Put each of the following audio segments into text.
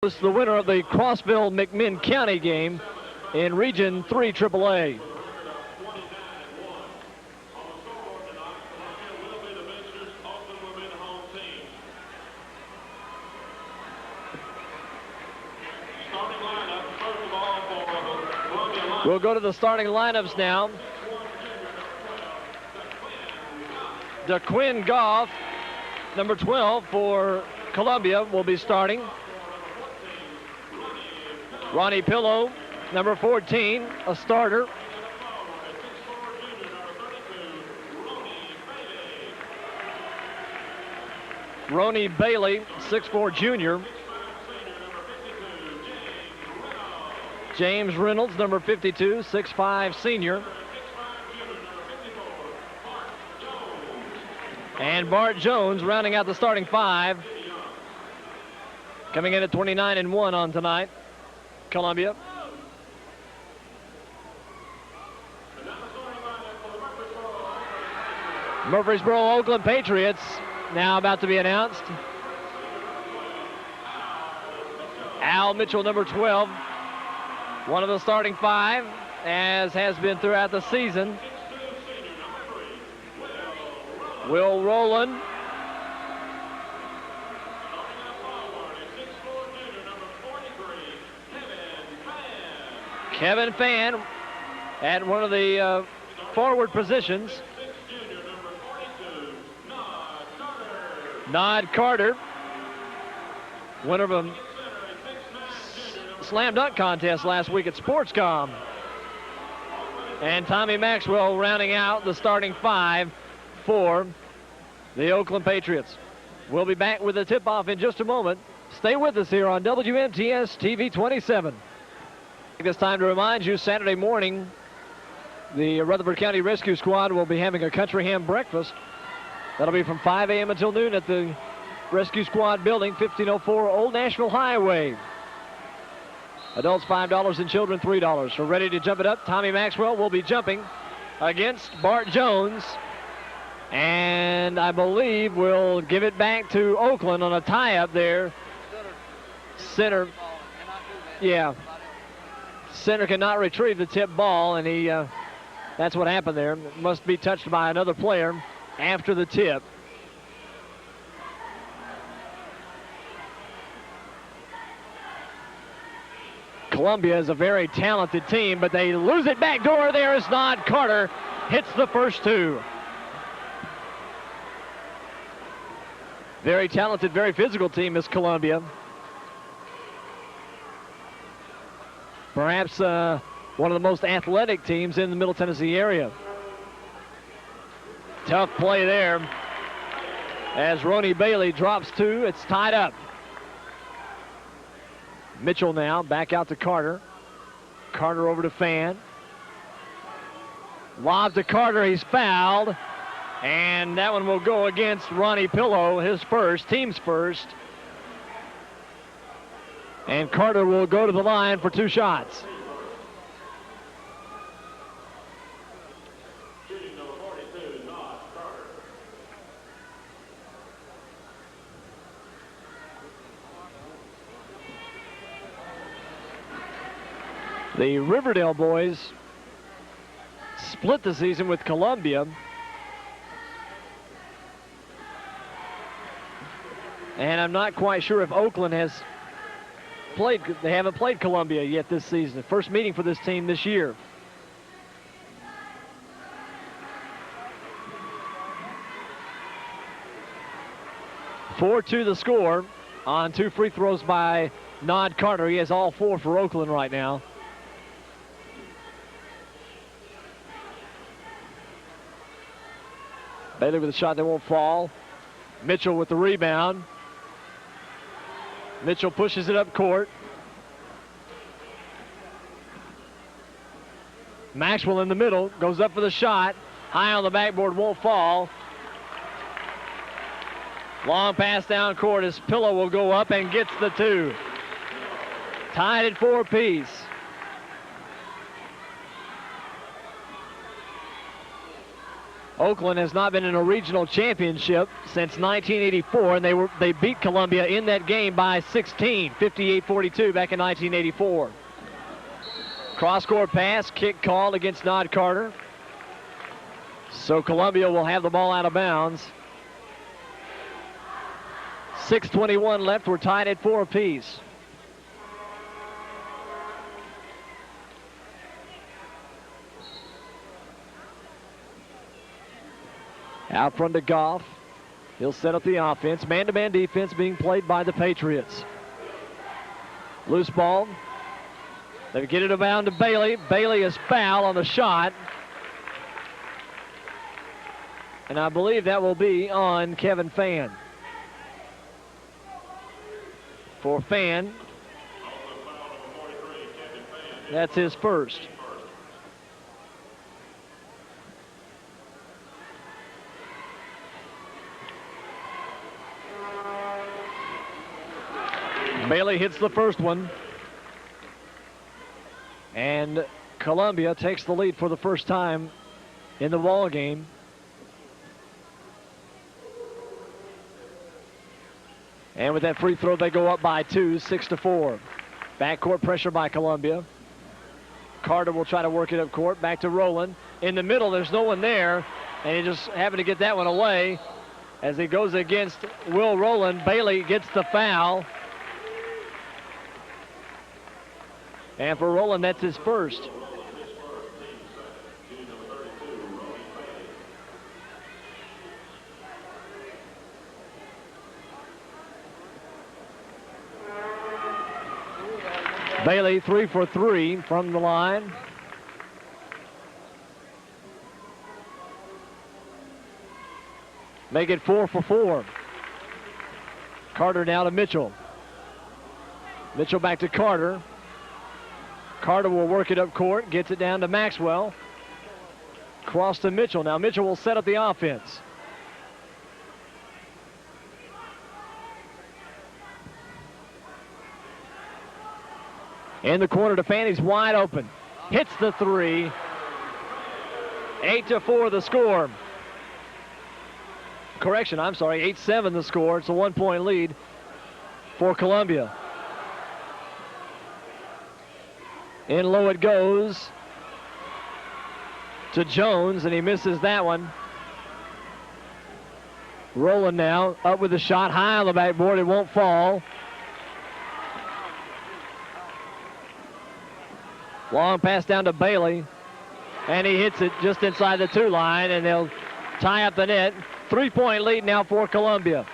is the winner of the Crossville-McMinn County game in Region 3 AAA. We'll go to the starting lineups now. DeQuinn Goff, number 12 for Columbia, will be starting. Ronnie Pillow, number 14, a starter. Ronnie Bailey, 6'4" junior. James Reynolds, number 52, 6'5" senior. And Bart Jones rounding out the starting five. Coming in at 29-1 on tonight, Columbia. Murfreesboro Oakland Patriots now about to be announced. Al Mitchell, number 12, one of the starting five, as has been throughout the season. Will Rowland, Kevin Fan at one of the forward positions. Nod Carter, winner of a slam dunk contest last week at Sportscom. And Tommy Maxwell rounding out the starting five for the Oakland Patriots. We'll be back with the tip-off in just a moment. Stay with us here on WMTS TV 27. It's time to remind you, Saturday morning, the Rutherford County Rescue Squad will be having a country ham breakfast. That'll be from 5 a.m. until noon at the Rescue Squad building, 1504 Old Nashville Highway. Adults $5 and children $3. So ready to jump it up. Tommy Maxwell will be jumping against Bart Jones. And I believe we'll give it back to Oakland on a tie-up there. Center, yeah. Center cannot retrieve the tip ball, and that's what happened there. It must be touched by another player after the tip. Columbia is a very talented team, but they lose it backdoor. There is Nod Carter, hits the first two. Very talented, very physical team is Columbia. Perhaps one of the most athletic teams in the Middle Tennessee area. Tough play there as Ronnie Bailey drops two. It's tied up. Mitchell now back out to Carter. Carter over to Fan. Lob to Carter, he's fouled. And that one will go against Ronnie Pillow, his first, team's first. And Carter will go to the line for two shots. The Riverdale boys split the season with Columbia. And I'm not quite sure if Oakland has played. They haven't played Columbia yet this season. The first meeting for this team this year. (4-2) the score on two free throws by Nod Carter. He has all four for Oakland right now. Bailey with a shot that won't fall. Mitchell with the rebound. Mitchell pushes it up court. Maxwell in the middle, goes up for the shot. High on the backboard, won't fall. Long pass down court as Pillow will go up and gets the two. Tied at 4 apiece. Oakland has not been in a regional championship since 1984, and they beat Columbia in that game by 16, 58-42 back in 1984. Cross-court pass, kick called against Nod Carter. So Columbia will have the ball out of bounds. 6:21 left. We're tied at 4 apiece. Out front to Goff. He'll set up the offense. Man-to-man defense being played by the Patriots. Loose ball. They get it around to Bailey. Bailey is fouled on the shot. And I believe that will be on Kevin Fan. For Fan, that's his first. Bailey hits the first one. And Columbia takes the lead for the first time in the ball game. And with that free throw, they go up by 2, 6-4. Backcourt pressure by Columbia. Carter will try to work it up court. Back to Rowland. In the middle, there's no one there. And he just happened to get that one away. As he goes against Will Rowland, Bailey gets the foul. And for Rowland, that's his first. Bailey 3 for 3 from the line. Make it 4 for 4. Carter now to Mitchell. Mitchell back to Carter. Carter will work it up court, gets it down to Maxwell. Cross to Mitchell. Now Mitchell will set up the offense. In the corner to Fan, he's wide open. Hits the three. 8-4 the score. Correction, I'm sorry, 8-7 the score. It's a 1-point lead for Columbia. In low it goes to Jones, and he misses that one. Rowland now, up with the shot, high on the backboard, it won't fall. Long pass down to Bailey, and he hits it just inside the 2 line, and they'll tie up the net. 3-point lead now for Columbia.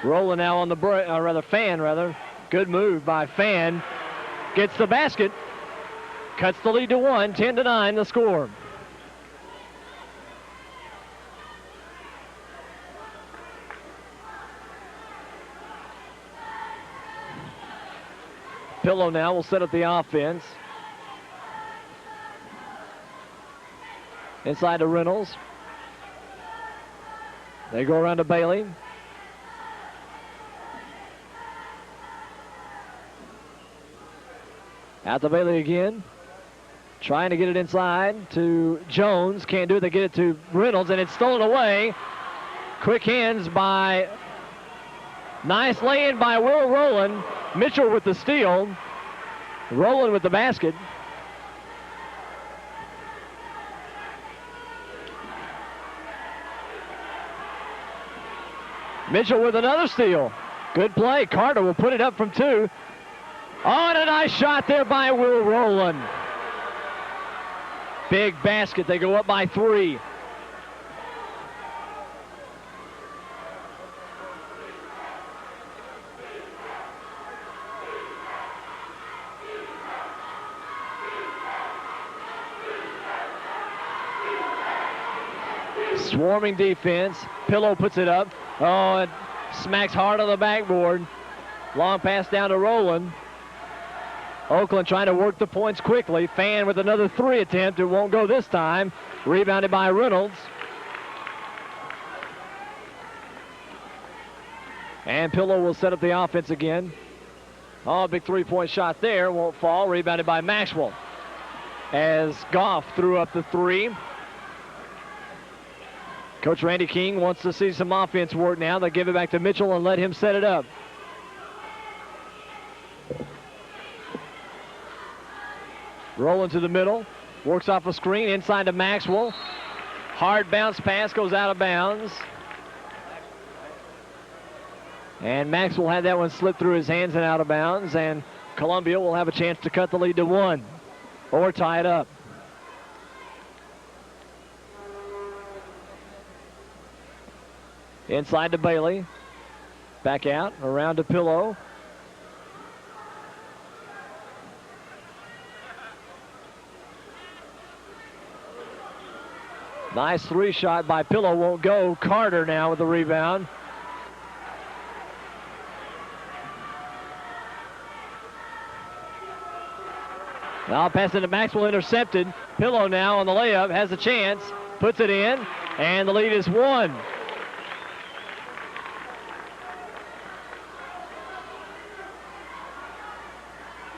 Rowland now on the break, Fan rather. Good move by Fan. Gets the basket. Cuts the lead to 1, 10-9 the score. Pillow now will set up the offense. Inside to Reynolds. They go around to Bailey. Out to Bailey again. Trying to get it inside to Jones. Can't do it. They get it to Reynolds, and it's stolen away. Quick hands by... Nice lay-in by Will Rowland. Mitchell with the steal. Rowland with the basket. Mitchell with another steal. Good play. Carter will put it up from 2. Oh, and a nice shot there by Will Rowland. Big basket. They go up by 3. Swarming defense. Pillow puts it up. Oh, it smacks hard on the backboard. Long pass down to Rowland. Oakland trying to work the points quickly. Fan with another 3 attempt. It won't go this time. Rebounded by Reynolds. And Pillow will set up the offense again. Oh, big three-point shot there. Won't fall. Rebounded by Maxwell. As Goff threw up the three. Coach Randy King wants to see some offense work now. They'll give it back to Mitchell and let him set it up. Rowland to the middle. Works off a screen inside to Maxwell. Hard bounce pass goes out of bounds. And Maxwell had that one slip through his hands and out of bounds. And Columbia will have a chance to cut the lead to 1 or tie it up. Inside to Bailey. Back out, around to Pillow. Nice three shot by Pillow, won't go. Carter now with the rebound. Now pass it to Maxwell, intercepted. Pillow now on the layup, has a chance, puts it in, and the lead is 1.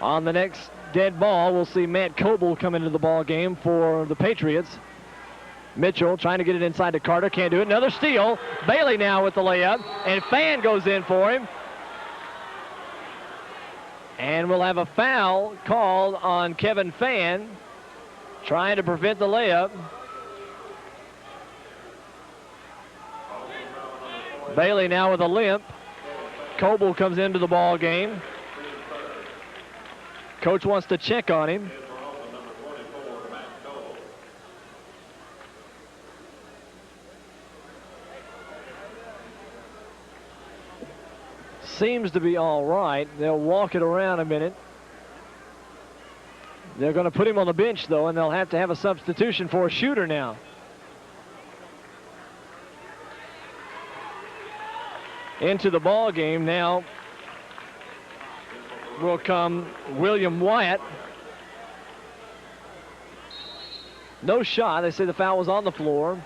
On the next dead ball, we'll see Matt Coble come into the ball game for the Patriots. Mitchell trying to get it inside to Carter, can't do it. Another steal. Bailey now with the layup, and Fan goes in for him. And we'll have a foul called on Kevin Fan, trying to prevent the layup. Bailey now with a limp. Coble comes into the ball game. Coach wants to check on him. Seems to be all right. They'll walk it around a minute. They're going to put him on the bench, though, and they'll have to have a substitution for a shooter now. Into the ball game now will come William Wyatt. No shot. They say the foul was on the floor.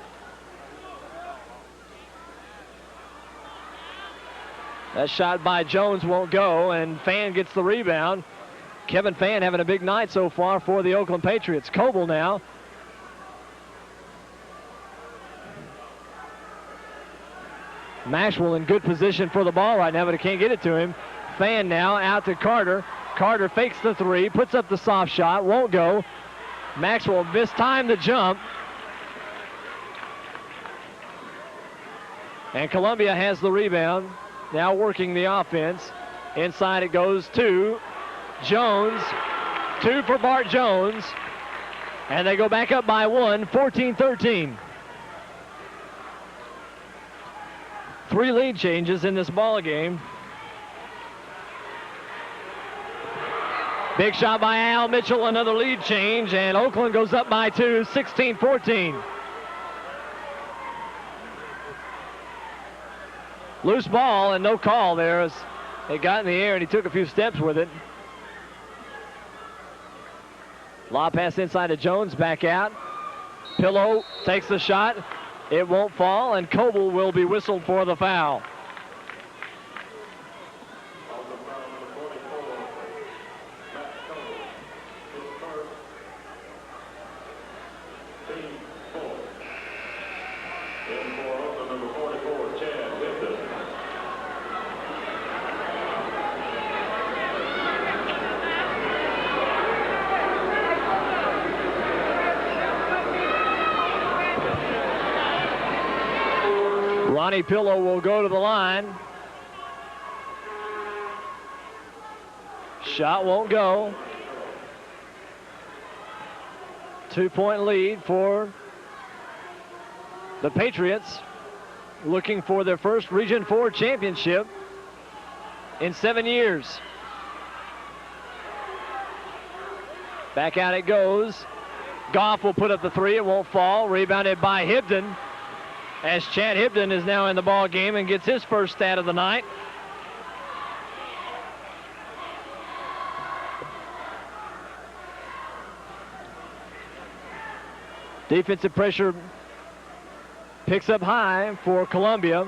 That shot by Jones won't go, and Fan gets the rebound. Kevin Fan having a big night so far for the Oakland Patriots. Coble now. Maxwell in good position for the ball right now, but he can't get it to him. Fan now out to Carter. Carter fakes the three, puts up the soft shot, won't go. Maxwell mistimed the jump. And Columbia has the rebound. Now working the offense. Inside it goes to Jones. 2 for Bart Jones. And they go back up by 1, 14-13. 3 lead changes in this ball game. Big shot by Al Mitchell, another lead change, and Oakland goes up by 2, 16-14. Loose ball and no call there as it got in the air and he took a few steps with it. Lob pass inside to Jones, back out. Pillow takes the shot. It won't fall, and Coble will be whistled for the foul. Ronnie Pillow will go to the line. Shot won't go. 2-point lead for the Patriots, looking for their first Region 4 championship in 7 years. Back out it goes. Goff will put up the three. It won't fall. Rebounded by Hibden, as Chad Hibden is now in the ball game and gets his first stat of the night. Defensive pressure picks up high for Columbia.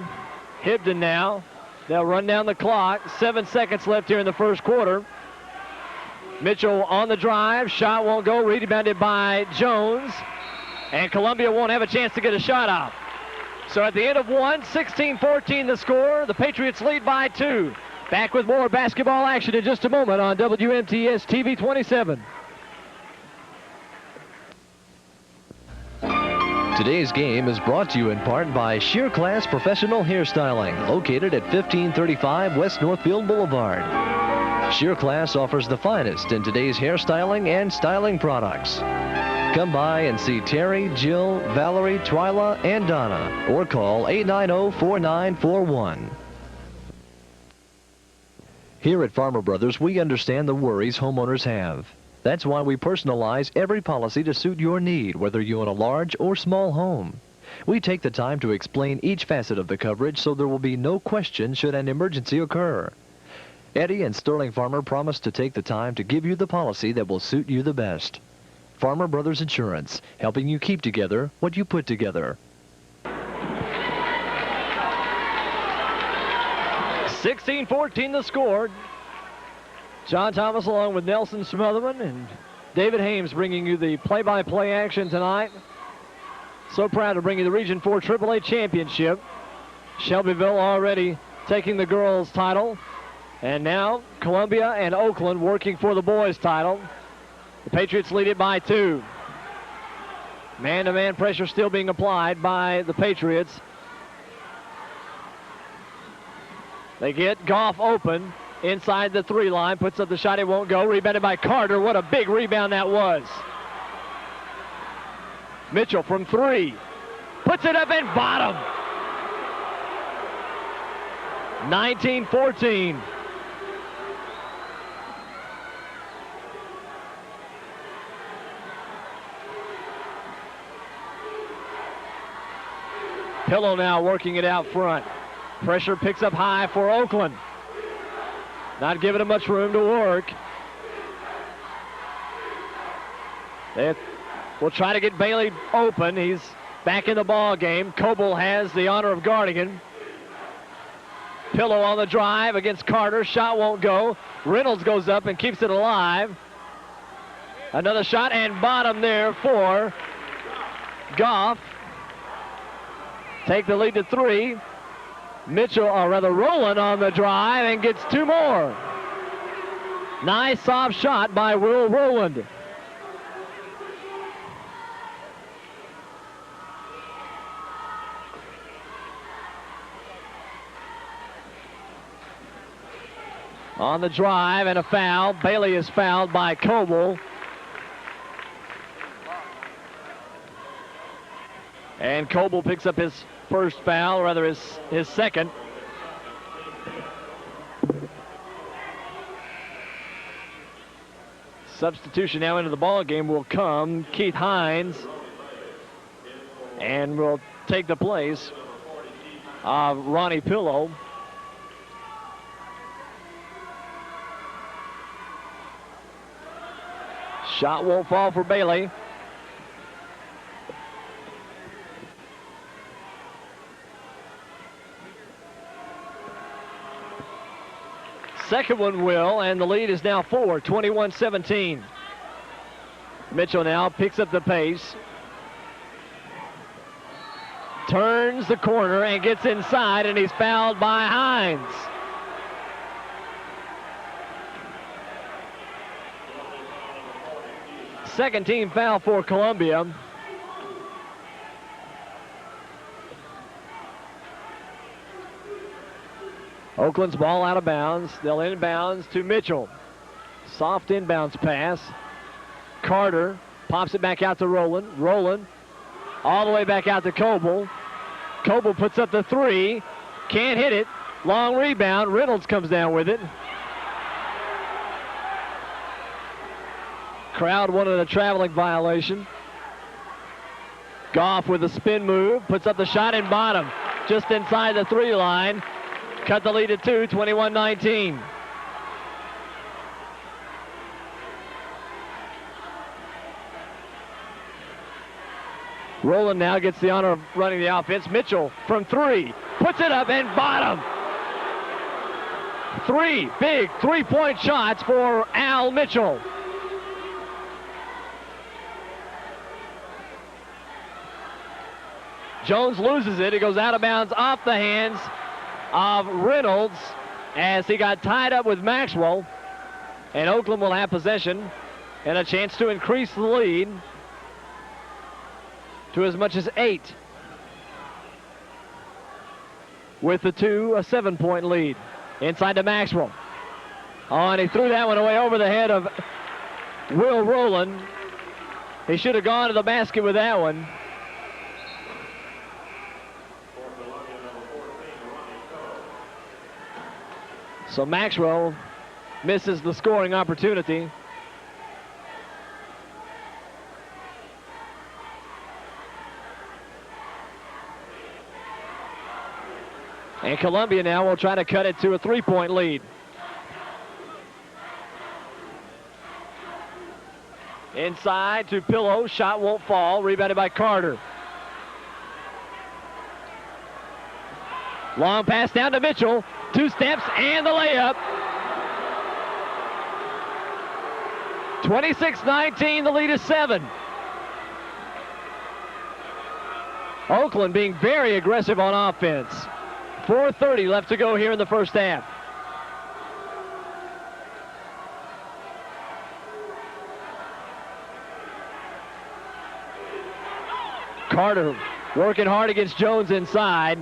Hibden now They'll run down the clock. 7 seconds left here in the first quarter. Mitchell on the drive. Shot won't go. Rebounded by Jones. And Columbia won't have a chance to get a shot off. So at the end of one, 16-14 the score. The Patriots lead by 2. Back with more basketball action in just a moment on WMTS TV 27. Today's game is brought to you in part by Sheer Class Professional Hairstyling, located at 1535 West Northfield Boulevard. Sheer Class offers the finest in today's hairstyling and styling products. Come by and see Terry, Jill, Valerie, Twyla, and Donna, or call 890-4941. Here at Farmer Brothers, we understand the worries homeowners have. That's why we personalize every policy to suit your need, whether you own a large or small home. We take the time to explain each facet of the coverage so there will be no question should an emergency occur. Eddie and Sterling Farmer promise to take the time to give you the policy that will suit you the best. Farmer Brothers Insurance, helping you keep together what you put together. 16-14 the score. John Thomas along with Nelson Smotherman and David Hames bringing you the play-by-play action tonight. So proud to bring you the Region 4 AAA Championship. Shelbyville already taking the girls' title. And now Columbia and Oakland working for the boys' title. The Patriots lead it by 2. Man-to-man pressure still being applied by the Patriots. They get Goff open inside the 3 line. Puts up the shot. It won't go. Rebounded by Carter. What a big rebound that was. Mitchell from 3. Puts it up and bottom. 19-14. Pillow now working it out front. Pressure picks up high for Oakland. Not giving him much room to work. They will try to get Bailey open. He's back in the ball game. Coble has the honor of guarding him. Pillow on the drive against Carter. Shot won't go. Reynolds goes up and keeps it alive. Another shot and bottom there for Goff. Take the lead to 3. Mitchell, or rather Rowland on the drive and gets 2 more. Nice soft shot by Will Rowland. On the drive and a foul. Bailey is fouled by Coble. And Coble picks up his first foul, or rather his second. Substitution now into the ball game will come. Keith Hines, and will take the place of Ronnie Pillow. Shot won't fall for Bailey. Second one will, and the lead is now 4, 21-17. Mitchell now picks up the pace. Turns the corner and gets inside, and he's fouled by Hines. Second team foul for Columbia. Oakland's ball out of bounds. They'll inbounds to Mitchell. Soft inbounds pass. Carter pops it back out to Rowland. Rowland all the way back out to Coble. Coble puts up the 3. Can't hit it. Long rebound. Reynolds comes down with it. Crowd wanted a traveling violation. Goff with a spin move. Puts up the shot and bottom. Just inside the 3 line. Cut the lead to 2, 21-19. Rowland now gets the honor of running the offense. Mitchell from 3. Puts it up and bottom. Three big three-point shots for Al Mitchell. Jones loses it. It goes out of bounds off the hands of Reynolds as he got tied up with Maxwell. And Oakland will have possession and a chance to increase the lead to as much as 8. With the 2, a 7-point lead. Inside to Maxwell. Oh, and he threw that one away over the head of Will Rowland. He should have gone to the basket with that one. So Maxwell misses the scoring opportunity. And Columbia now will try to cut it to a 3-point lead. Inside to Pillow, shot won't fall, rebounded by Carter. Long pass down to Mitchell, 2 steps and the layup. 26-19, the lead is 7. Oakland being very aggressive on offense. 4:30 left to go here in the first half. Carter working hard against Jones inside.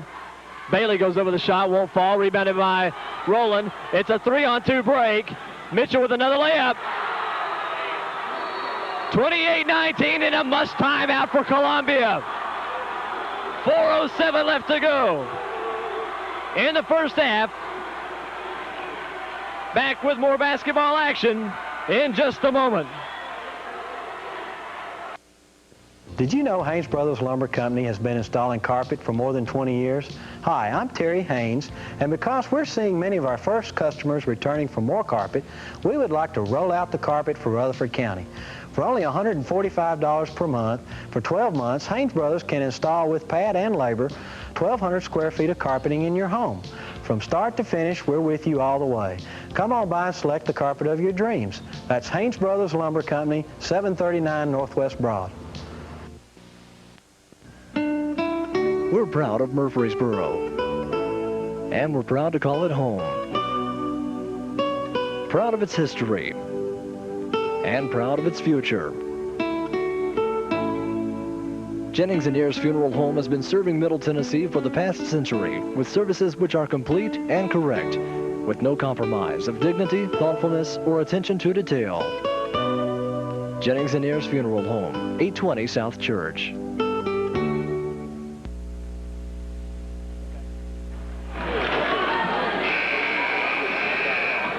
Bailey goes over the shot, won't fall, rebounded by Rowland. It's a 3-on-2 break. Mitchell with another layup. 28-19 and a must timeout for Columbia. 4:07 left to go in the first half. Back with more basketball action in just a moment. Did you know Haynes Brothers Lumber Company has been installing carpet for more than 20 years? Hi, I'm Terry Haynes, and because we're seeing many of our first customers returning for more carpet, we would like to roll out the carpet for Rutherford County. For only $145 per month, for 12 months, Haynes Brothers can install with pad and labor 1,200 square feet of carpeting in your home. From start to finish, we're with you all the way. Come on by and select the carpet of your dreams. That's Haynes Brothers Lumber Company, 739 Northwest Broad. We're proud of Murfreesboro, and we're proud to call it home. Proud of its history, and proud of its future. Jennings and Ayers Funeral Home has been serving Middle Tennessee for the past century with services which are complete and correct, with no compromise of dignity, thoughtfulness, or attention to detail. Jennings and Ayers Funeral Home, 820 South Church.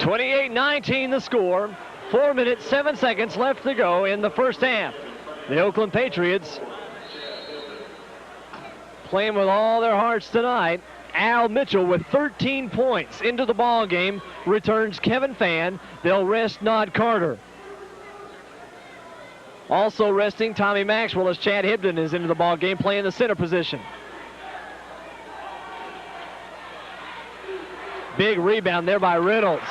28-19 the score. 4 minutes, 7 seconds left to go in the first half. The Oakland Patriots playing with all their hearts tonight. Al Mitchell with 13 points into the ball game returns Kevin Fan. They'll rest Nod Carter. Also resting Tommy Maxwell as Chad Hibden is into the ball game playing the center position. Big rebound there by Reynolds.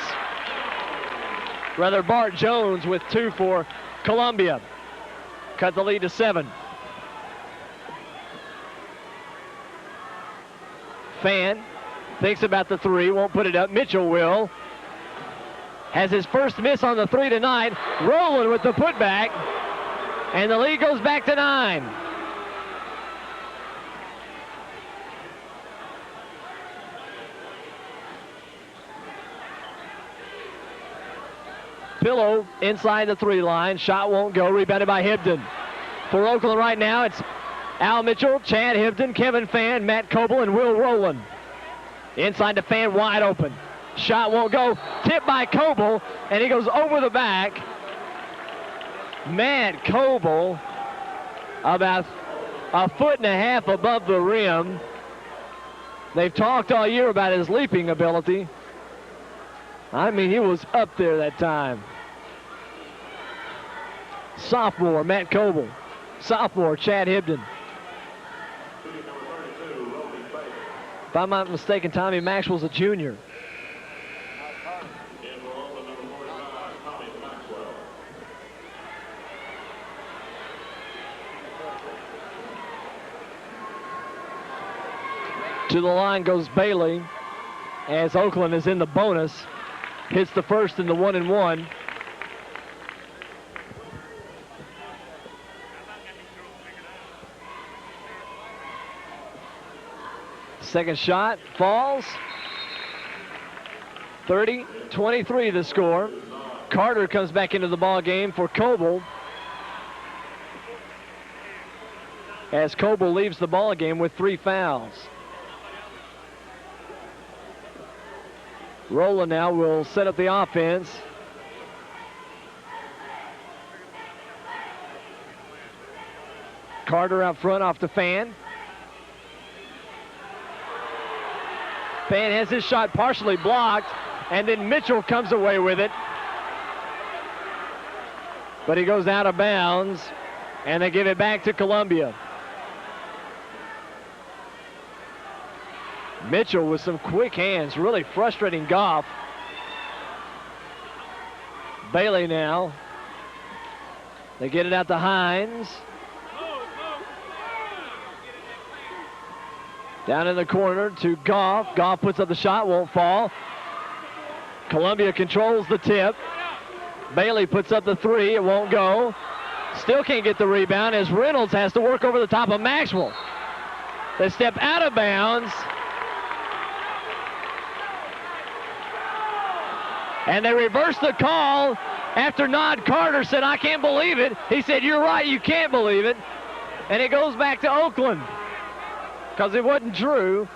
Rather, Bart Jones with 2 for Columbia. Cut the lead to 7. Fan thinks about the 3, won't put it up. Mitchell will. Has his first miss on the 3 tonight. Rowland with the putback. And the lead goes back to 9. Pillow inside the 3 line. Shot won't go. Rebounded by Hibden. For Oakland right now, it's Al Mitchell, Chad Hibden, Kevin Fan, Matt Coble, and Will Rowland. Inside to Fan, wide open. Shot won't go. Tipped by Coble, and he goes over the back. Matt Coble about 1.5 feet above the rim. They've talked all year about his leaping ability. I mean, he was up there that time. Sophomore, Matt Coble. Sophomore, Chad Hibden. If I'm not mistaken, Tommy Maxwell's a junior. To the line goes Bailey as Oakland is in the bonus. Hits the first in the 1-and-1. Second shot falls. 30-23 the score. Carter comes back into the ball game for Coble, as Coble leaves the ball game with 3 fouls. Rowland now will set up the offense. Carter out front off the Fan. Fan has his shot partially blocked, and then Mitchell comes away with it. But he goes out of bounds, and they give it back to Columbia. Mitchell with some quick hands, really frustrating Goff. Bailey now. They get it out to Hines. Down in the corner to Goff. Goff puts up the shot, won't fall. Columbia controls the tip. Bailey puts up the 3, it won't go. Still can't get the rebound as Reynolds has to work over the top of Maxwell. They step out of bounds. And they reverse the call after Nod Carter said, "I can't believe it." He said, "You're right, you can't believe it." And it goes back to Oakland because it wasn't true.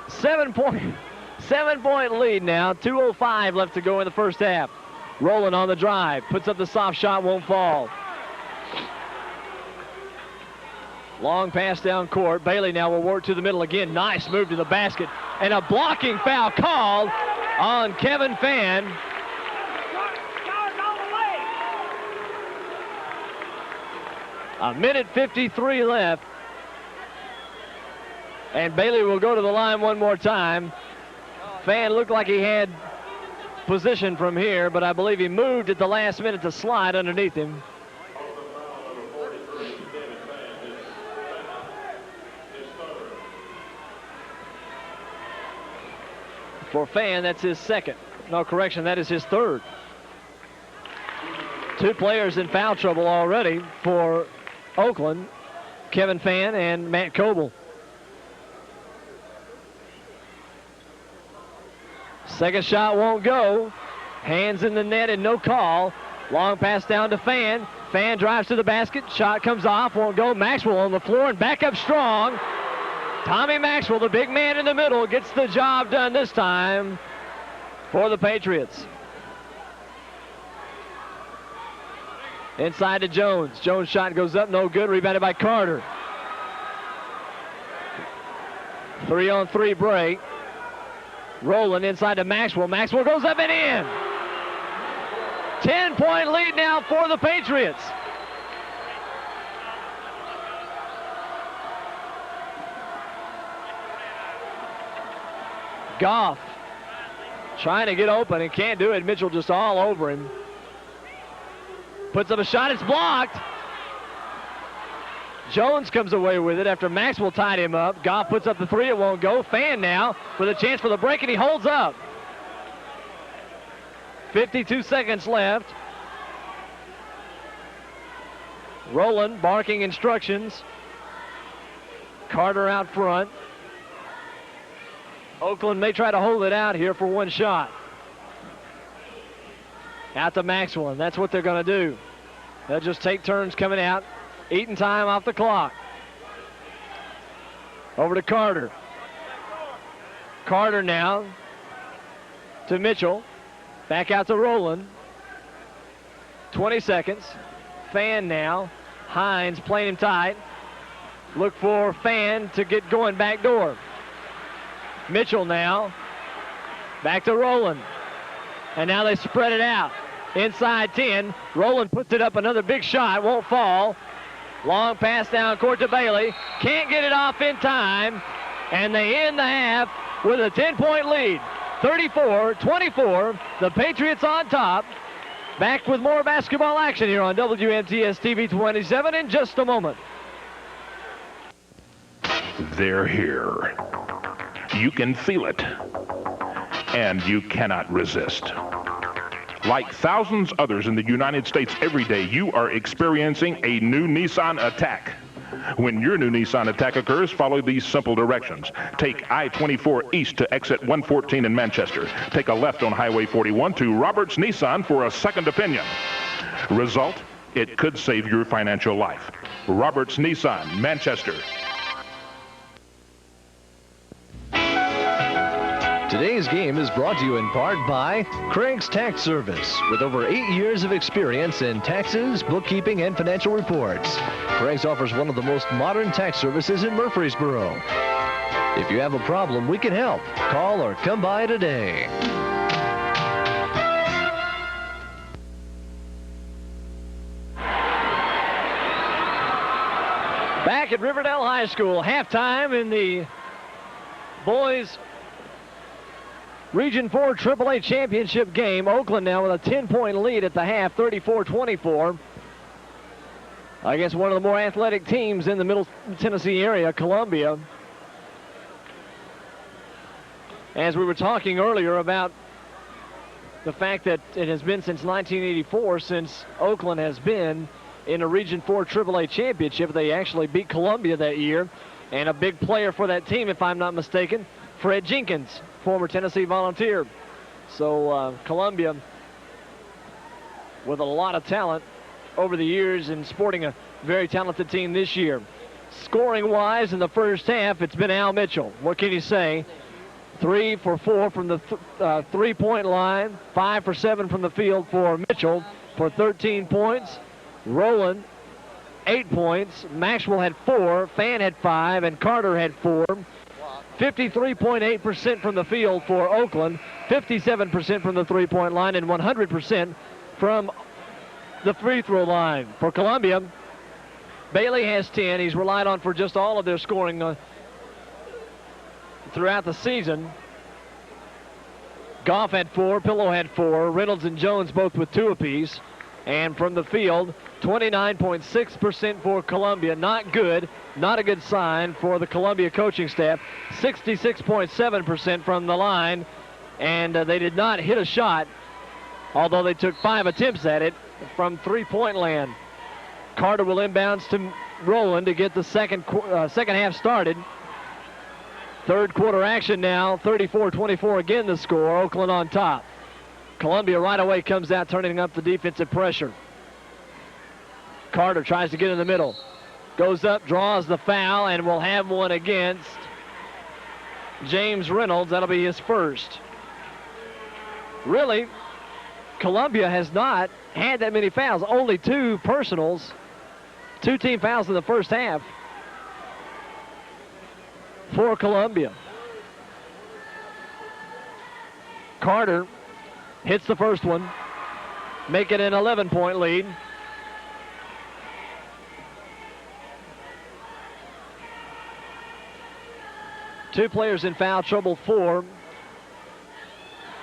7-point lead now. 2:05 left to go in the first half. Rowland on the drive. Puts up the soft shot, won't fall. Long pass down court. Bailey now will work to the middle again. Nice move to the basket. And a blocking foul called on Kevin Fan. A minute 53 left. And Bailey will go to the line one more time. Fan looked like he had position from here, but I believe he moved at the last minute to slide underneath him. For Fan, that's his second. No, correction, that is his third. 2 players in foul trouble already for Oakland, Kevin Fan and Matt Coble. Second shot won't go. Hands in the net and no call. Long pass down to Fan. Fan drives to the basket. Shot comes off, won't go. Maxwell on the floor and back up strong. Tommy Maxwell, the big man in the middle, gets the job done this time for the Patriots. Inside to Jones. Jones' shot goes up, no good. Rebounded by Carter. 3-on-3 break. Rowland inside to Maxwell. Maxwell goes up and in. 10-point lead now for the Patriots. Goff trying to get open and can't do it. Mitchell just all over him. Puts up a shot, it's blocked. Jones comes away with it after Maxwell tied him up. Goff puts up the 3, it won't go. Fan now with a chance for the break, and he holds up. 52 seconds left. Rowland barking instructions. Carter out front. Oakland may try to hold it out here for one shot. Out to Maxwell, and that's what they're going to do. They'll just take turns coming out, eating time off the clock. Over to Carter. Carter now to Mitchell. Back out to Rowland. 20 seconds. Fan now. Hines playing him tight. Look for Fan to get going back door. Mitchell now. Back to Rowland. And now they spread it out. Inside 10. Rowland puts it up, another big shot. Won't fall. Long pass down court to Bailey. Can't get it off in time. And they end the half with a 10-point lead. 34-24. The Patriots on top. Back with more basketball action here on WMTS TV 27 in just a moment. They're here. You can feel it, and you cannot resist. Like thousands others in the United States every day, you are experiencing a new Nissan attack. When your new Nissan attack occurs, follow these simple directions. Take I-24 east to exit 114 in Manchester. Take a left on Highway 41 to Roberts Nissan for a second opinion. Result, it could save your financial life. Roberts Nissan, Manchester. Today's game is brought to you in part by Craig's Tax Service. With over 8 years of experience in taxes, bookkeeping, and financial reports, Craig's offers one of the most modern tax services in Murfreesboro. If you have a problem, we can help. Call or come by today. Back at Riverdale High School, halftime in the boys Region 4 AAA championship game. Oakland now with a 10-point lead at the half, 34-24. Against one of the more athletic teams in the Middle Tennessee area, Columbia. As we were talking earlier about the fact that it has been since 1984 since Oakland has been in a Region 4 AAA championship. They actually beat Columbia that year. And a big player for that team, if I'm not mistaken, Fred Jenkins, former Tennessee Volunteer. So Columbia with a lot of talent over the years and sporting a very talented team this year. Scoring-wise in the first half, it's been Al Mitchell. What can you say? 3 for 4 from the three-point line, 5 for 7 from the field for Mitchell for 13 points. Rowland, 8 points. Maxwell had 4, Fan had 5, and Carter had 4. 53.8% from the field for Oakland, 57% from the three-point line, and 100% from the free throw line. For Columbia, Bailey has 10. He's relied on for just all of their scoring throughout the season. Goff had 4, Pillow had 4, Reynolds and Jones both with 2 apiece. And from the field, 29.6% for Columbia. Not good, not a good sign for the Columbia coaching staff. 66.7% from the line, and they did not hit a shot, although they took 5 attempts at it from three-point land. Carter will inbounds to Rowland to get the second half started. Third quarter action now, 34-24 again the score, Oakland on top. Columbia right away comes out, turning up the defensive pressure. Carter tries to get in the middle. Goes up, draws the foul, and will have one against James Reynolds. That'll be his first. Really, Columbia has not had that many fouls. Only 2 personals, 2 team fouls in the first half for Columbia. Carter hits the first one, make it an 11-point lead. Two players in foul trouble for,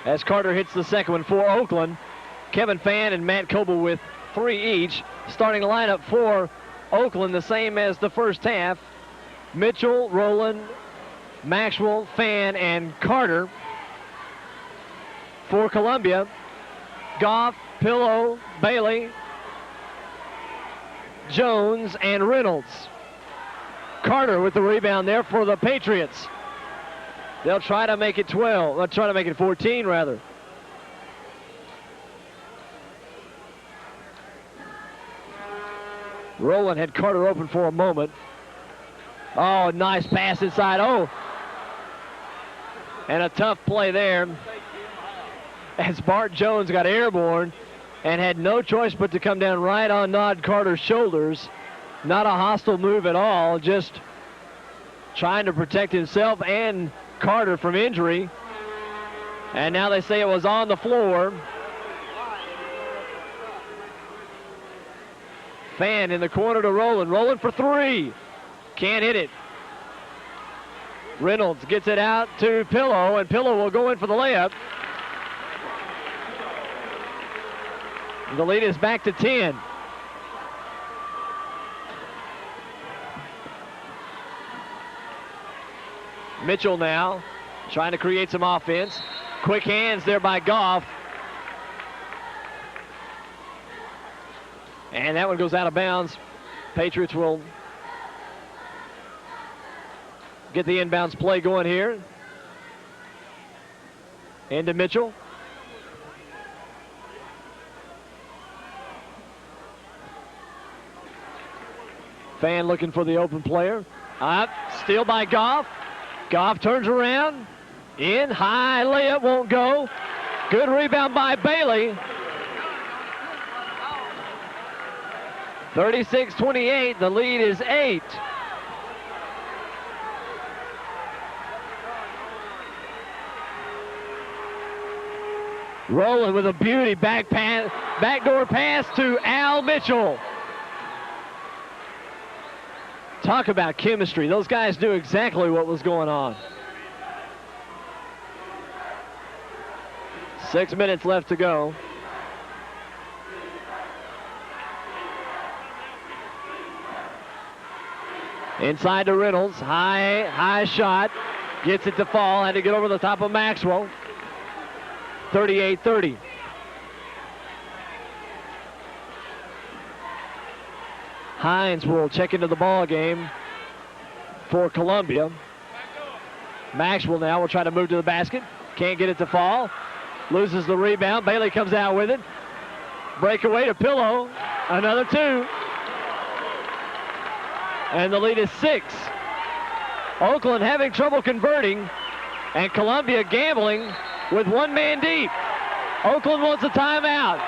as Carter hits the second one for Oakland. Kevin Fan and Matt Coble with 3 each. Starting lineup for Oakland, the same as the first half. Mitchell, Rowland, Maxwell, Fan, and Carter. For Columbia, Goff, Pillow, Bailey, Jones, and Reynolds. Carter with the rebound there for the Patriots. They'll try to make it 12. They'll try to make it 14, rather. Rowland had Carter open for a moment. Oh, nice pass inside. Oh, and a tough play there, as Bart Jones got airborne and had no choice but to come down right on Nod Carter's shoulders. Not a hostile move at all, just trying to protect himself and Carter from injury. And now they say it was on the floor. Fan in the corner to Rowland. Rowland for 3. Can't hit it. Reynolds gets it out to Pillow, and Pillow will go in for the layup. The lead is back to 10. Mitchell now trying to create some offense. Quick hands there by Goff. And that one goes out of bounds. Patriots will get the inbounds play going here. Into Mitchell. Fan looking for the open player. Up, steal by Goff. Goff turns around. In, high layup, won't go. Good rebound by Bailey. 36-28, the lead is 8. Rowland with a beauty backdoor pass to Al Mitchell. Talk about chemistry. Those guys knew exactly what was going on. 6 minutes left to go. Inside to Reynolds. High shot. Gets it to fall. Had to get over the top of Maxwell. 38-30. Hines will check into the ball game for Columbia. Maxwell now will try to move to the basket. Can't get it to fall. Loses the rebound. Bailey comes out with it. Breakaway to Pillow. Another 2. And the lead is 6. Oakland having trouble converting, and Columbia gambling with one man deep. Oakland wants a timeout.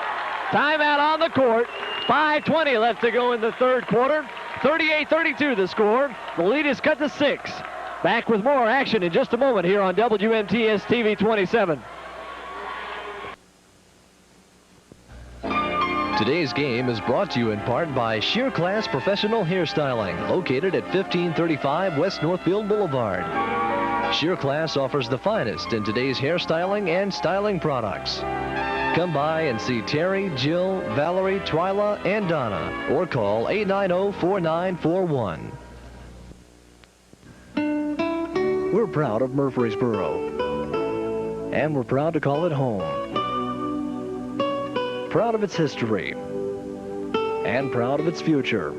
Timeout on the court. 5:20 left to go in the third quarter. 38-32 the score. The lead is cut to 6. Back with more action in just a moment here on WMTS TV 27. Today's game is brought to you in part by Sheer Class Professional Hairstyling, located at 1535 West Northfield Boulevard. Sheer Class offers the finest in today's hairstyling and styling products. Come by and see Terry, Jill, Valerie, Twyla, and Donna, or call 890-4941. We're proud of Murfreesboro, and we're proud to call it home. Proud of its history, and proud of its future.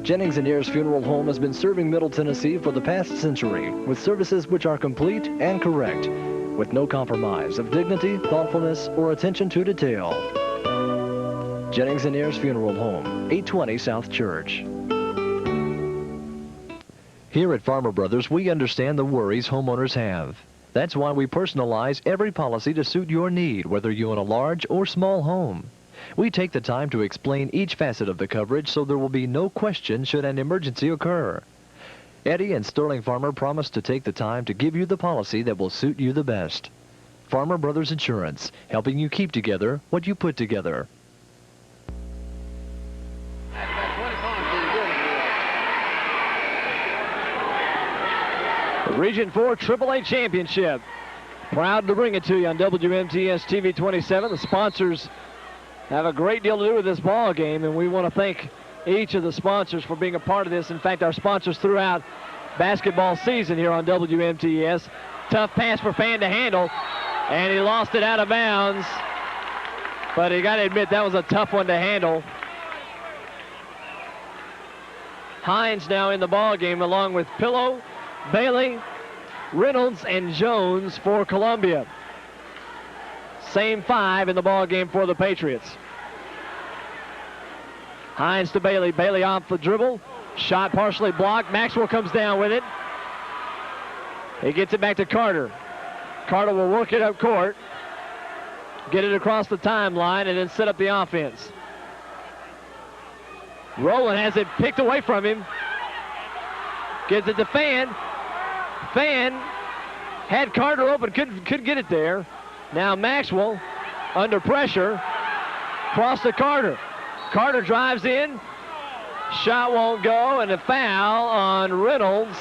Jennings and Ayers Funeral Home has been serving Middle Tennessee for the past century with services which are complete and correct, with no compromise of dignity, thoughtfulness, or attention to detail. Jennings and Ayers Funeral Home, 820 South Church. Here at Farmer Brothers, we understand the worries homeowners have. That's why we personalize every policy to suit your need, whether you own a large or small home. We take the time to explain each facet of the coverage so there will be no question should an emergency occur. Eddie and Sterling Farmer promise to take the time to give you the policy that will suit you the best. Farmer Brothers Insurance, helping you keep together what you put together. The Region 4 AAA Championship. Proud to bring it to you on WMTS TV 27. The sponsors have a great deal to do with this ball game, and we want to thank each of the sponsors for being a part of this. In fact, our sponsors throughout basketball season here on WMTS. Tough pass for Fan to handle, and he lost it out of bounds. But you got to admit, that was a tough one to handle. Hines now in the ball game along with Pillow, Bailey, Reynolds, and Jones for Columbia. Same 5 in the ball game for the Patriots. Hines to Bailey. Bailey off the dribble. Shot partially blocked. Maxwell comes down with it. He gets it back to Carter. Carter will work it up court. Get it across the timeline and then set up the offense. Rowland has it picked away from him. Gives it to Fan. Fan had Carter open, couldn't get it there. Now Maxwell under pressure. Cross to Carter. Carter drives in. Shot won't go, and a foul on Reynolds.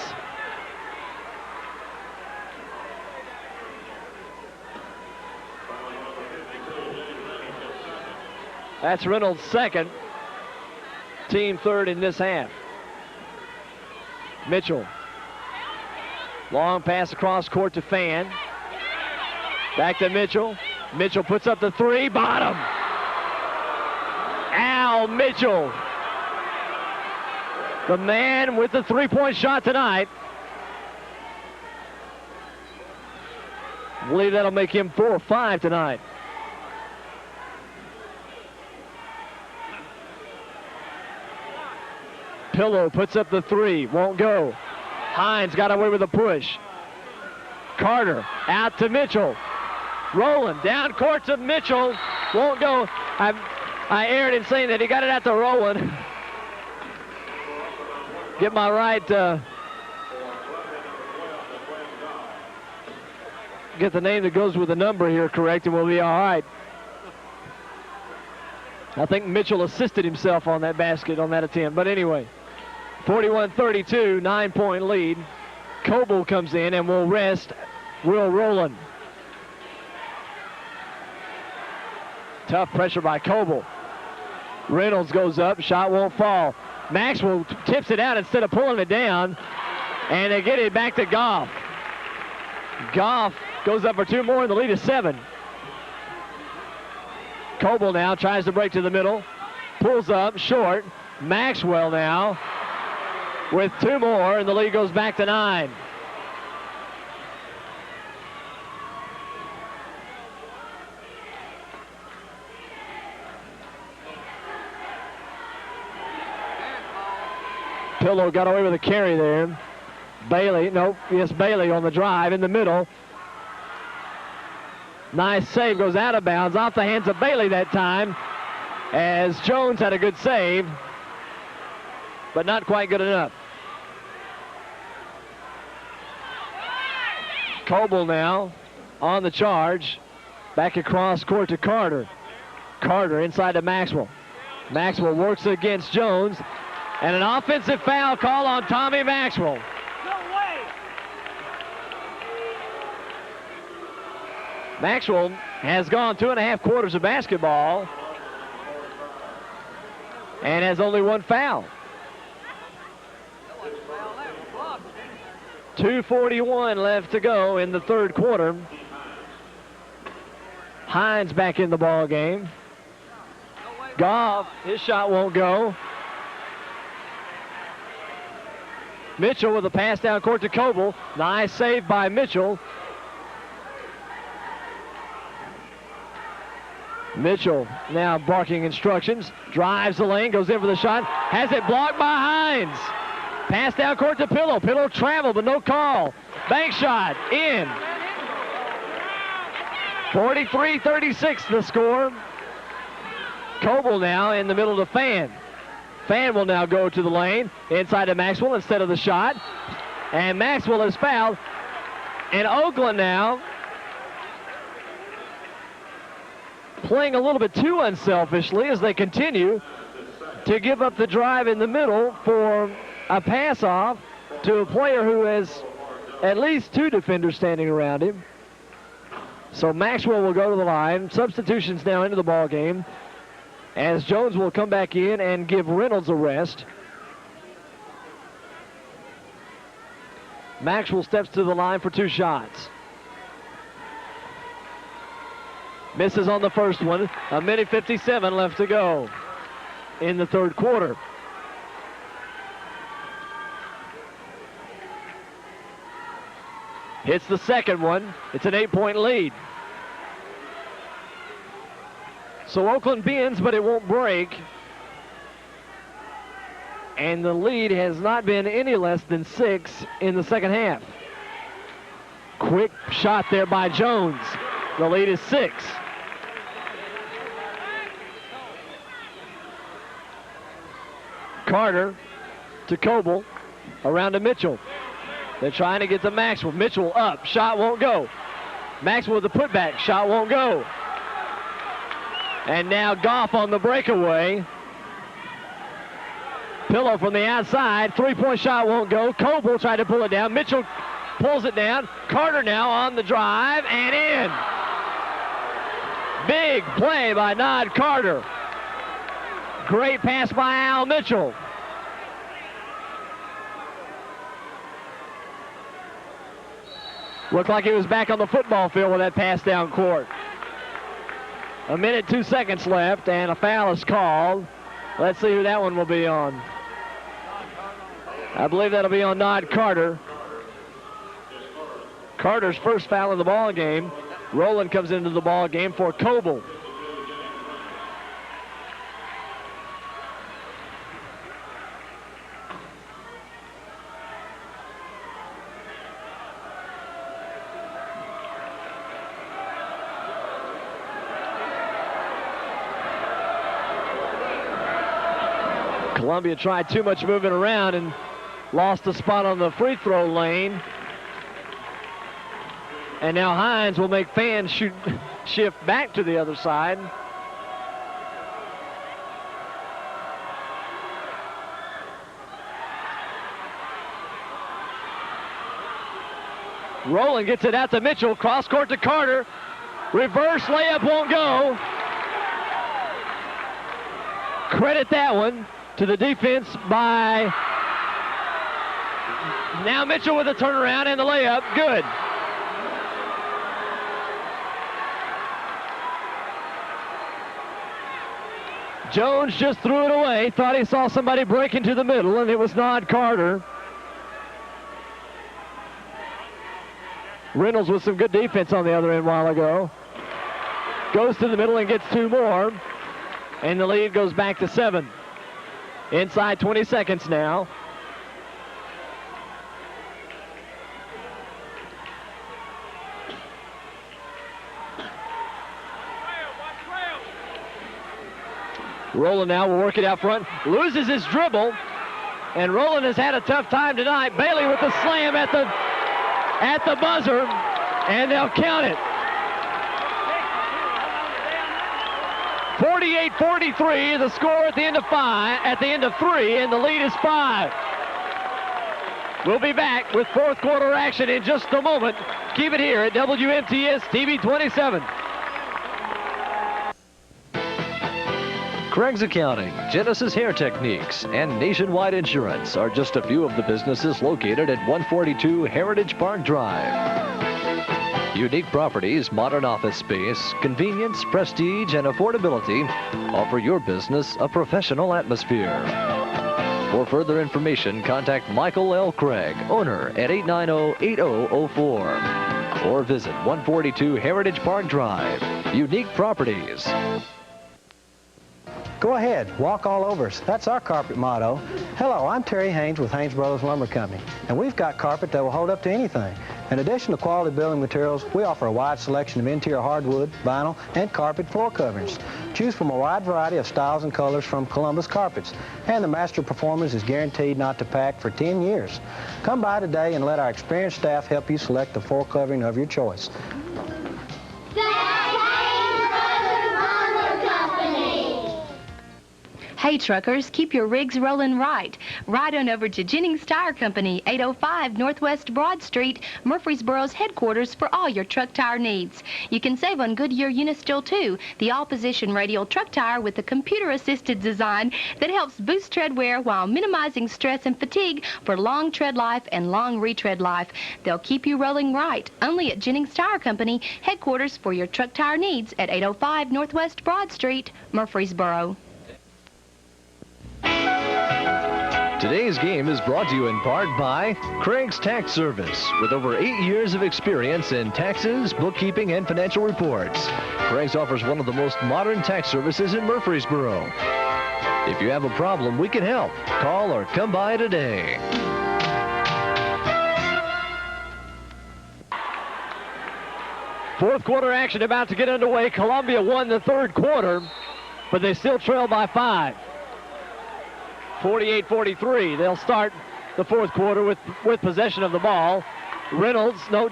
That's Reynolds' second. Team third in this half. Mitchell Long pass across court to Fan. Back to Mitchell. Mitchell puts up the three. Bottom. Al Mitchell. The man with the three-point shot tonight. I believe that'll make him 4 or 5 tonight. Pillow puts up the three. Won't go. Hines got away with a push. Carter out to Mitchell. Rowland down court to Mitchell. Won't go. I erred in saying that he got it out to Rowland. Get my right. Get the name that goes with the number here correct, and we'll be all right. I think Mitchell assisted himself on that basket on that attempt. But anyway, 41-32, 9-point lead. Coble comes in and will rest Will Rowland. Tough pressure by Coble. Reynolds goes up, shot won't fall. Maxwell tips it out instead of pulling it down, and they get it back to Goff. Goff goes up for 2 more, and the lead is 7. Coble now tries to break to the middle, pulls up, short. Maxwell now with 2 more, and the lead goes back to 9. Pillow got away with a carry there. Bailey, Bailey on the drive in the middle. Nice save, goes out of bounds, off the hands of Bailey that time, as Jones had a good save, but not quite good enough. Coble now on the charge, back across court to Carter. Carter inside to Maxwell. Maxwell works against Jones, and an offensive foul call on Tommy Maxwell. Maxwell has gone 2.5 quarters of basketball and has only 1 foul. 2:41 left to go in the 3rd quarter. Hines back in the ball game. Goff, his shot won't go. Mitchell with a pass down court to Coble. Nice save by Mitchell. Mitchell now barking instructions. Drives the lane, goes in for the shot. Has it blocked by Hines. Pass down court to Pillow. Pillow traveled, but no call. Bank shot, in. 43-36 the score. Coble now in the middle to Fan. Fan will now go to the lane, inside to Maxwell instead of the shot. And Maxwell is fouled. And Oakland now playing a little bit too unselfishly as they continue to give up the drive in the middle for a pass off to a player who has at least 2 defenders standing around him. So Maxwell will go to the line. Substitutions now into the ball game, as Jones will come back in and give Reynolds a rest. Maxwell steps to the line for 2 shots. Misses on the first one. 1:57 left to go in the 3rd quarter. Hits the second one. It's an 8-point lead. So Oakland bends, but it won't break. And the lead has not been any less than 6 in the second half. Quick shot there by Jones. The lead is 6. Carter to Coble, around to Mitchell. They're trying to get to Maxwell. Mitchell up, shot won't go. Maxwell with the putback, shot won't go. And now Goff on the breakaway. Pillow from the outside, 3-point shot won't go. Coble tried to pull it down. Mitchell pulls it down. Carter now on the drive and in. Big play by Nod Carter. Great pass by Al Mitchell. Looked like he was back on the football field with that pass down court. 1 minute, 2 seconds left, and a foul is called. Let's see who that one will be on. I believe that'll be on Nod Carter. Carter's first foul in the ball game. Rowland comes into the ball game for Coble. Columbia tried too much moving around and lost a spot on the free throw lane. And now Hines will make fans shift back to the other side. Rowland gets it out to Mitchell. Cross court to Carter. Reverse layup won't go. Credit that one to the defense by now Mitchell with a turnaround and the layup. Good. Jones just threw it away. Thought he saw somebody break into the middle, and it was Nod Carter. Reynolds with some good defense on the other end a while ago. Goes to the middle and gets 2 more. And the lead goes back to 7. Inside 20 seconds now. Rowland now will work it out front. Loses his dribble. And Rowland has had a tough time tonight. Bailey with the slam at the buzzer. And they'll count it. 48-43, the score at the end of 3, and the lead is 5. We'll be back with fourth quarter action in just a moment. Keep it here at WMTS TV 27. Craig's Accounting, Genesis Hair Techniques, and Nationwide Insurance are just a few of the businesses located at 142 Heritage Park Drive. Unique properties, modern office space, convenience, prestige, and affordability offer your business a professional atmosphere. For further information, contact Michael L. Craig, owner, at 890-8004, or visit 142 Heritage Park Drive. Unique properties. Go ahead, walk all over us. That's our carpet motto. Hello, I'm Terry Haynes with Haynes Brothers Lumber Company, and we've got carpet that will hold up to anything. In addition to quality building materials, we offer a wide selection of interior hardwood, vinyl, and carpet floor coverings. Choose from a wide variety of styles and colors from Columbus Carpets, and the master performance is guaranteed not to pack for 10 years. Come by today and let our experienced staff help you select the floor covering of your choice. Hey truckers, keep your rigs rolling right. Ride on over to Jennings Tire Company, 805 Northwest Broad Street, Murfreesboro's headquarters for all your truck tire needs. You can save on Goodyear Unisteel too, the all-position radial truck tire with a computer-assisted design that helps boost tread wear while minimizing stress and fatigue for long tread life and long retread life. They'll keep you rolling right, only at Jennings Tire Company, headquarters for your truck tire needs at 805 Northwest Broad Street, Murfreesboro. Today's game is brought to you in part by Craig's Tax Service. With over 8 years of experience in taxes, bookkeeping, and financial reports, Craig's offers one of the most modern tax services in Murfreesboro. If you have a problem, we can help. Call or come by today. Fourth quarter action about to get underway. Columbia won the third quarter, but they still trail by 5. 48-43. They'll start the fourth quarter with possession of the ball.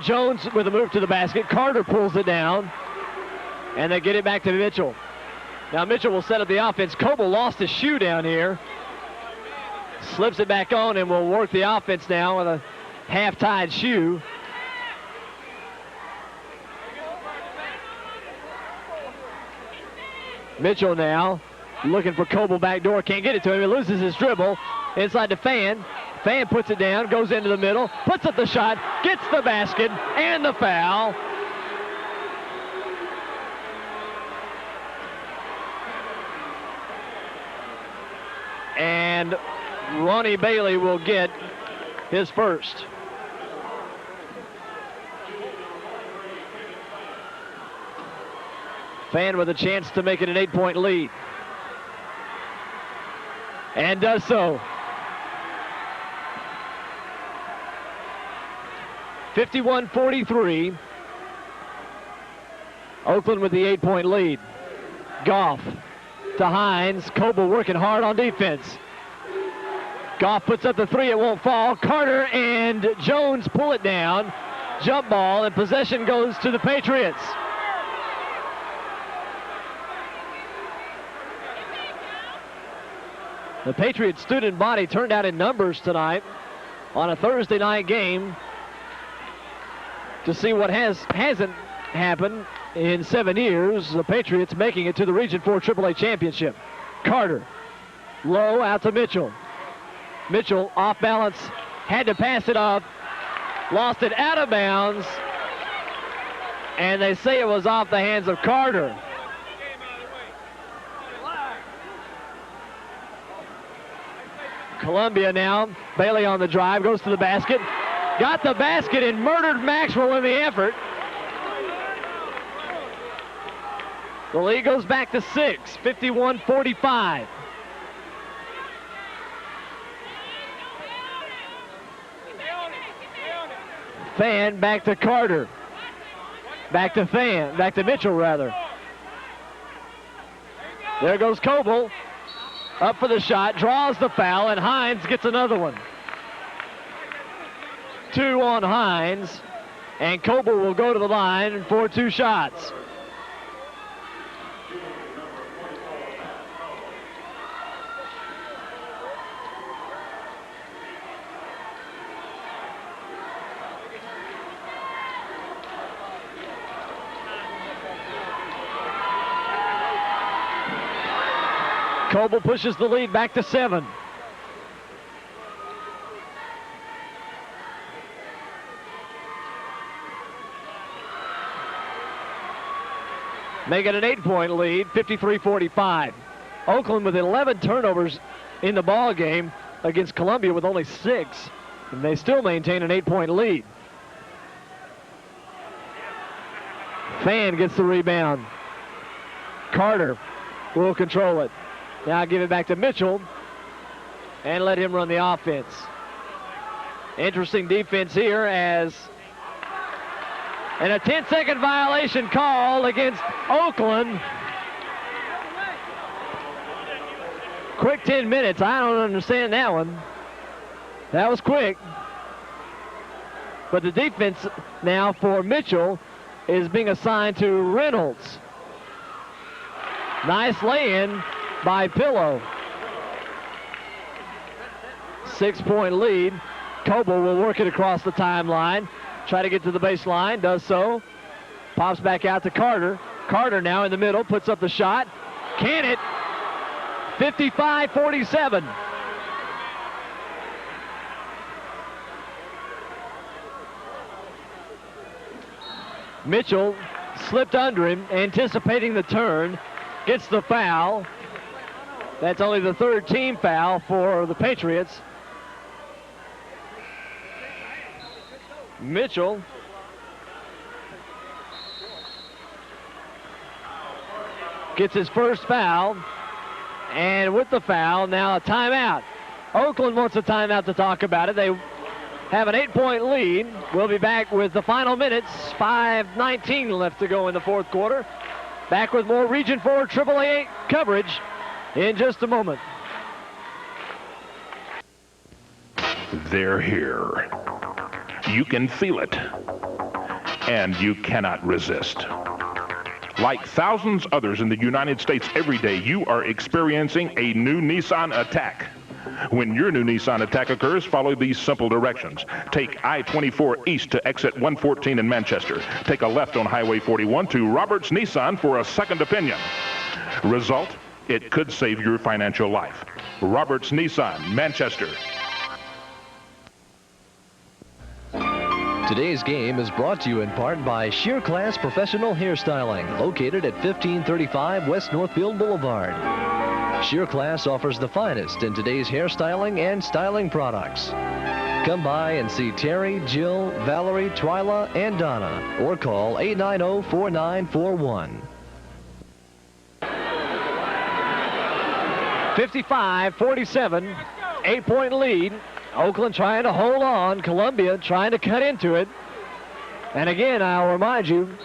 Jones with a move to the basket. Carter pulls it down, and they get it back to Mitchell. Now Mitchell will set up the offense. Coble lost his shoe down here. Slips it back on and will work the offense now with a half-tied shoe. Mitchell now looking for Coble back door. Can't get it to him. He loses his dribble. Inside to Fan. Fan puts it down, goes into the middle, puts up the shot, gets the basket, and the foul. And Ronnie Bailey will get his first. Fan with a chance to make it an 8-point lead. And does so. 51-43. Oakland with the 8-point lead. Goff to Hines. Coble working hard on defense. Goff puts up the three. It won't fall. Carter and Jones pull it down. Jump ball, and possession goes to the Patriots. The Patriots student body turned out in numbers tonight on a Thursday night game to see what hasn't happened in 7 years. The Patriots making it to the Region 4 AAA championship. Carter, low out to Mitchell. Mitchell off balance, had to pass it off, lost it out of bounds, and they say it was off the hands of Carter. Columbia now. Bailey on the drive, goes to the basket. Got the basket and murdered Maxwell in the effort. The lead goes back to 6, 51-45. Fan back to Carter. Back to Fan, back to Mitchell rather. There goes Coble. Up for the shot, draws the foul, and Hines gets another one. 2 on Hines, and Coble will go to the line for 2 shots. Coble pushes the lead back to 7. Make it an 8-point lead, 53-45. Oakland with 11 turnovers in the ball game against Columbia with only 6, and they still maintain an 8-point lead. Fan gets the rebound. Carter will control it. Now give it back to Mitchell and let him run the offense. Interesting defense here as and a 10-second violation call against Oakland. Quick 10 minutes. I don't understand that one. That was quick. But the defense now for Mitchell is being assigned to Reynolds. Nice lay-in by Pillow. 6-point lead. Coble will work it across the timeline. Try to get to the baseline. Does so. Pops back out to Carter. Carter now in the middle. Puts up the shot. Can it? 55-47. Mitchell slipped under him, anticipating the turn. Gets the foul. That's only the 3rd team foul for the Patriots. Mitchell gets his first foul, and with the foul, now a timeout. Oakland wants a timeout to talk about it. They have an 8-point lead. We'll be back with the final minutes. 5:19 left to go in the 4th quarter. Back with more Region 4 AAA coverage in just a moment. They're here. You can feel it, and you cannot resist. Like thousands others in the United States every day, you are experiencing a new Nissan attack. When your new Nissan attack occurs, follow these simple directions. Take I-24 east to exit 114 in Manchester. Take a left on Highway 41 to Roberts Nissan for a second opinion. Result? It could save your financial life. Roberts Nissan, Manchester. Today's game is brought to you in part by Sheer Class Professional Hairstyling, located at 1535 West Northfield Boulevard. Sheer Class offers the finest in today's hairstyling and styling products. Come by and see Terry, Jill, Valerie, Twyla, and Donna, or call 890-4941. 55-47, 8-point lead. Oakland trying to hold on. Columbia trying to cut into it. And again, I'll remind you,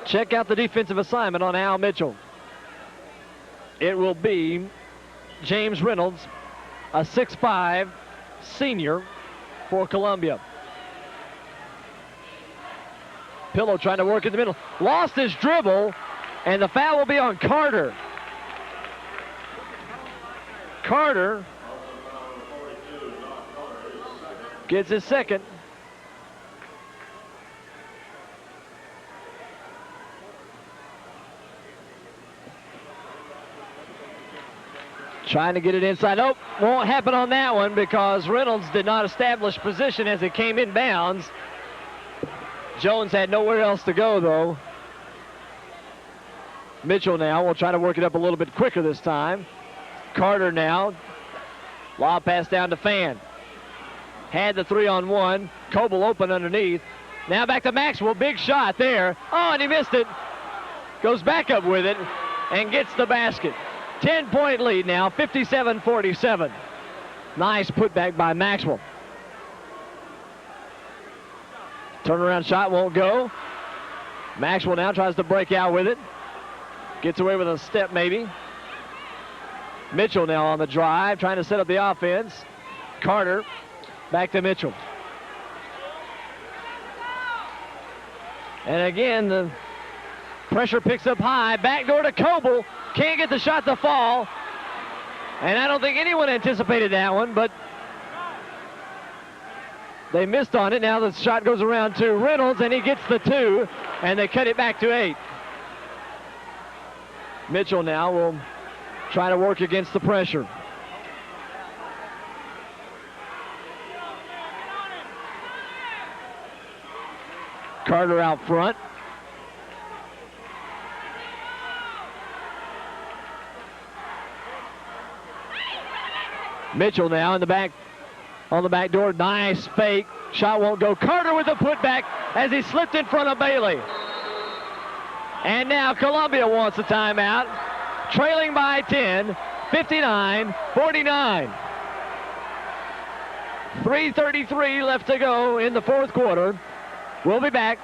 check out the defensive assignment on Al Mitchell. It will be James Reynolds, a 6'5" senior for Columbia. Pillow trying to work in the middle. Lost his dribble, and the foul will be on Carter. Carter gets his second. Trying to get it inside. Nope, won't happen on that one because Reynolds did not establish position as it came inbounds. Jones had nowhere else to go, though. Mitchell now will try to work it up a little bit quicker this time. Carter now. Lob pass down to Fan. Had the 3-on-1. Coble open underneath. Now back to Maxwell. Big shot there. Oh, and he missed it. Goes back up with it and gets the basket. 10-point lead now, 57-47. Nice putback by Maxwell. Turnaround shot won't go. Maxwell now tries to break out with it. Gets away with a step maybe. Mitchell now on the drive, trying to set up the offense. Carter back to Mitchell. And again, the pressure picks up high. Backdoor to Coble. Can't get the shot to fall. And I don't think anyone anticipated that one, but they missed on it. Now the shot goes around to Reynolds, and he gets the 2, and they cut it back to 8. Mitchell now will try to work against the pressure. Carter out front. Mitchell now in the back, on the back door. Nice fake. Shot won't go. Carter with the putback as he slipped in front of Bailey. And now Columbia wants a timeout. Trailing by 10, 59-49. 3:33 left to go in the fourth quarter. We'll be back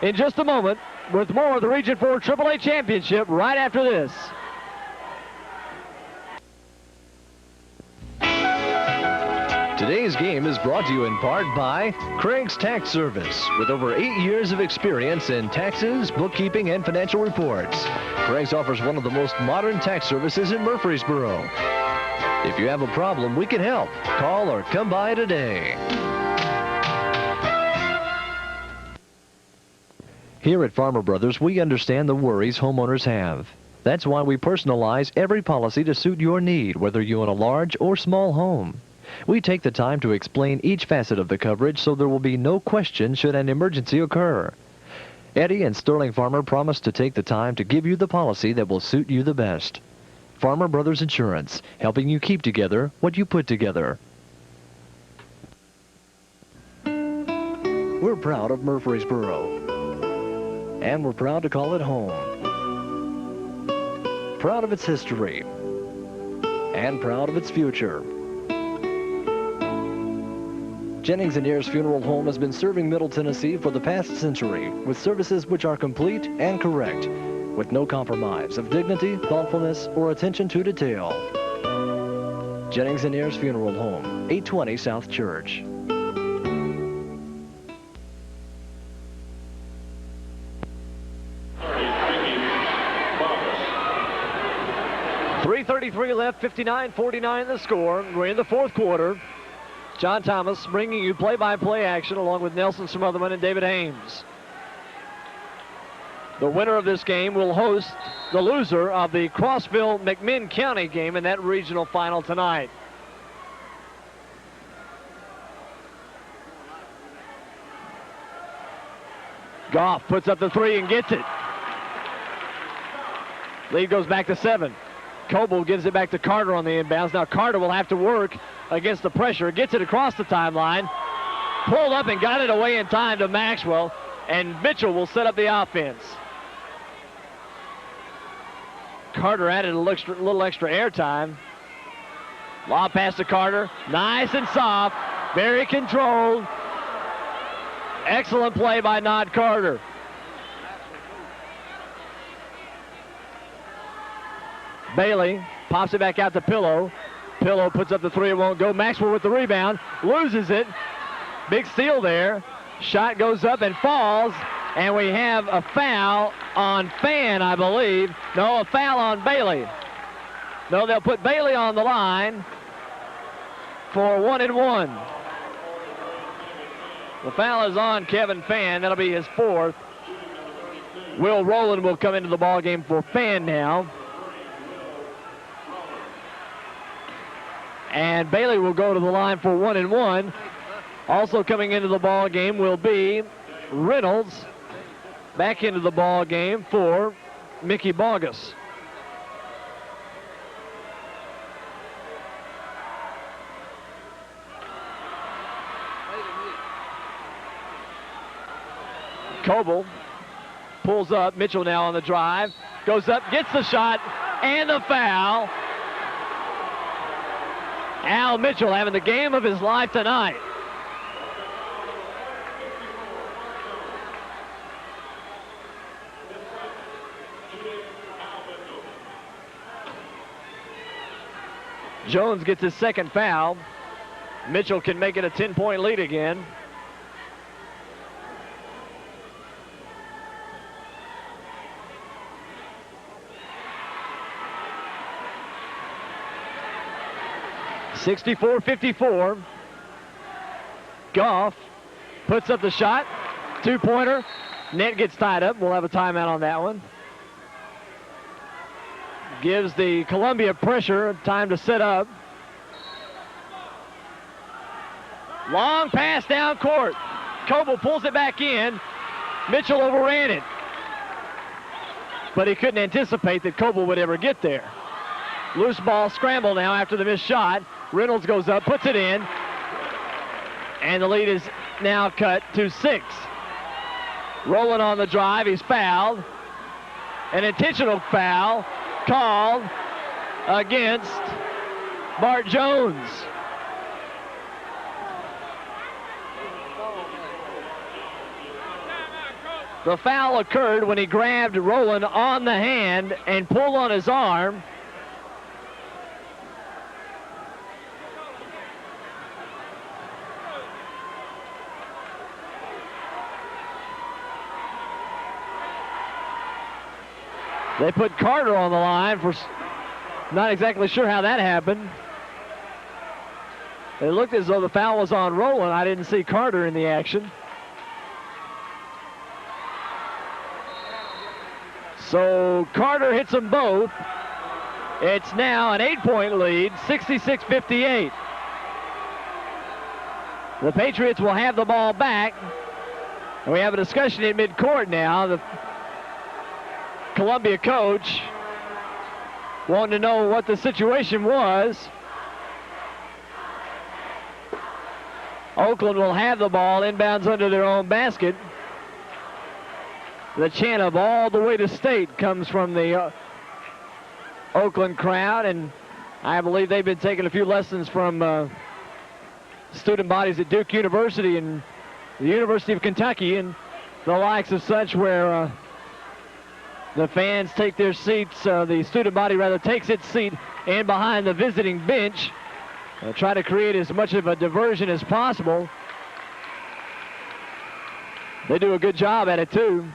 in just a moment with more of the Region 4 AAA Championship right after this. Today's game is brought to you in part by Craig's Tax Service. With over 8 years of experience in taxes, bookkeeping, and financial reports, Craig's offers one of the most modern tax services in Murfreesboro. If you have a problem, we can help. Call or come by today. Here at Farmer Brothers, we understand the worries homeowners have. That's why we personalize every policy to suit your need, whether you own a large or small home. We take the time to explain each facet of the coverage so there will be no question should an emergency occur. Eddie and Sterling Farmer promise to take the time to give you the policy that will suit you the best. Farmer Brothers Insurance, helping you keep together what you put together. We're proud of Murfreesboro, and we're proud to call it home. Proud of its history, and proud of its future. Jennings & Ayers Funeral Home has been serving Middle Tennessee for the past century with services which are complete and correct, with no compromise of dignity, thoughtfulness, or attention to detail. Jennings & Ayers Funeral Home, 820 South Church. .333 left, 59-49 the score. We're in the fourth quarter. John Thomas bringing you play-by-play action along with Nelson Smotherman and David Ames. The winner of this game will host the loser of the Crossville-McMinn County game in that regional final tonight. Goff puts up the three and gets it. Lead goes back to 7. Coble gives it back to Carter on the inbounds. Now Carter will have to work against the pressure. Gets it across the timeline. Pulled up and got it away in time to Maxwell. And Mitchell will set up the offense. Carter added a little extra air time. Lob pass to Carter. Nice and soft. Very controlled. Excellent play by Nod Carter. Bailey pops it back out to Pillow. Pillow puts up the three, it won't go. Maxwell with the rebound, loses it. Big steal there. Shot goes up and falls, and we have a foul on Fan, I believe. No, a foul on Bailey. No, they'll put Bailey on the line for 1 and 1. The foul is on Kevin Fan. That'll be his 4th. Will Rowland will come into the ball game for Fan now. And Bailey will go to the line for 1 and 1. Also coming into the ball game will be Reynolds back into the ball game for Mickey Bogus. Coble pulls up. Mitchell now on the drive. Goes up, gets the shot, and the foul. Al Mitchell having the game of his life tonight. Jones gets his 2nd foul. Mitchell can make it a 10-point lead again. (64-54). Goff puts up the shot. 2-pointer. Net gets tied up. We'll have a timeout on that one. Gives the Columbia pressure time to set up. Long pass down court. Coble pulls it back in. Mitchell overran it. But he couldn't anticipate that Coble would ever get there. Loose ball scramble now after the missed shot. Reynolds goes up, puts it in. And the lead is now cut to 6. Rowland on the drive. He's fouled. An intentional foul called against Bart Jones. The foul occurred when he grabbed Rowland on the hand and pulled on his arm. They put Carter on the line for, not exactly sure how that happened. It looked as though the foul was on Rowland. I didn't see Carter in the action. So Carter hits them both. It's now an 8-point lead, 66-58. The Patriots will have the ball back. And we have a discussion in midcourt now. The Columbia coach wanting to know what the situation was. Oakland will have the ball inbounds under their own basket. The chant of all the way to state comes from the Oakland crowd, and I believe they've been taking a few lessons from student bodies at Duke University and the University of Kentucky and the likes of such, where the fans take their seats, the student body rather takes its seat in behind the visiting bench. Try to create as much of a diversion as possible. They do a good job at it too.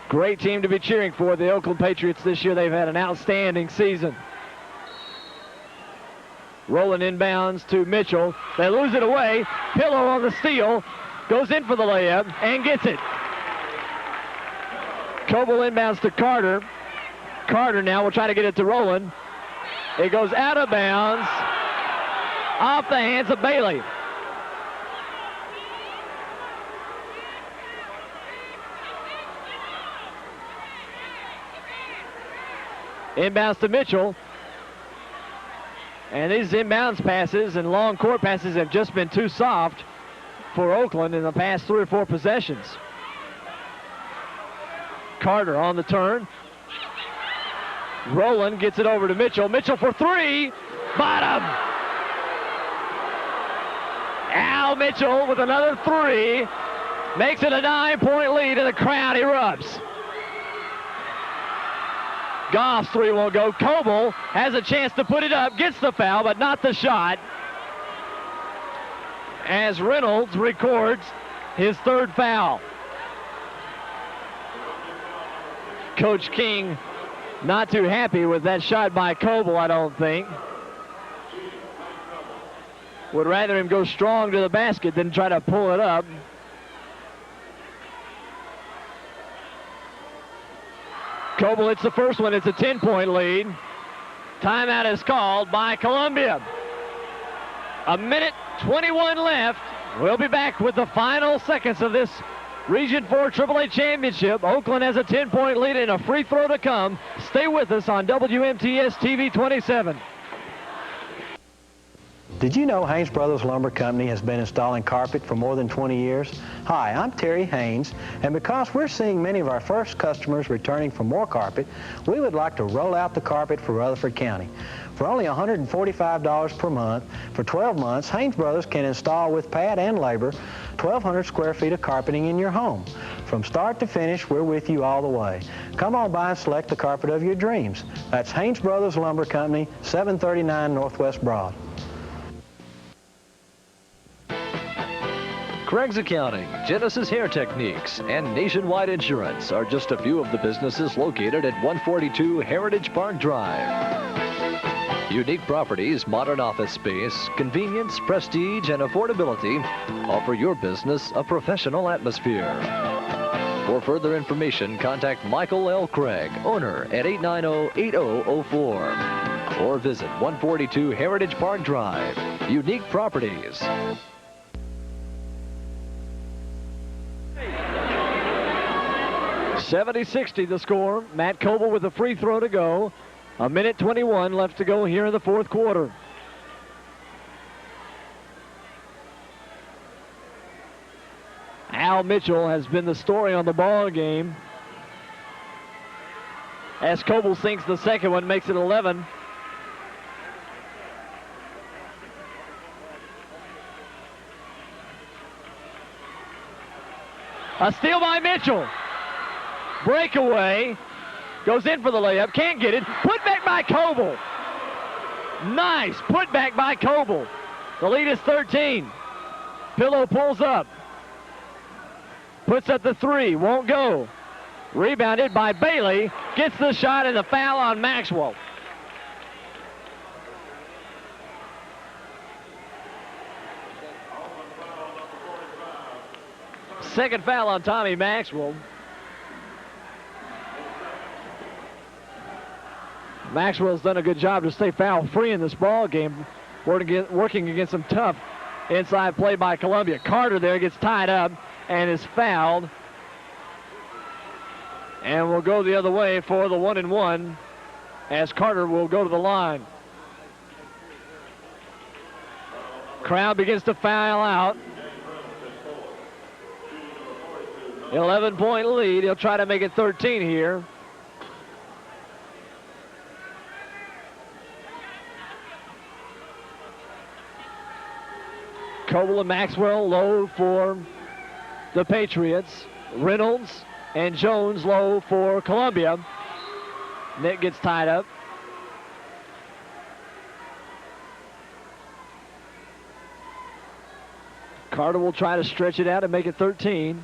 Great team to be cheering for, the Oakland Patriots this year. They've had an outstanding season. Rowland inbounds to Mitchell. They lose it away. Pillow on the steal. Goes in for the layup and gets it. Coble inbounds to Carter. Carter now will try to get it to Rowland. It goes out of bounds, off the hands of Bailey. Inbounds to Mitchell. And these inbounds passes and long court passes have just been too soft for Oakland in the past 3 or 4 possessions. Carter on the turn. Rowland gets it over to Mitchell. Mitchell for 3. Bottom. Al Mitchell with another 3. Makes it a 9-point lead, and the crowd erupts. Goff's 3 won't go. Coble has a chance to put it up. Gets the foul, but not the shot. As Reynolds records his 3rd foul. Coach King not too happy with that shot by Coble, I don't think. Would rather him go strong to the basket than try to pull it up. Coble hits the first one. It's a 10-point lead. Timeout is called by Columbia. 1:21 left. We'll be back with the final seconds of this Region 4 AAA Championship. Oakland has a 10-point lead and a free throw to come. Stay with us on WMTS TV 27. Did you know Haynes Brothers Lumber Company has been installing carpet for more than 20 years? Hi, I'm Terry Haynes, and because we're seeing many of our first customers returning for more carpet, we would like to roll out the carpet for Rutherford County. For only $145 per month, for 12 months, Haynes Brothers can install with pad and labor 1,200 square feet of carpeting in your home. From start to finish, we're with you all the way. Come on by and select the carpet of your dreams. That's Haynes Brothers Lumber Company, 739 Northwest Broad. Craig's Accounting, Genesis Hair Techniques, and Nationwide Insurance are just a few of the businesses located at 142 Heritage Park Drive. Unique properties, modern office space, convenience, prestige, and affordability offer your business a professional atmosphere. For further information, contact Michael L. Craig, owner, at 890-8004, or visit 142 Heritage Park Drive. Unique properties. 70-60 the score. Matt Coble with a free throw to go. 1:21 left to go here in the 4th quarter. Al Mitchell has been the story on the ball game. As Coble sinks the second one, makes it 11. A steal by Mitchell. Breakaway. Goes in for the layup. Can't get it. Put back by Coble. Nice put back by Coble. The lead is 13. Pillow pulls up. Puts up the 3. Won't go. Rebounded by Bailey. Gets the shot and the foul on Maxwell. Second foul on Tommy Maxwell. Maxwell's done a good job to stay foul-free in this ball game, working against some tough inside play by Columbia. Carter there gets tied up and is fouled. And will go the other way for the 1-and-1 as Carter will go to the line. Crowd begins to foul out. 11-point lead. He'll try to make it 13 here. Coble and Maxwell low for the Patriots. Reynolds and Jones low for Columbia. Net gets tied up. Carter will try to stretch it out and make it 13.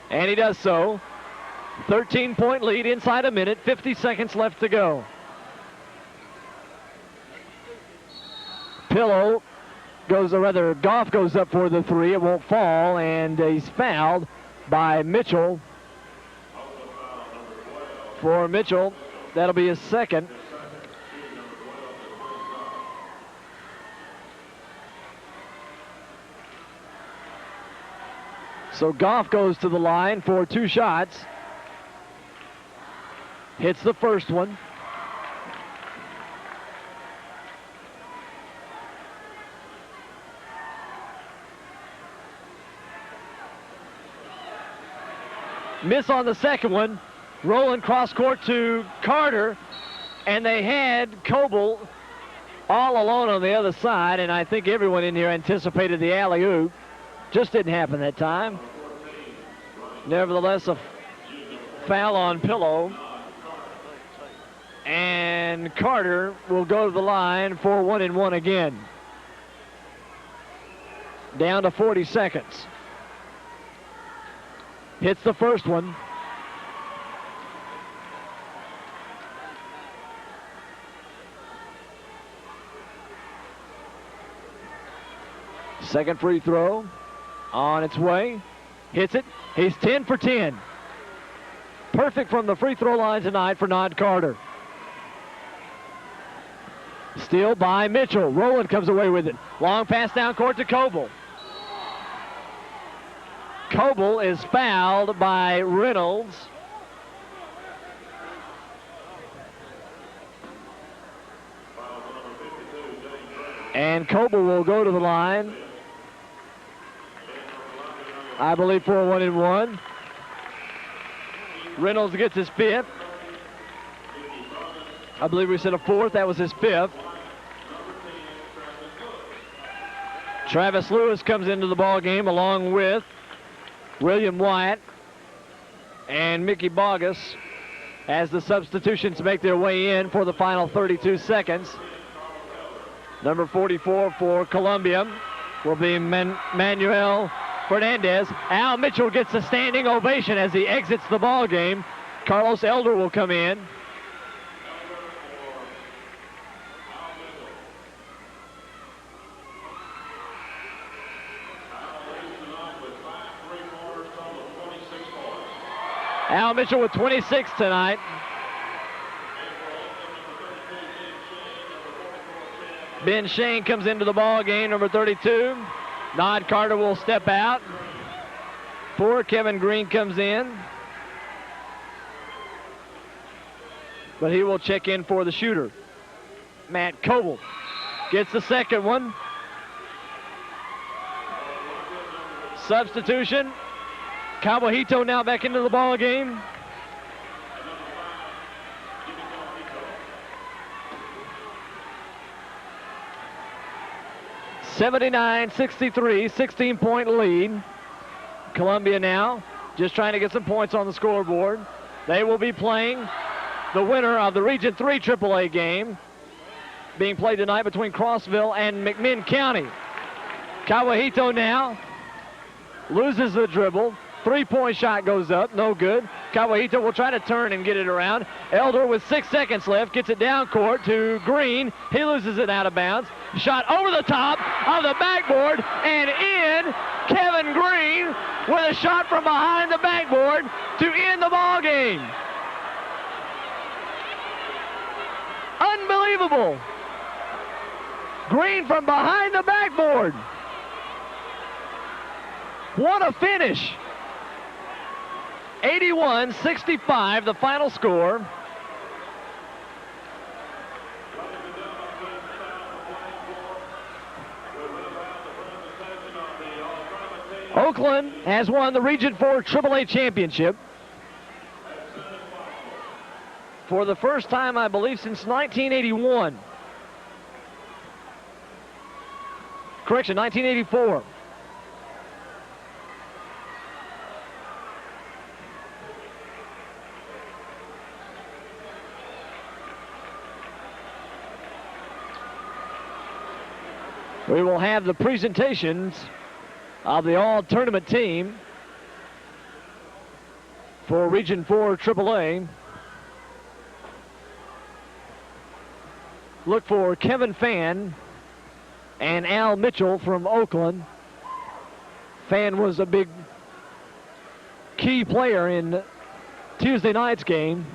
And he does so. 13-point lead inside a minute, 50 seconds left to go. Pillow goes, or rather, Goff goes up for the 3. It won't fall, and he's fouled by Mitchell. For Mitchell, That'll be his second. So Goff goes to the line for 2 shots. Hits the first one. Miss on the second one. Rowland cross court to Carter, and they had Coble all alone on the other side, and I think everyone in here anticipated the alley-oop. Just didn't happen that time. Nevertheless, a foul on Pillow, and Carter will go to the line for 1-and-1 again. Down to 40 seconds. Hits the first one. Second free throw on its way. Hits it. He's 10 for 10. Perfect from the free throw line tonight for Nod Carter. Steal by Mitchell. Rowland comes away with it. Long pass down court to Coble. Coble is fouled by Reynolds. And Coble will go to the line, I believe, for a 1-and-1. Reynolds gets his 5th. I believe we said a 4th. That was his 5th. Travis Lewis comes into the ball game along with William Wyatt and Mickey Bogus as the substitutions make their way in for the final 32 seconds. Number 44 for Columbia will be Manuel Fernandez. Al Mitchell gets a standing ovation as he exits the ball game. Carlos Elder will come in. Al Mitchell with 26 tonight. Ben Shane comes into the ball game, number 32. Nod Carter will step out. Poor Kevin Green comes in. But he will check in for the shooter. Matt Coble gets the second one. Substitution. Caballito now back into the ball game. (79-63), 16-point lead. Columbia now just trying to get some points on the scoreboard. They will be playing the winner of the Region 3 AAA game being played tonight between Crossville and McMinn County. Caballito now loses the dribble. 3-point shot goes up, no good. Caballito will try to turn and get it around. Elder with 6 seconds left gets it down court to Green. He loses it out of bounds. Shot over the top of the backboard and in. Kevin Green with a shot from behind the backboard to end the ball game. Unbelievable. Green from behind the backboard. What a finish. 81-65, the final score. Oakland has won the Region 4 AAA championship for the first time, I believe, since 1981. Correction, 1984. We will have the presentations of the all-tournament team for Region 4 AAA. Look for Kevin Fan and Al Mitchell from Oakland. Fan was a big key player in Tuesday night's game.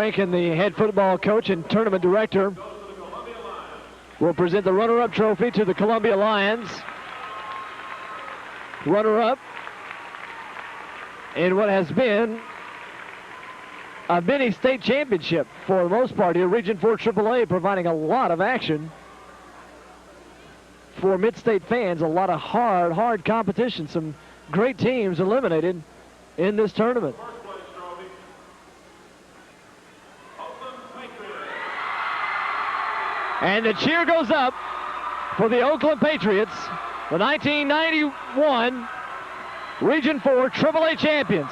Rankin, the head football coach and tournament director, will present the runner-up trophy to the Columbia Lions. Runner-up in what has been a mini state championship for the most part here. Region 4 AAA providing a lot of action for mid-state fans. A lot of hard competition. Some great teams eliminated in this tournament. And the cheer goes up for the Oakland Patriots, the 1991 Region 4 AAA champions.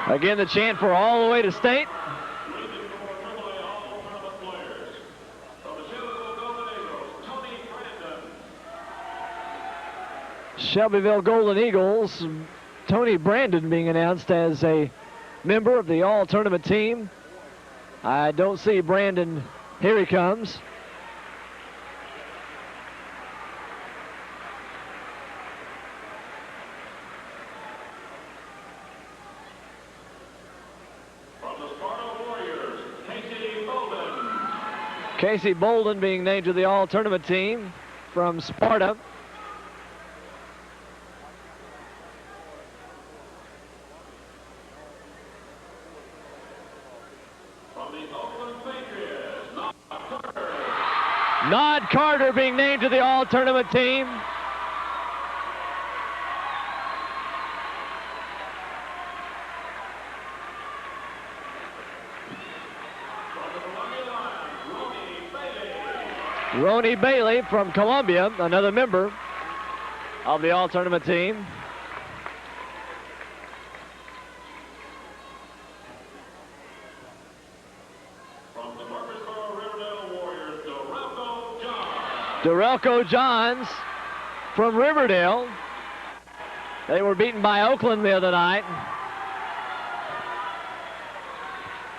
Again, the chant for all the way to state. Shelbyville Golden Eagles, Tony Brandon being announced as a member of the all-tournament team. I don't see Brandon. Here he comes. Casey Bolden being named to the all-tournament team from Sparta. From the Oakland Patriots, Nod Carter being named to the all-tournament team. Ronnie Bailey from Columbia, another member of the all-tournament team. From the Murfreesboro Riverdale Warriors, Darrelco Johns from Riverdale. They were beaten by Oakland the other night.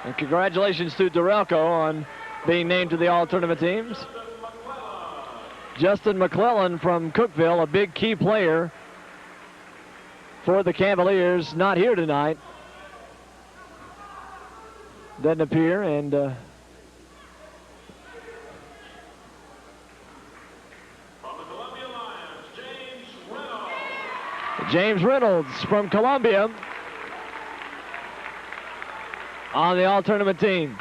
And congratulations to Darrelco on being named to the all-tournament teams. Justin McClellan from Cookeville, a big key player for the Cavaliers, not here tonight. Doesn't appear, and James Reynolds from Columbia on the all-tournament team.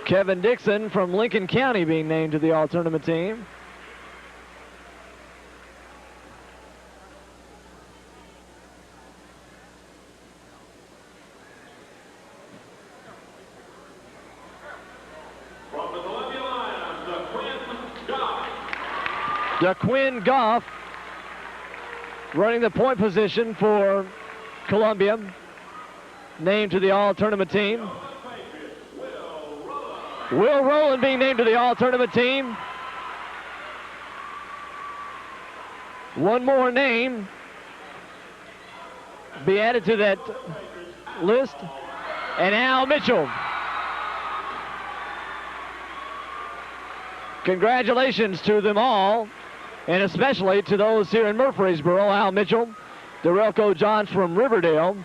Kevin Dixon from Lincoln County being named to the all-tournament team. From the Columbia Lions, DeQuinn Goff running the point position for Columbia, named to the all-tournament team. Will Rowland being named to the all-tournament team. One more name be added to that list, and Al Mitchell. Congratulations to them all, and especially to those here in Murfreesboro. Al Mitchell, Darrelco Johns from Riverdale,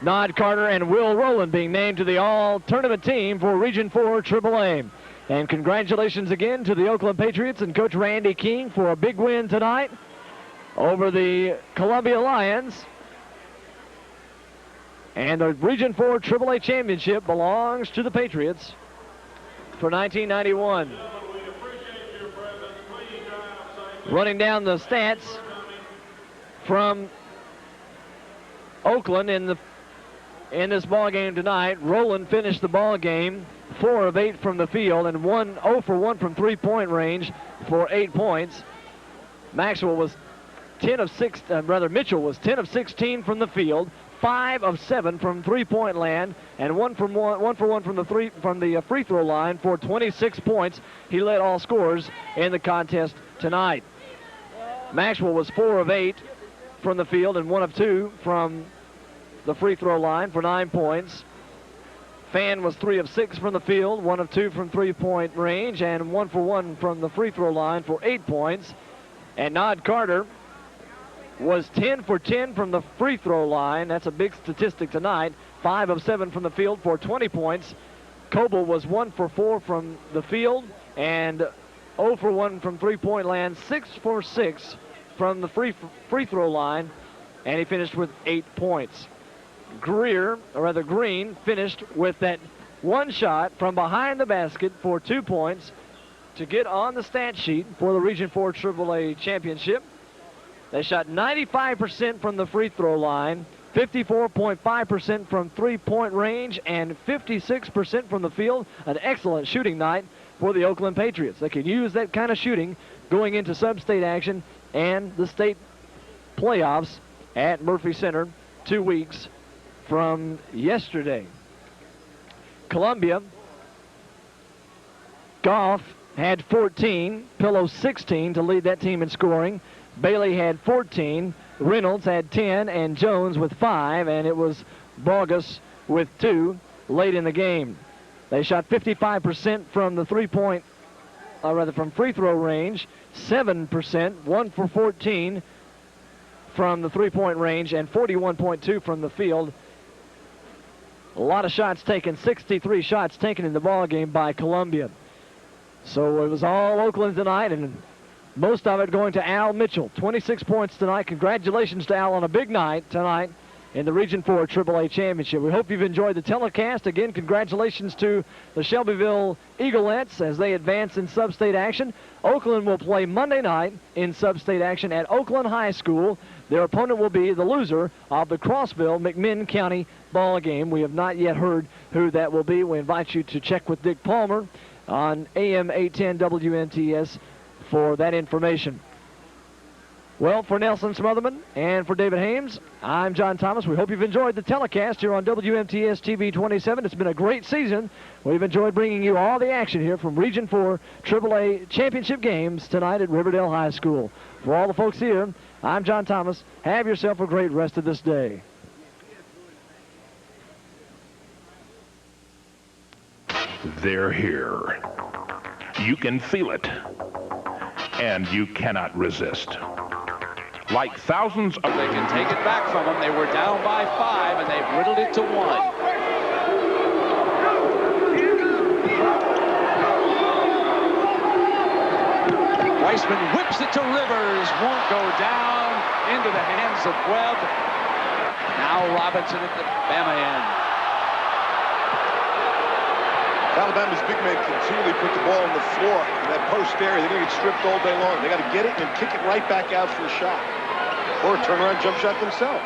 Nod Carter and Will Rowland being named to the all-tournament team for Region 4 AAA. And congratulations again to the Oakland Patriots and Coach Randy King for a big win tonight over the Columbia Lions. And the Region 4 AAA championship belongs to the Patriots for 1991. Running down the stats from Oakland in this ball game tonight, Rowland finished the ball game 4 of 8 from the field and 0 for 1 from three-point range for 8 points. Maxwell was Mitchell was 10 of 16 from the field, 5 of 7 from three-point land, and one for one from the free throw line for 26 points. He led all scorers in the contest tonight. Maxwell was 4 of 8 from the field and 1 of 2 from the free throw line for 9 points. Fan was 3 of 6 from the field, 1 of 2 from three-point range, and 1 for 1 from the free throw line for 8 points. And Nod Carter was 10 for 10 from the free throw line. That's a big statistic tonight. 5 of 7 from the field for 20 points. Coble was 1 for 4 from the field and 0 for 1 from three-point land, 6 for 6 from the free throw line, and he finished with 8 points. Green finished with that one shot from behind the basket for 2 points to get on the stat sheet for the Region 4 AAA Championship. They shot 95% from the free throw line, 54.5% from three-point range, and 56% from the field. An excellent shooting night for the Oakland Patriots. They can use that kind of shooting going into sub-state action and the state playoffs at Murphy Center 2 weeks from yesterday. Columbia, Goff had 14, Pillow 16 to lead that team in scoring. Bailey had 14, Reynolds had 10, and Jones with 5, and it was Bogus with 2 late in the game. They shot 55% from the from free throw range, 7%, 1 for 14 from the three-point range, and 41.2 from the field. A lot of shots taken, 63 shots taken in the ball game by Columbia. So it was all Oakland tonight, and most of it going to Al Mitchell. 26 points tonight. Congratulations to Al on a big night tonight in the Region 4 AAA Championship. We hope you've enjoyed the telecast. Again, congratulations to the Shelbyville Eaglettes as they advance in sub-state action. Oakland will play Monday night in sub-state action at Oakland High School. Their opponent will be the loser of the Crossville-McMinn County ball game. We have not yet heard who that will be. We invite you to check with Dick Palmer on AM 810 WNTS for that information. Well, for Nelson Smotherman and for David Hames, I'm John Thomas. We hope you've enjoyed the telecast here on WMTS TV 27. It's been a great season. We've enjoyed bringing you all the action here from Region 4 AAA Championship games tonight at Riverdale High School. For all the folks here, I'm John Thomas. Have yourself a great rest of this day. They're here. You can feel it, and you cannot resist. Like thousands of... They can take it back from them. They were down by 5, and they've whittled it to 1. Weissman whips it to Rivers. Won't go down into the hands of Webb. Now Robinson at the Bama end. Alabama's big men continually put the ball on the floor in that post area. They're going to get stripped all day long. They got to get it and kick it right back out for a shot. Or a turnaround jump shot themselves.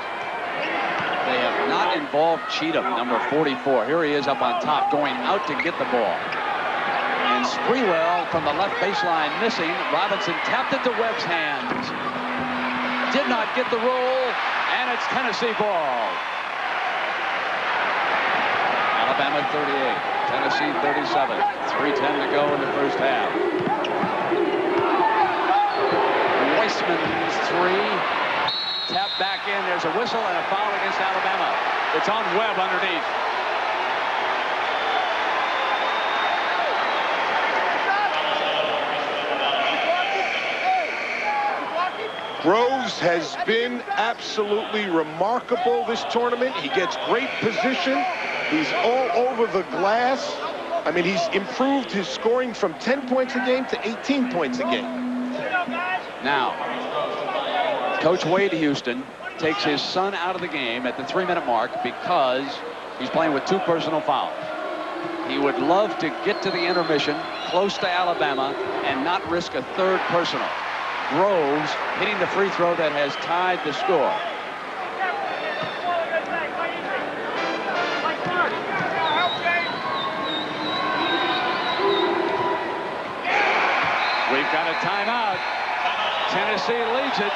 They have not involved Cheatham, number 44. Here he is up on top, going out to get the ball. And Sprewell from the left baseline missing. Robinson tapped it to Webb's hands. Did not get the roll, and it's Tennessee ball. Alabama 38. Tennessee 37. 3:10 to go in the first half. Weissman's 3. Tap back in. There's a whistle and a foul against Alabama. It's on Webb underneath. Groves has been absolutely remarkable this tournament. He gets great position. He's all over the glass. I mean, he's improved his scoring from 10 points a game to 18 points a game. Now, Coach Wade Houston takes his son out of the game at the 3-minute mark because he's playing with 2 personal fouls. He would love to get to the intermission close to Alabama and not risk a 3rd personal. Groves hitting the free throw that has tied the score. We've got a timeout. Tennessee leads it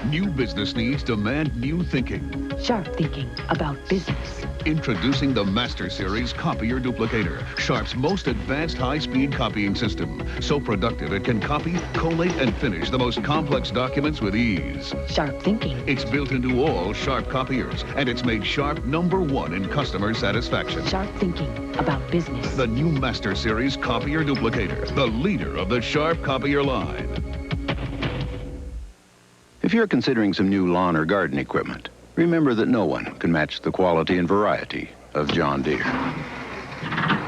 New business needs demand new thinking. Sharp thinking about business. Introducing the Master Series Copier Duplicator, Sharp's most advanced high-speed copying system. So productive it can copy, collate, and finish the most complex documents with ease. Sharp thinking. It's built into all Sharp copiers, and it's made Sharp #1 in customer satisfaction. Sharp thinking about business. The new Master Series Copier Duplicator, the leader of the Sharp copier line. If you're considering some new lawn or garden equipment, remember that no one can match the quality and variety of John Deere.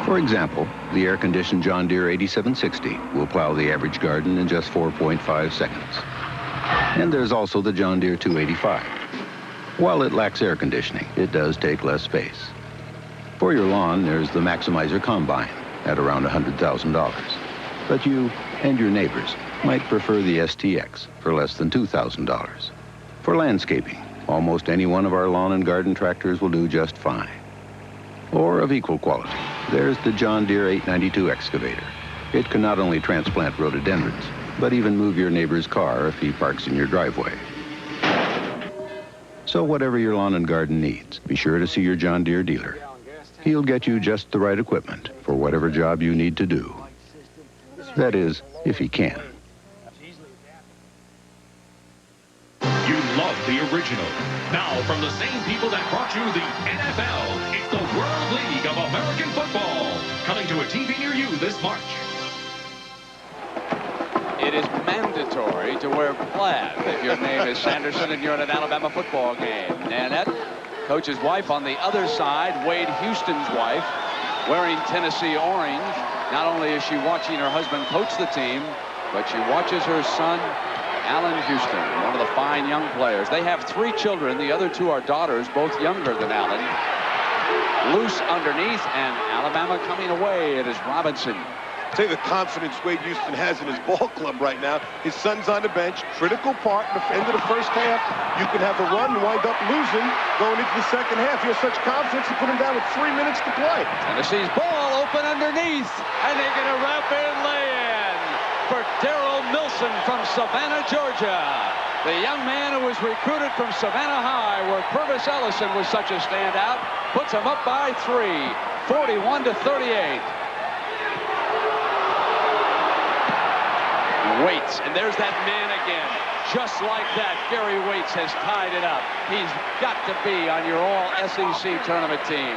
For example, the air-conditioned John Deere 8760 will plow the average garden in just 4.5 seconds. And there's also the John Deere 285. While it lacks air conditioning, it does take less space. For your lawn, there's the Maximizer Combine at around $100,000. But you and your neighbors might prefer the STX for less than $2,000. For landscaping, almost any one of our lawn and garden tractors will do just fine. Or of equal quality, there's the John Deere 892 excavator. It can not only transplant rhododendrons, but even move your neighbor's car if he parks in your driveway. So whatever your lawn and garden needs, be sure to see your John Deere dealer. He'll get you just the right equipment for whatever job you need to do. That is, if he can. You love the original. Now, from the same people that brought you the NFL, it's the World League of American Football. Coming to a TV near you this March. It is mandatory to wear plaid if your name is Sanderson and you're at an Alabama football game. Nanette, coach's wife on the other side, Wade Houston's wife, wearing Tennessee orange. Not only is she watching her husband coach the team, but she watches her son, Alan Houston, one of the fine young players. They have 3 children. The other 2 are daughters, both younger than Alan. Loose underneath, and Alabama coming away. It is Robinson. Tell you the confidence Wade Houston has in his ball club right now. His son's on the bench. Critical part in the end of the first half. You can have a run and wind up losing going into the second half. You have such confidence to put him down with 3 minutes to play. Tennessee's ball open underneath, and they're going to wrap in lay-in for Daryl Nilsen from Savannah, Georgia. The young man who was recruited from Savannah High, where Purvis Ellison was such a standout, puts him up by 3, 41-38. Waits, and there's that man again. Just like that, Gary Waits has tied it up. He's got to be on your all-SEC tournament team.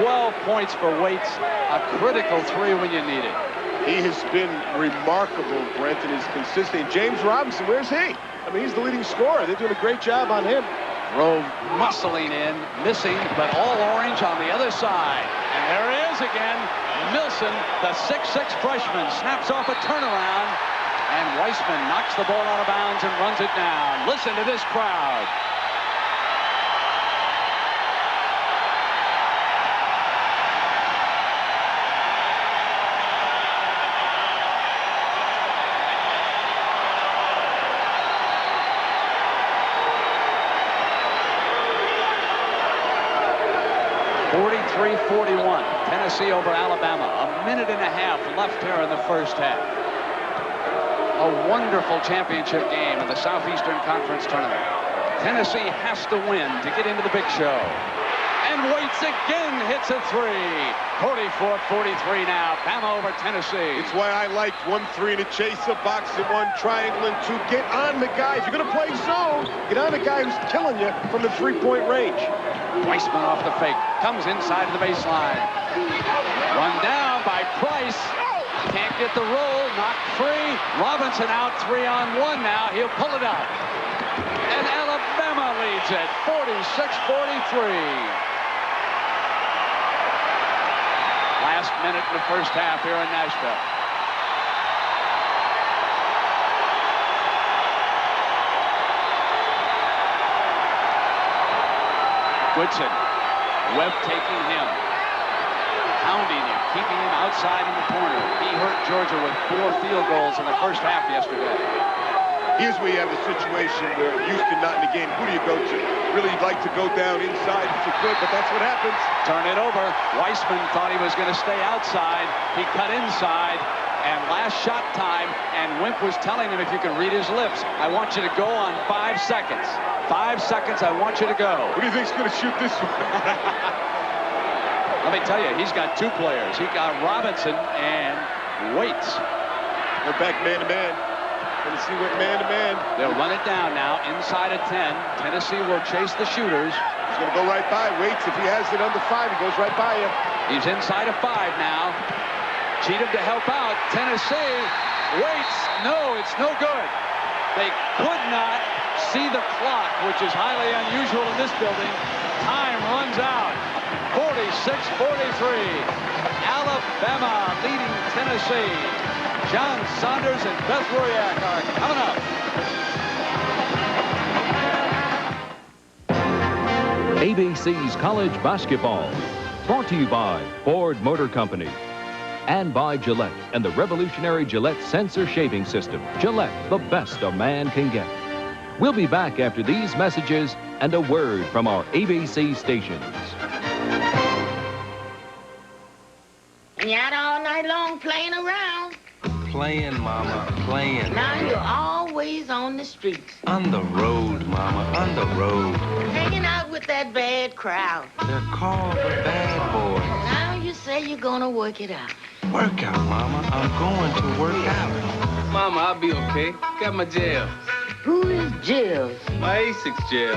12 points for Waits, a critical 3 when you need it. He has been remarkable, Brent, and is consistent. James Robinson, where's he? I mean, he's the leading scorer. They're doing a great job on him. Grove muscling in, missing, but all orange on the other side. And there he is again. Nilsen, the 6'6 freshman, snaps off a turnaround. And Weissman knocks the ball out of bounds and runs it down. Listen to this crowd. (43-41). Tennessee over Alabama. A minute and a half left here in the first half. A wonderful championship game in the Southeastern Conference Tournament. Tennessee has to win to get into the big show. And Waits again hits a 3. 44-43 now. Bama over Tennessee. It's why I like 1-3 in a chaser, boxing 1, triangle, and 2. Get on the guy. If you're going to play zone, get on the guy who's killing you from the 3-point range. Weissman off the fake. Comes inside of the baseline. Run down by Price. Can't get the roll, knocked free. Robinson out 3-on-1 now. He'll pull it up. And Alabama leads it 46-43. Last minute in the first half here in Nashville. Goodson. Webb taking him. Pounding him, keeping him outside in the corner. He hurt Georgia with 4 field goals in the first half yesterday. Here's where you have a situation where Houston not in the game. Who do you go to? Really, you'd like to go down inside if you could, but that's what happens. Turn it over. Weissman thought he was going to stay outside. He cut inside, And last shot time, and Wimp was telling him, if you can read his lips, I want you to go on 5 seconds. 5 seconds, I want you to go. Who do you think's going to shoot this one? Let me tell you, he's got 2 players. He got Robinson and Waits. They're back man-to-man. Tennessee went man-to-man. They'll run it down now inside of 10. Tennessee will chase the shooters. He's going to go right by. Waits, if he has it under 5, he goes right by you. He's inside of 5 now. Cheatham to help out. Tennessee waits. No, it's no good. They could not see the clock, which is highly unusual in this building. Time runs out. 46-43. Alabama leading Tennessee. John Saunders and Beth Ruyak are coming up. ABC's College Basketball. Brought to you by Ford Motor Company. And by Gillette and the revolutionary Gillette Sensor Shaving System. Gillette, the best a man can get. We'll be back after these messages and a word from our ABC stations. And you're out all night long playing around. Playing, Mama, playing. Now you're always on the streets. On the road, Mama, on the road. Hanging out with that bad crowd. They're called the bad boys. Now you say you're gonna work it out. Work out, Mama. I'm going to work out. Mama, I'll be okay. Got my gel. Who is Jill? My Asics gel.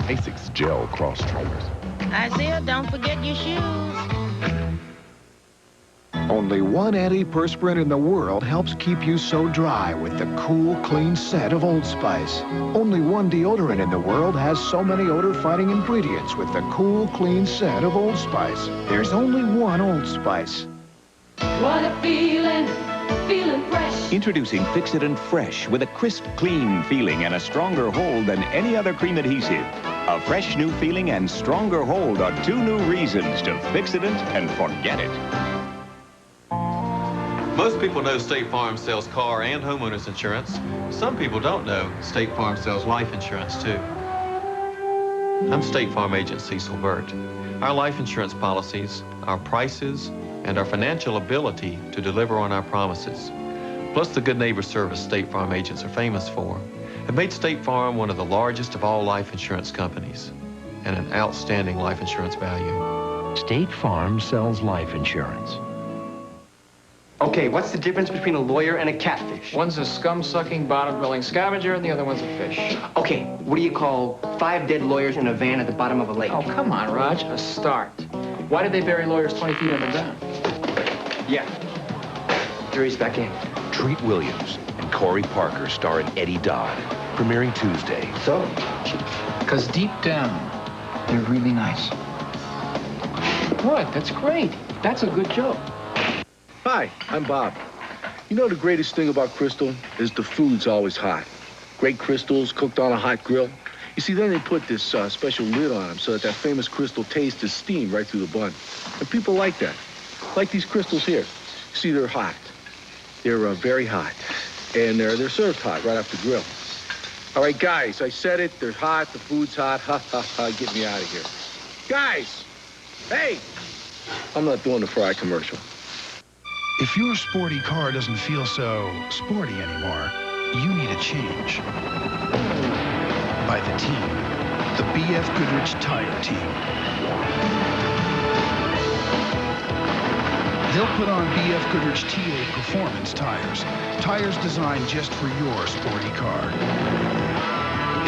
Asics gel cross trainers. Isaiah, don't forget your shoes. Only one antiperspirant in the world helps keep you so dry with the cool, clean scent of Old Spice. Only one deodorant in the world has so many odor-fighting ingredients with the cool, clean scent of Old Spice. There's only one Old Spice. What a feeling, feeling fresh. Introducing Fix-It-N Fresh with a crisp, clean feeling and a stronger hold than any other cream adhesive. A fresh new feeling and stronger hold are 2 new reasons to fix it and forget it. Most people know State Farm sells car and homeowners insurance. Some people don't know State Farm sells life insurance, too. I'm State Farm Agent Cecil Burt. Our life insurance policies, our prices, and our financial ability to deliver on our promises, plus the good neighbor service State Farm agents are famous for, have made State Farm one of the largest of all life insurance companies and an outstanding life insurance value. State Farm sells life insurance. Okay, what's the difference between a lawyer and a catfish? One's a scum-sucking, bottom-dwelling scavenger, and the other one's a fish. Okay, what do you call 5 dead lawyers in a van at the bottom of a lake? Oh, come on, Raj, a start. Why did they bury lawyers 20 feet underground? Yeah. Jury's back in. Treat Williams and Corey Parker star in Eddie Dodd, premiering Tuesday. So? Because deep down, they're really nice. What? That's great. That's a good joke. Hi, I'm Bob. You know the greatest thing about Crystal is the food's always hot. Great crystals cooked on a hot grill. You see, then they put this special lid on them so that famous crystal taste is steamed right through the bun. And people like that. Like these crystals here. See, they're hot. They're very hot. And they're served hot right off the grill. All right, guys, I said it. They're hot. The food's hot. Ha, ha, ha. Get me out of here. Guys! Hey! I'm not doing the fry commercial. If your sporty car doesn't feel so sporty anymore, you need a change. By the team, the B.F. Goodrich Tire Team. They'll put on B.F. Goodrich T8 Performance tires. Tires designed just for your sporty car.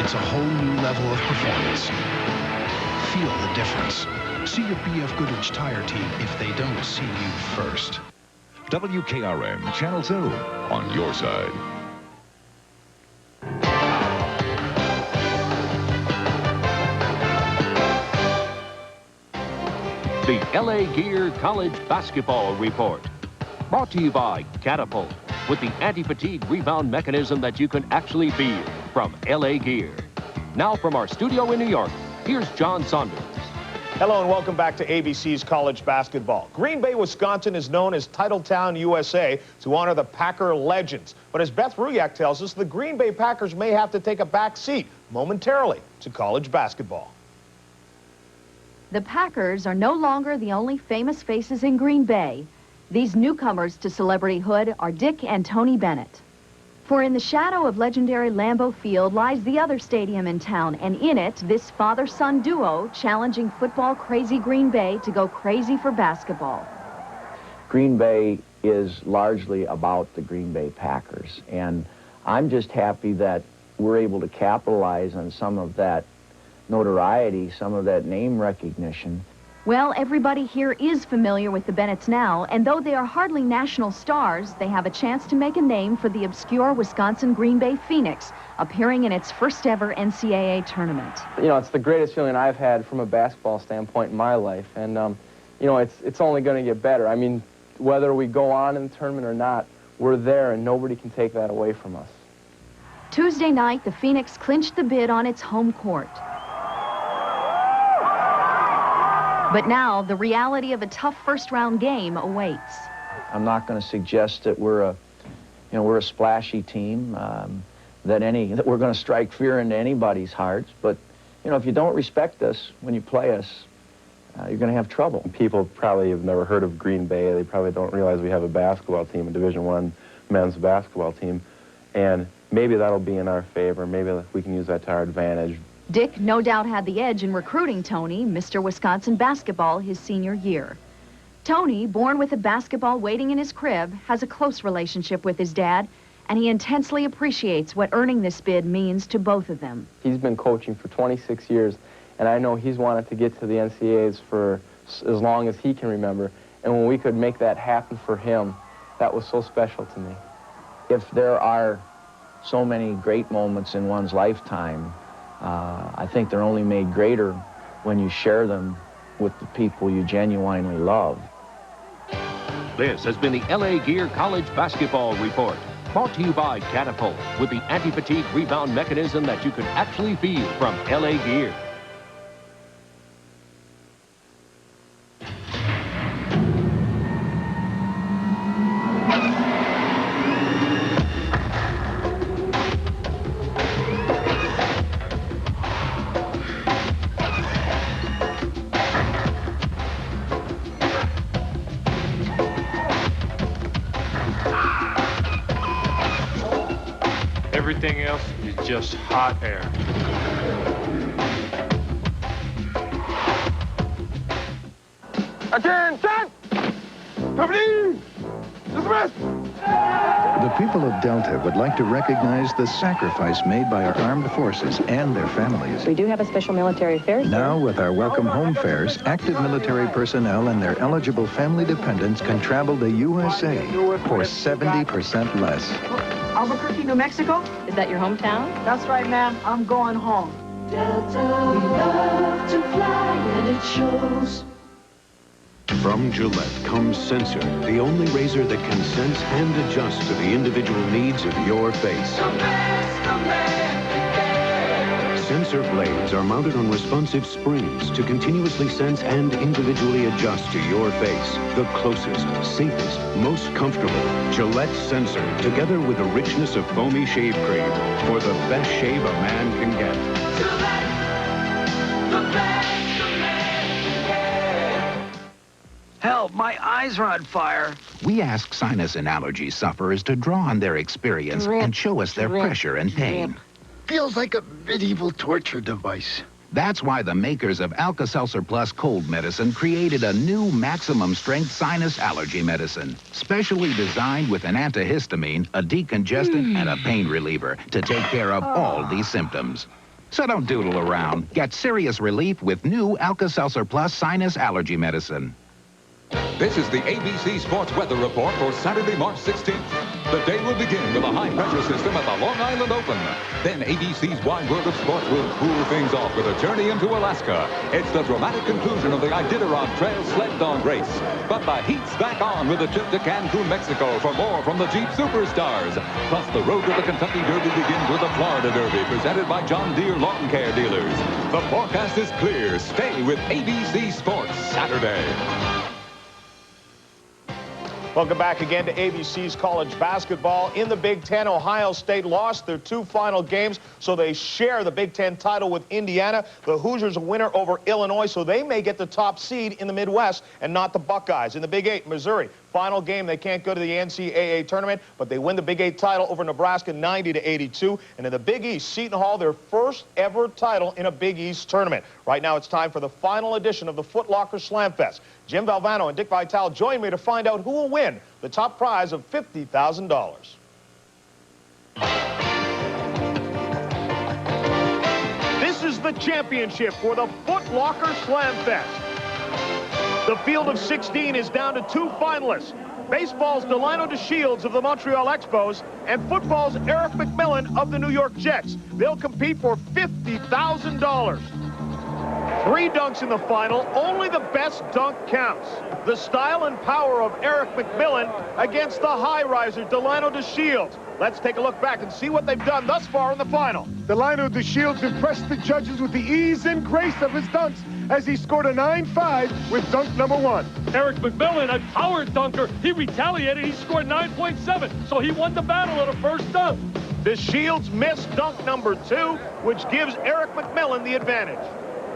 It's a whole new level of performance. Feel the difference. See your B.F. Goodrich Tire Team if they don't see you first. WKRM Channel 2 on your side. The LA Gear College Basketball Report. Brought to you by Catapult, with the anti-fatigue rebound mechanism that you can actually feel from LA Gear. Now from our studio in New York, here's John Saunders. Hello and welcome back to ABC's College Basketball. Green Bay, Wisconsin is known as Titletown, USA to honor the Packer legends. But as Beth Ruyak tells us, the Green Bay Packers may have to take a back seat momentarily to college basketball. The Packers are no longer the only famous faces in Green Bay. These newcomers to celebrityhood are Dick and Tony Bennett. For in the shadow of legendary Lambeau Field lies the other stadium in town, and in it, this father-son duo challenging football-crazy Green Bay to go crazy for basketball. Green Bay is largely about the Green Bay Packers, and I'm just happy that we're able to capitalize on some of that notoriety, some of that name recognition. Well, everybody here is familiar with the Bennetts now, and though they are hardly national stars, they have a chance to make a name for the obscure Wisconsin Green Bay Phoenix, appearing in its first ever NCAA tournament. You know, it's the greatest feeling I've had from a basketball standpoint in my life, and you know, it's only going to get better. I mean, whether we go on in the tournament or not, we're there, and nobody can take that away from us. Tuesday night, the Phoenix clinched the bid on its home court. But now, the reality of a tough first-round game awaits. I'm not going to suggest that we're a splashy team, that we're going to strike fear into anybody's hearts. But, you know, if you don't respect us when you play us, you're going to have trouble. People probably have never heard of Green Bay. They probably don't realize we have a basketball team, a Division I men's basketball team. And maybe that'll be in our favor. Maybe we can use that to our advantage. Dick no doubt had the edge in recruiting Tony, Mr. Wisconsin basketball, his senior year. Tony, born with a basketball waiting in his crib, has a close relationship with his dad, and he intensely appreciates what earning this bid means to both of them. He's been coaching for 26 years, and I know he's wanted to get to the NCAAs for as long as he can remember. And when we could make that happen for him, that was so special to me. If there are so many great moments in one's lifetime, I think they're only made greater when you share them with the people you genuinely love. This has been the LA Gear College Basketball Report, brought to you by Catapult, with the anti-fatigue rebound mechanism that you can actually feel from LA Gear. Everything else is just hot air. Attention! Company! Dismiss! The people of Delta would like to recognize the sacrifice made by our armed forces and their families. We do have a special military affairs. Now, with our welcome home fares, active military personnel and their eligible family dependents can travel to USA for 70% less. Albuquerque, New Mexico? Is that your hometown? That's right, ma'am. I'm going home. Delta, we love to fly, and it shows. From Gillette comes Sensor, the only razor that can sense and adjust to the individual needs of your face. Sensor blades are mounted on responsive springs to continuously sense and individually adjust to your face. The closest, safest, most comfortable Gillette Sensor, together with the richness of foamy shave cream for the best shave a man can get. Gillette, the best a man can get. Help, my eyes are on fire. We ask sinus and allergy sufferers to draw on their experience and show us their pressure and pain. Feels like a medieval torture device. That's why the makers of Alka-Seltzer Plus cold medicine created a new maximum strength sinus allergy medicine, specially designed with an antihistamine, a decongestant, and a pain reliever to take care of all these symptoms. So don't doodle around. Get serious relief with new Alka-Seltzer Plus sinus allergy medicine. This is the ABC Sports Weather Report for Saturday, March 16th. The day will begin with a high-pressure system at the Long Island Open. Then ABC's Wide World of Sports will cool things off with a journey into Alaska. It's the dramatic conclusion of the Iditarod Trail Sled Dog Race. But the heat's back on with a trip to Cancun, Mexico for more from the Jeep Superstars. Plus, the road to the Kentucky Derby begins with the Florida Derby, presented by John Deere Lawn Care Dealers. The forecast is clear. Stay with ABC Sports Saturday. Welcome back again to ABC's college basketball. In the Big Ten, Ohio State lost their two final games, so they share the Big Ten title with Indiana. The Hoosiers a winner over Illinois, so they may get the top seed in the Midwest and not the Buckeyes. In the Big 8, Missouri final game. They can't go to the NCAA tournament, but they win the Big 8 title over Nebraska 90-82. And in the Big East, Seton Hall, their first ever title in a Big East tournament. Right now, it's time for the final edition of the Foot Locker Slam Fest. Jim Valvano and Dick Vitale join me to find out who will win the top prize of $50,000. This is the championship for the Foot Locker Slam Fest. The field of 16 is down to 2 finalists. Baseball's Delino DeShields of the Montreal Expos and football's Eric McMillan of the New York Jets. They'll compete for $50,000. 3 dunks in the final. Only the best dunk counts. The style and power of Eric McMillan against the high-riser Delino DeShields. Let's take a look back and see what they've done thus far in the final. Delino DeShields impressed the judges with the ease and grace of his dunks as he scored a 9.5 with dunk number 1. Eric McMillan, a power dunker, he retaliated. He scored 9.7, so he won the battle of the first dunk. DeShields missed dunk number 2, which gives Eric McMillan the advantage.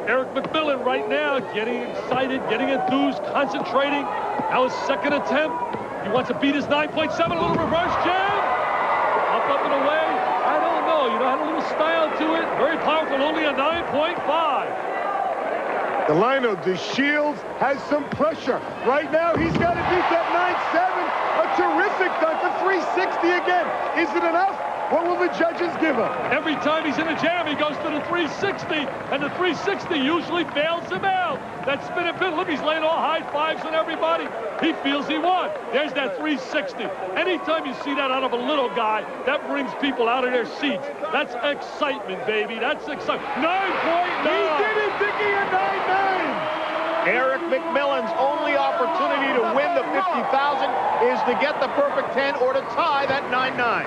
Eric McMillan right now getting excited, getting enthused, concentrating. Now his second attempt. He wants to beat his 9.7, a little reverse jam. Up and away. I don't know. You know, had a little style to it. Very powerful, only a 9.5. Delino DeShields has some pressure. Right now, he's got to beat that 9.7. A terrific dunk, a 360 again. Is it enough? What will the judges give him? Every time he's in a jam, he goes to the 360, and the 360 usually bails him out. That spin and pin, look, he's laying all high fives on everybody. He feels he won. There's that 360. Anytime you see that out of a little guy, that brings people out of their seats. That's excitement, baby. That's excitement. 9.9. He did it, Dickie, a 9.9. Eric McMillan's only opportunity to win the $50,000 is to get the perfect 10 or to tie that 9.9.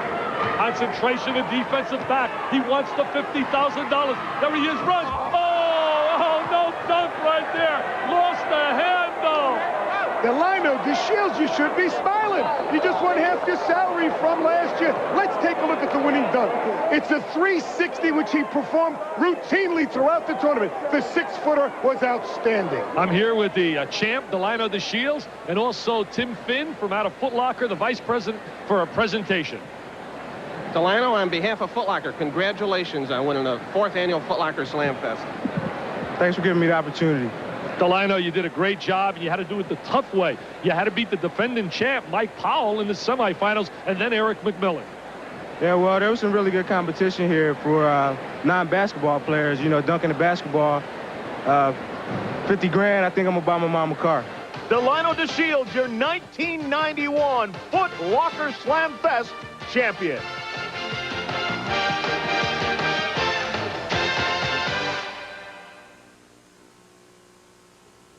Concentration and defensive back. He wants the $50,000. There he is, runs. Oh, no dunk right there. Lost the handle. Delino DeShields, you should be smiling. You just won half your salary from last year. Let's take a look at the winning dunk. It's a 360, which he performed routinely throughout the tournament. The 6-footer was outstanding. I'm here with the champ, Delino DeShields, and also Tim Finn from out of Foot Locker, the vice president, for a presentation. Delino, on behalf of Foot Locker, congratulations on winning the 4th annual Foot Locker Slam Fest. Thanks for giving me the opportunity. Delino, you did a great job, and you had to do it the tough way. You had to beat the defending champ, Mike Powell, in the semifinals, and then Eric McMillan. Yeah, well, there was some really good competition here for non-basketball players. You know, dunking the basketball, 50 grand, I think I'm gonna buy my mom a car. Delino DeShields, your 1991 Foot Locker Slam Fest champion.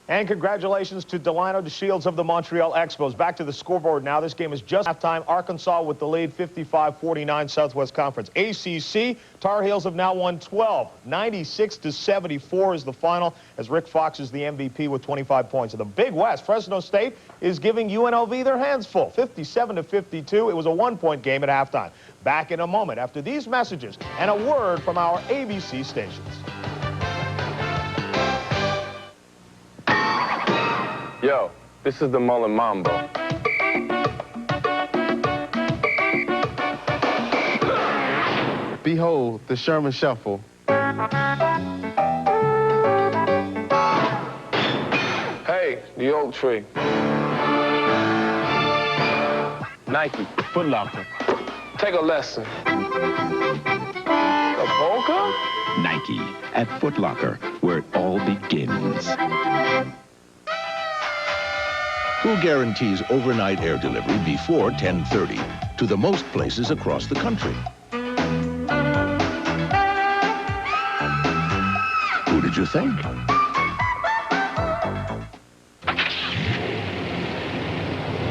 And congratulations to Delino DeShields of the Montreal Expos. Back to the scoreboard now. This game is just halftime. Arkansas with the lead, 55-49 Southwest Conference. ACC, Tar Heels have now won 12. 96-74 is the final, as Rick Fox is the MVP with 25 points. In the Big West, Fresno State is giving UNLV their hands full, 57-52. It was a 1-point game at halftime. Back in a moment after these messages and a word from our ABC stations. Yo, this is the Mullen Mambo. Behold, the Sherman Shuffle. Hey, the Oak Tree. Nike. Foot Locker. Take a lesson. A polka? Nike at Foot Locker, where it all begins. Who guarantees overnight air delivery before 10:30 to the most places across the country? Who did you think?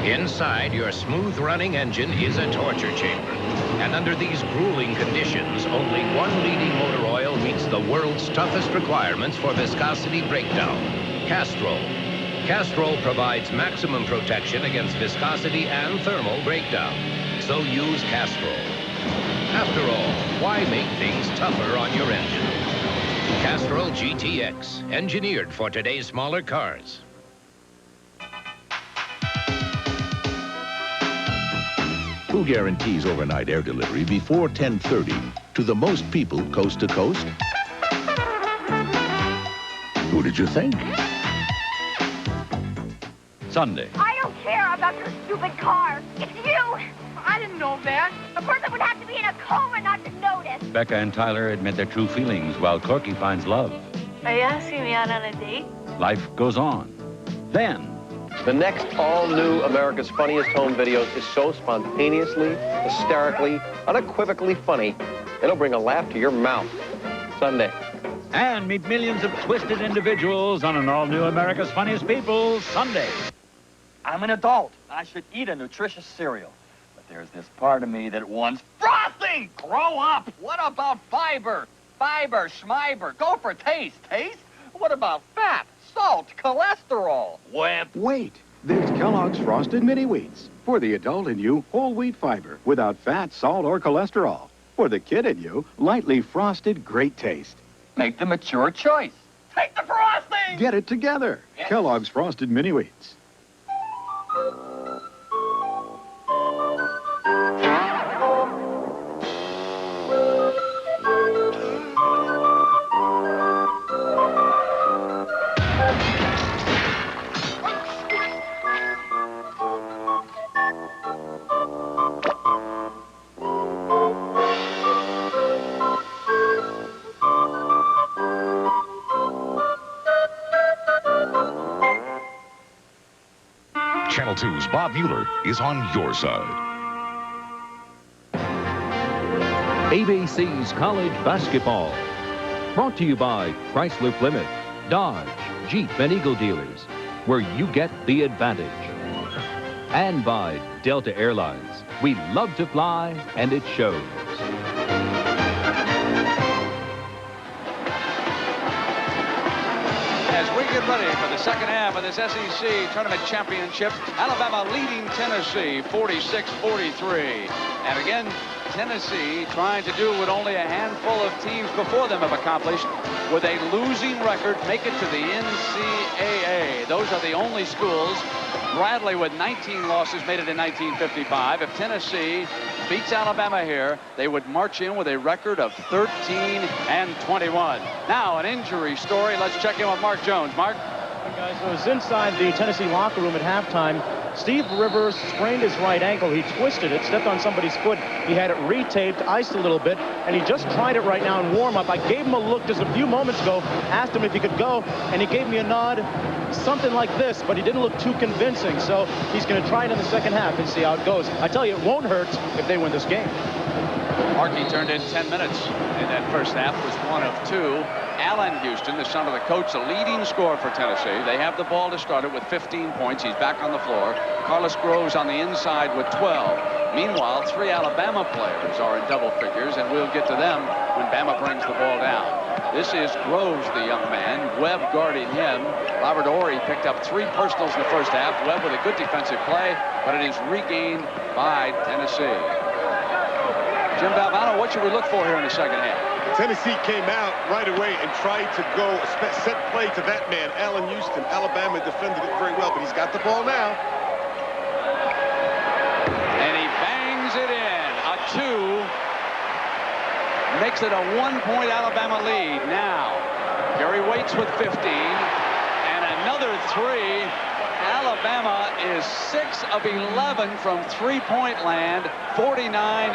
Inside your smooth-running engine is a torture chamber. And under these grueling conditions, only one leading motor oil meets the world's toughest requirements for viscosity breakdown: Castrol. Castrol provides maximum protection against viscosity and thermal breakdown. So use Castrol. After all, why make things tougher on your engine? Castrol GTX, engineered for today's smaller cars. Who guarantees overnight air delivery before 10:30 to the most people coast to coast? Who did you think? Sunday. I don't care about your stupid car. It's you. I didn't know that. A person would have to be in a coma not to notice. Becca and Tyler admit their true feelings while Corky finds love. Are you asking me out on a date? Life goes on. Then, the next all-new America's Funniest Home Videos is so spontaneously, hysterically, unequivocally funny, it'll bring a laugh to your mouth. Sunday. and meet millions of twisted individuals on an all-new America's Funniest People Sunday. I'm an adult. I should eat a nutritious cereal. But there's this part of me that wants frosting! Grow up! What about fiber? Fiber, schmiber. Go for taste. Taste? What about fat, salt, cholesterol? Wait. There's Kellogg's Frosted Mini Wheats. For the adult in you, whole wheat fiber without fat, salt, or cholesterol. For the kid in you, lightly frosted, great taste. Make the mature choice. Take the frosting! Get it together. Yes. Kellogg's Frosted Mini Wheats. Channel 2's Bob Mueller is on your side. ABC's College Basketball. Brought to you by Chrysler Plymouth, Dodge, Jeep, and Eagle dealers, where you get the advantage. And by Delta Airlines. We love to fly, and it shows. As we get ready for the second half of this SEC Tournament Championship, Alabama leading Tennessee 46-43. And again, Tennessee trying to do what only a handful of teams before them have accomplished. With a losing record, make it to the NCAA. Those are the only schools. Bradley with 19 losses made it in 1955. If Tennessee beats Alabama here, they would march in with a record of 13-21. Now, an injury story. Let's check in with Mark Jones. Mark? Guys, it was inside the Tennessee locker room at halftime. Steve Rivers sprained his right ankle. He twisted it, stepped on somebody's foot. He had it retaped, iced a little bit, and he just tried it right now in warm-up. I gave him a look just a few moments ago, asked him if he could go, and he gave me a nod, something like this, but he didn't look too convincing. So he's going to try it in the second half and see how it goes. I tell you, it won't hurt if they win this game. Markey turned in 10 minutes in that first half, was 1 of 2. Allen Houston, the son of the coach, the leading scorer for Tennessee. They have the ball to start it with 15 points. He's back on the floor. Carlos Groves on the inside with 12. Meanwhile, 3 Alabama players are in double figures, and we'll get to them when Bama brings the ball down. This is Groves, the young man. Webb guarding him. Robert Horry picked up 3 personals in the first half. Webb with a good defensive play, but it is regained by Tennessee. Jim Valvano, what should we look for here in the second half? Tennessee came out right away and tried to go set play to that man, Allen Houston. Alabama defended it very well, but he's got the ball now. And he bangs it in. A 2 makes it a 1-point Alabama lead. Now, Gary Waits with 15 and another 3. Alabama is 6 of 11 from three-point land, 49-45.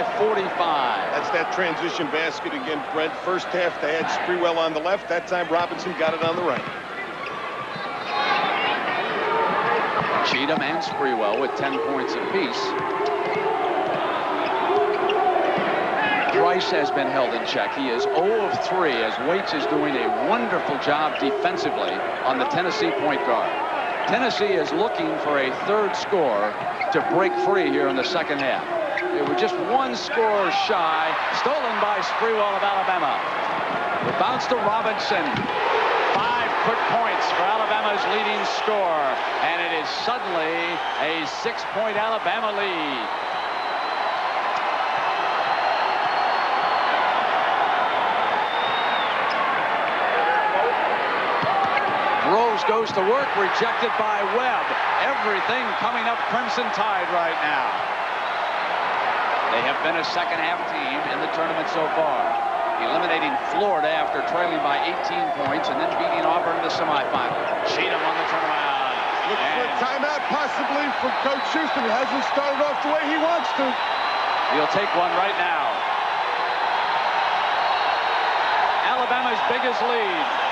That's that transition basket again, Brent. First half, they had Sprewell on the left. That time, Robinson got it on the right. Cheatham and Sprewell with 10 points apiece. Price has been held in check. He is 0 of 3 as Waits is doing a wonderful job defensively on the Tennessee point guard. Tennessee is looking for a third score to break free here in the second half. They were just 1 score shy, stolen by Sprewell of Alabama. The bounce to Robinson. 5 quick points for Alabama's leading scorer, and it is suddenly a 6-point Alabama lead. Groves goes to work, rejected by Webb. Everything coming up Crimson Tide right now. They have been a second-half team in the tournament so far, eliminating Florida after trailing by 18 points and then beating Auburn in the semifinal. Cheatham on the turnaround. Looks for a timeout possibly from Coach Houston. It hasn't started off the way he wants to. He'll take one right now. Alabama's biggest lead.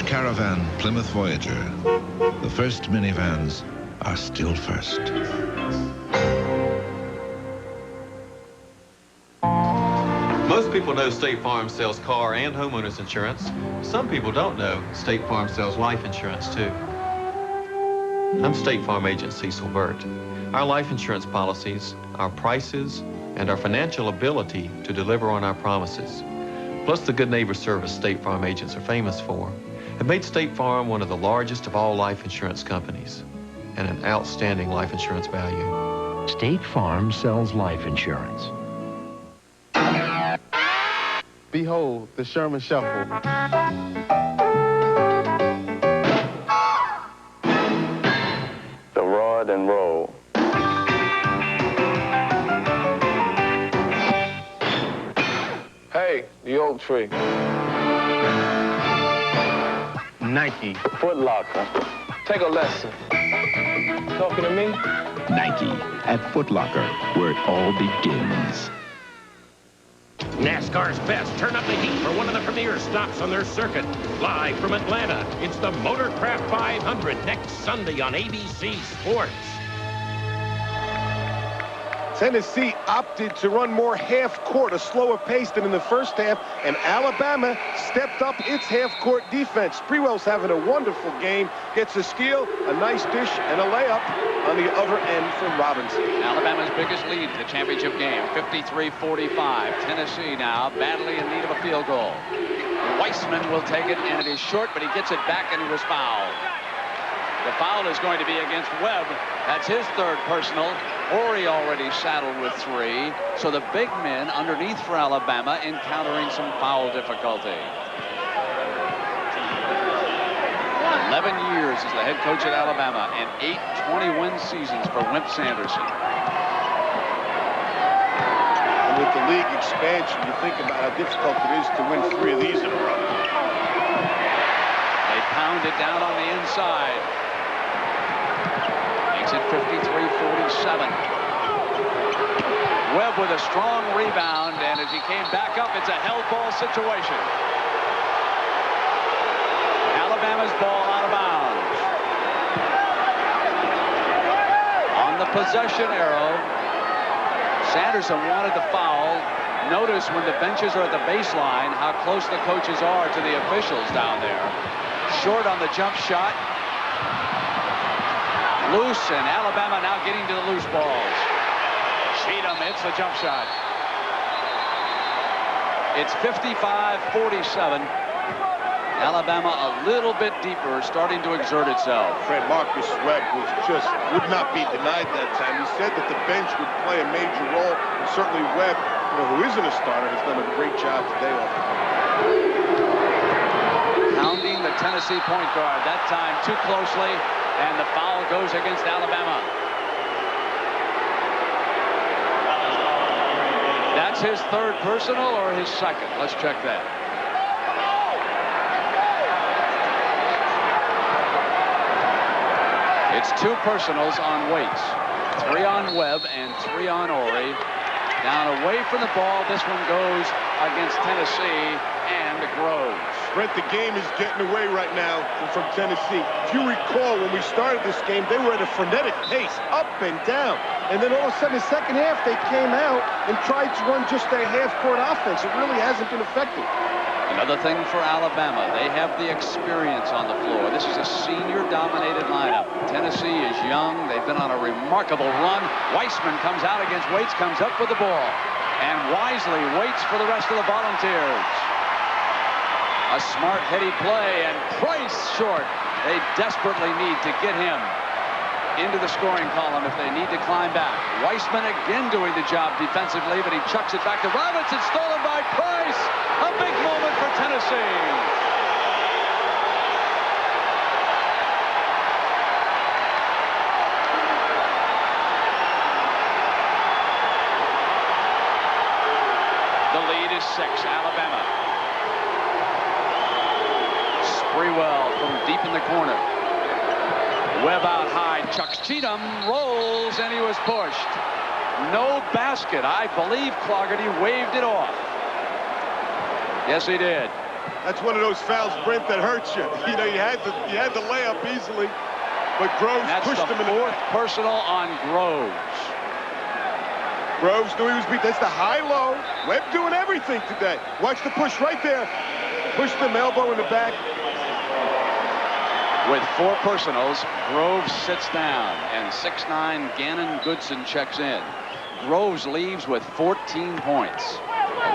Caravan Plymouth Voyager. The first minivans are still first. Most people know State Farm sells car and homeowners insurance. Some people don't know State Farm sells life insurance too. I'm State Farm agent Cecil Burt. Our life insurance policies, our prices, and our financial ability to deliver on our promises, plus the good neighbor service State Farm agents are famous for, have made State Farm one of the largest of all life insurance companies and an outstanding life insurance value. State Farm sells life insurance. Behold, the Sherman Shuffle. The Rod and Roll. Hey, the old tree. Nike. Foot Locker. Take a lesson. Talking to me? Nike at Foot Locker, where it all begins. NASCAR's best turn up the heat for one of the premier stops on their circuit. Live from Atlanta, it's the Motorcraft 500 next Sunday on ABC Sports. Tennessee opted to run more half-court, a slower pace than in the first half, and Alabama stepped up its half-court defense. Sprewell's having a wonderful game, gets a steal, a nice dish, and a layup on the other end for Robinson. Alabama's biggest lead in the championship game, 53-45. Tennessee now badly in need of a field goal. Weissman will take it, and it is short, but he gets it back, and he was fouled. The foul is going to be against Webb. That's his third personal. Horry already saddled with 3. So the big men underneath for Alabama encountering some foul difficulty. 11 years as the head coach at Alabama and 8 20-win seasons for Wimp Sanderson. And with the league expansion, you think about how difficult it is to win 3 of these in a row. They pound it down on the inside. Makes it 53-47. Webb with a strong rebound, and as he came back up, it's a held ball situation. Alabama's ball out of bounds. On the possession arrow, Sanderson wanted the foul. Notice when the benches are at the baseline how close the coaches are to the officials down there. Short on the jump shot. Loose, and Alabama now getting to the loose balls. Cheatham hits the jump shot. It's 55-47. Alabama a little bit deeper, starting to exert itself. Fred Marcus Webb would not be denied that time. He said that the bench would play a major role, and certainly Webb, who isn't a starter, has done a great job today off the bench. Pounding the Tennessee point guard, that time too closely. And the foul goes against Alabama. That's his third personal or his second? Let's check that. It's 2 personals on Waits. 3 on Webb and 3 on Horry. Down away from the ball. This one goes against Tennessee and Groves. Brent, the game is getting away right now from Tennessee. If you recall, when we started this game, they were at a frenetic pace, up and down. And then all of a sudden, the second half, they came out and tried to run just their half-court offense. It really hasn't been effective. Another thing for Alabama, they have the experience on the floor. This is a senior-dominated lineup. Tennessee is young. They've been on a remarkable run. Weissman comes out against Waits, comes up with the ball. and wisely waits for the rest of the Volunteers. A smart, heady play, and Price short. They desperately need to get him into the scoring column if they need to climb back. Weissman again doing the job defensively, but he chucks it back to Robinson, stolen by Price. A big moment for Tennessee. The lead is 6, Alabama. Sprewell from deep in the corner. Webb out high, chucks Cheatham, rolls, and he was pushed. No basket. I believe Clougherty waved it off. Yes, he did. That's one of those fouls, Brent, that hurts you. You know, you had the layup easily, but Groves pushed him in the fourth personal on Groves. Groves knew he was beat. That's the high-low. Webb doing everything today. Watch the push right there. Pushed him, elbow in the back. With 4 personals, Groves sits down, and 6'9" Gannon Goodson checks in. Groves leaves with 14 points.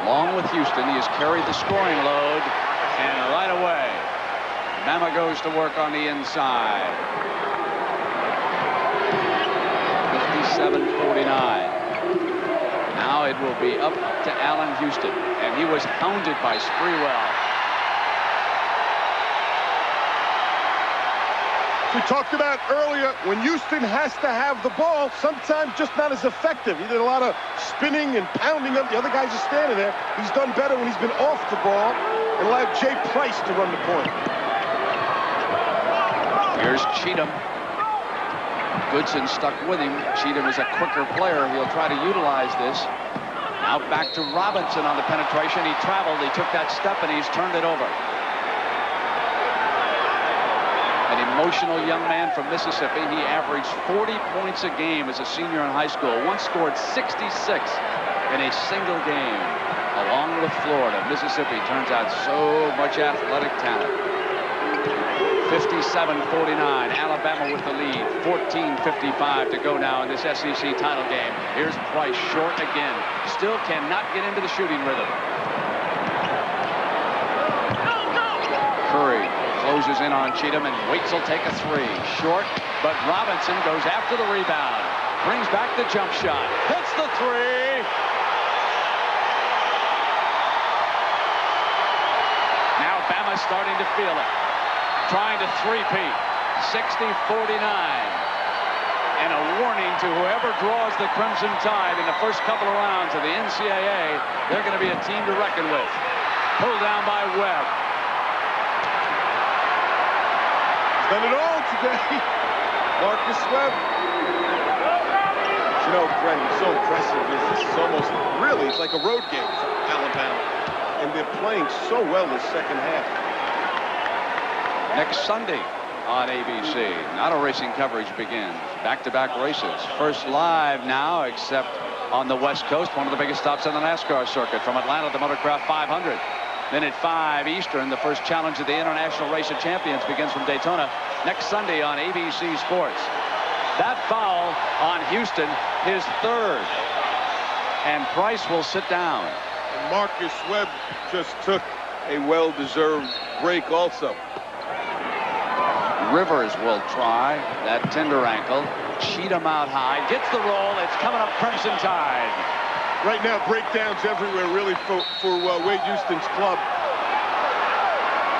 Along with Houston, he has carried the scoring load, and right away, Bama goes to work on the inside. 57-49. Now it will be up to Allen Houston, and he was hounded by Sprewell. We talked about earlier, when Houston has to have the ball, sometimes just not as effective. He did a lot of spinning and pounding up. The other guys are standing there. He's done better when he's been off the ball and allowed Jay Price to run the point. Here's Cheatham. Goodson stuck with him. Cheatham is a quicker player. He'll try to utilize this. Now back to Robinson on the penetration. He traveled. He took that step, and he's turned it over. An emotional young man from Mississippi. He averaged 40 points a game as a senior in high school. Once scored 66 in a single game. Along with Florida, Mississippi turns out so much athletic talent. 57-49. Alabama with the lead. 14:55 to go now in this SEC title game. Here's Price short again. Still cannot get into the shooting rhythm. Curry closes in on Cheatham, and Waits will take a 3. Short, but Robinson goes after the rebound. Brings back the jump shot. Hits the 3. Now Bama's starting to feel it. Trying to three-peat. 60-49. And a warning to whoever draws the Crimson Tide in the first couple of rounds of the NCAA. They're going to be a team to reckon with. Pulled down by Webb. Done it all today. Marcus Webb. You know, Brent, it's so impressive. This is almost, really, it's like a road game for Alabama. And they're playing so well this second half. Next Sunday on ABC, Auto Racing coverage begins. Back-to-back races. First live now, except on the West Coast. One of the biggest stops on the NASCAR circuit from Atlanta, the Motorcraft 500. Then at 5 Eastern, the first challenge of the International Race of Champions begins from Daytona next Sunday on ABC Sports. That foul on Houston, his 3rd. And Price will sit down. And Marcus Webb just took a well-deserved break also. Rivers will try that tender ankle. Cheatham out high, gets the roll. It's coming up Crimson Tide. Right now, breakdowns everywhere, really, for Wade Houston's club.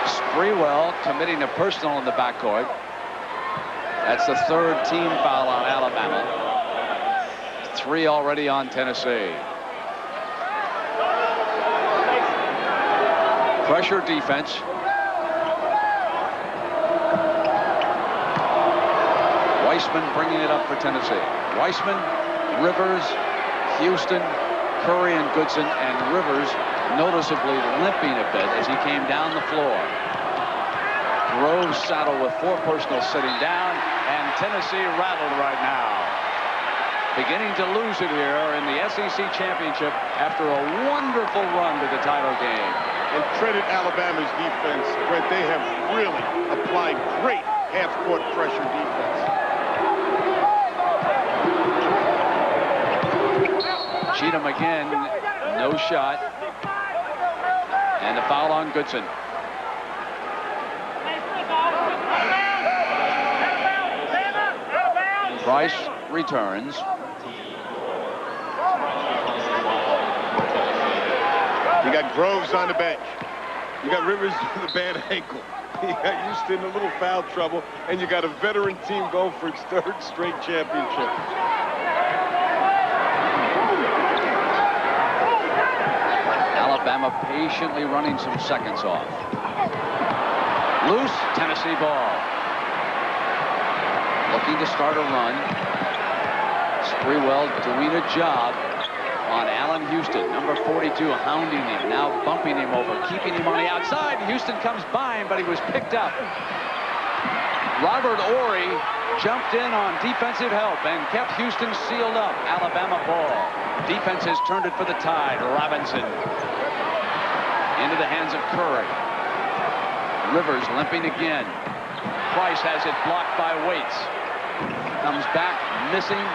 Sprewell committing a personal in the backcourt. That's the 3rd team foul on Alabama. 3 already on Tennessee. Pressure defense. Weissman bringing it up for Tennessee. Weissman, Rivers, Houston, Curry, and Goodson, and Rivers noticeably limping a bit as he came down the floor. Groves saddled with 4 personals sitting down, and Tennessee rattled right now. Beginning to lose it here in the SEC Championship after a wonderful run to the title game. And credit Alabama's defense. Brent, they have really applied great half-court pressure defense. Cheatham again No shot. And a foul on Goodson. Price returns. You got Groves on the bench. You got Rivers with a bad ankle. You got Houston in a little foul trouble, and you got a veteran team going for its third straight championship. Alabama patiently running some seconds off. Loose Tennessee ball. Looking to start a run. Sprewell doing a job on Allen Houston, number 42, hounding him, now bumping him over, keeping him on the outside. Houston comes by him, but he was picked up. Robert Ory jumped in on defensive help and kept Houston sealed up. Alabama ball. Defense has turned it for the Tide. Robinson into the hands of Curry. Rivers limping again. Price has it blocked by Waits. Comes back, missing,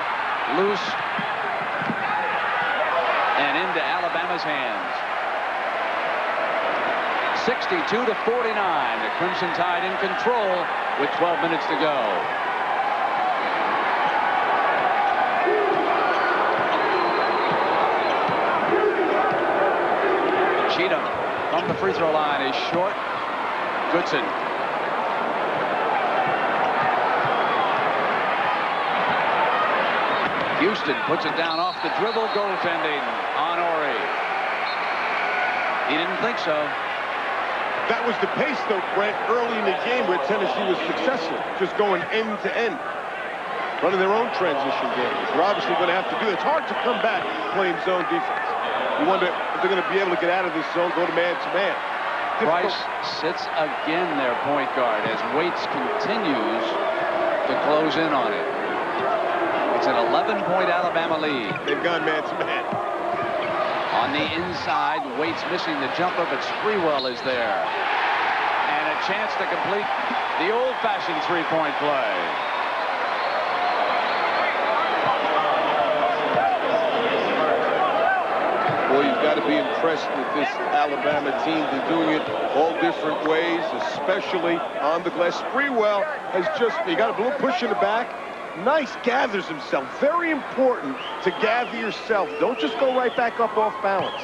loose, and into Alabama's hands. 62-49. The Crimson Tide in control with 12 minutes to go. Cheatham from the free throw line is short. Goodson. Houston puts it down off the dribble, goaltending on Ory. He didn't think so. That was the pace, though, Brent, early in the game where Tennessee was successful, just going end to end, running their own transition game. They're obviously going to have to do it. It's hard to come back playing zone defense. You wonder if they're going to be able to get out of this zone, go to man-to-man. Price sits again, their point guard, as Waits continues to close in on it. It's an 11-point Alabama lead. They've gone man-to-man. On the inside, Waits missing the jumper, but Sprewell is there. And a chance to complete the old-fashioned three-point play. Boy, you've got to be impressed with this Alabama team. They're doing it all different ways, especially on the glass. Sprewell has just, you got a little push in the back. Nice, gathers himself. Very important to gather yourself. Don't just go right back up off balance.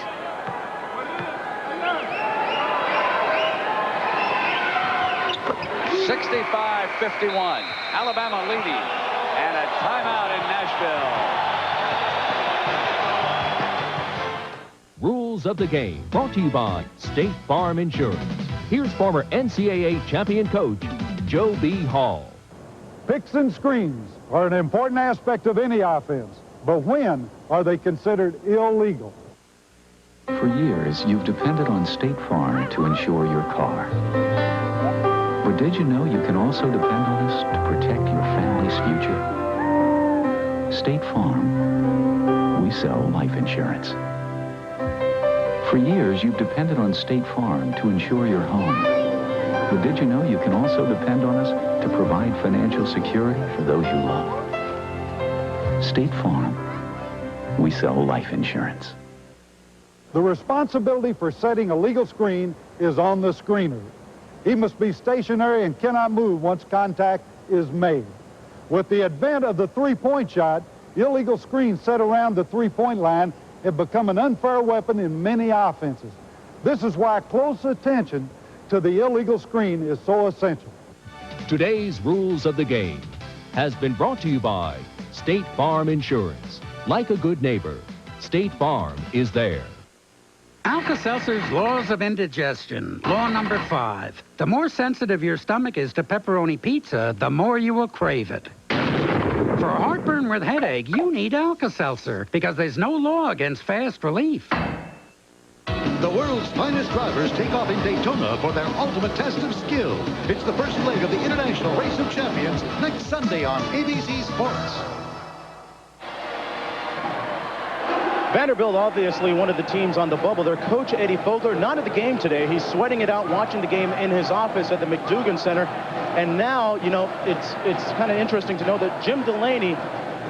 (65-51). Alabama leading. And a timeout in Nashville. Rules of the game brought to you by State Farm Insurance. Here's former NCAA champion coach Joe B. Hall. Picks and screens are an important aspect of any offense, but when are they considered illegal? For years, you've depended on State Farm to insure your car. But did you know you can also depend on us to protect your family's future? State Farm. We sell life insurance. For years, you've depended on State Farm to insure your home. But did you know you can also depend on us to provide financial security for those you love? State Farm. We sell life insurance. The responsibility for setting a legal screen is on the screener. He must be stationary and cannot move once contact is made. With the advent of the three-point shot, illegal screens set around the three-point line have become an unfair weapon in many offenses. This is why close attention to the illegal screen is so essential. Today's Rules of the Game has been brought to you by State Farm Insurance. Like a good neighbor, State Farm is there. Alka-Seltzer's Laws of Indigestion. Law number 5. The more sensitive your stomach is to pepperoni pizza, the more you will crave it. For heartburn with headache, you need Alka-Seltzer because there's no law against fast relief. The world's finest drivers take off in Daytona for their ultimate test of skill. It's the first leg of the International Race of Champions next Sunday on ABC Sports. Vanderbilt, obviously one of the teams on the bubble. Their coach, Eddie Fogler, not at the game today. He's sweating it out, watching the game in his office at the McDougan Center. And now, you know, it's kind of interesting to know that Jim Delaney,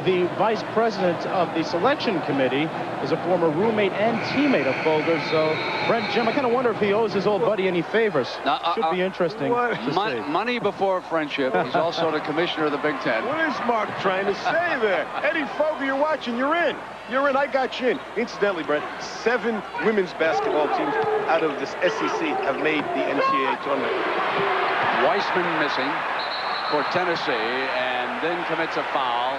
the vice president of the selection committee is a former roommate and teammate of Folger's. So, Brent, Jim, I kind of wonder if he owes his old buddy any favors. Should be interesting to see. Money before friendship. He's also the commissioner of the Big Ten. What is Mark trying to say there? Eddie Fogel, you're watching. You're in. You're in. I got you in. Incidentally, Brent, 7 women's basketball teams out of this SEC have made the NCAA tournament. Weissman missing for Tennessee, and then commits a foul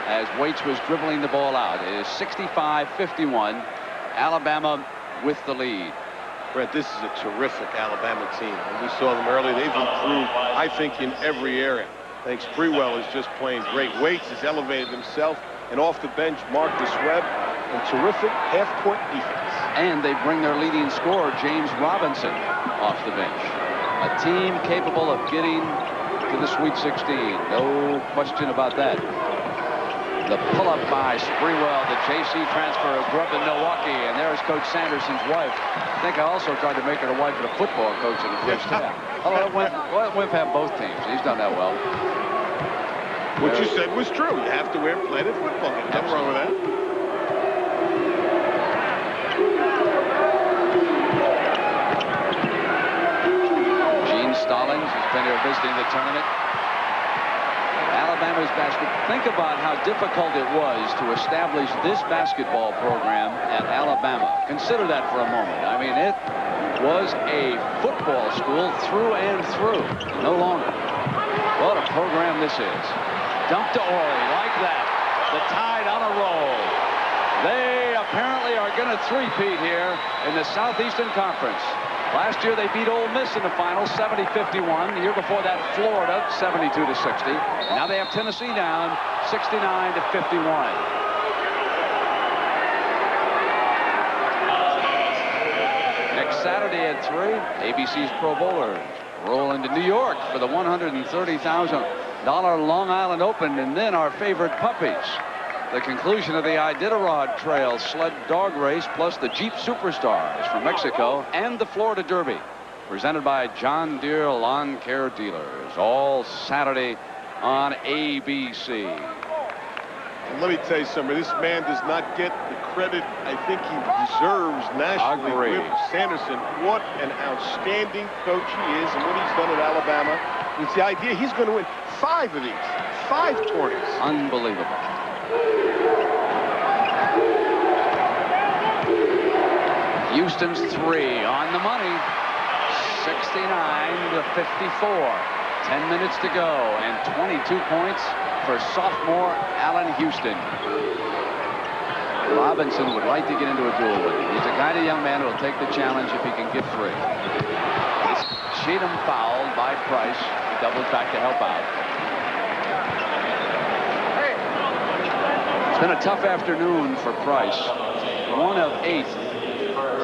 as Waits was dribbling the ball out. It is 65-51. Alabama with the lead. Brent, this is a terrific Alabama team. When we saw them early, they've improved, I think, in every area. Thanks. Sprewell is just playing great. Waits has elevated himself, and off the bench, Marcus Webb, and terrific half-court defense. And they bring their leading scorer, James Robinson, off the bench. A team capable of getting to the Sweet 16. No question about that. The pull-up by Sprewell, the JC transfer who grew up in Milwaukee, and there's Coach Sanderson's wife. I think I also tried to make her the wife of the football coach in the first half. Let Wimp have both teams. He's done that well. What you said was true. You have to wear Planet football. Nothing wrong with that. Gene Stallings has been here visiting the tournament. Alabama's basketball. Think about how difficult it was to establish this basketball program at Alabama. Consider that for a moment. I mean, it was a football school through and through. No longer. What a program this is. Dump to Orly like that. The Tide on a roll. They apparently are going to three-peat here in the Southeastern Conference. Last year they beat Ole Miss in the final 70-51. The year before that, Florida 72-60. Now they have Tennessee down 69-51. Next Saturday at 3, ABC's Pro Bowlers roll into New York for the $130,000 Long Island Open, and then our favorite puppies. The conclusion of the Iditarod Trail sled dog race, plus the Jeep Superstars from Mexico and the Florida Derby, presented by John Deere Lawn Care Dealers, all Saturday on ABC. And let me tell you something. This man does not get the credit I think he deserves nationally. Agreed. Sanderson, what an outstanding coach he is, and what he's done at Alabama. It's the idea he's going to win 5 of these, 5 tournaments. Unbelievable. Houston's 3 on the money. 69-54. 10 minutes to go, and 22 points for sophomore Allen Houston. Robinson would like to get into a duel with him. He's the kind of young man who will take the challenge if he can get free. Cheatham fouled by Price. He doubles back to help out. It's been a tough afternoon for Price. 1 of 8.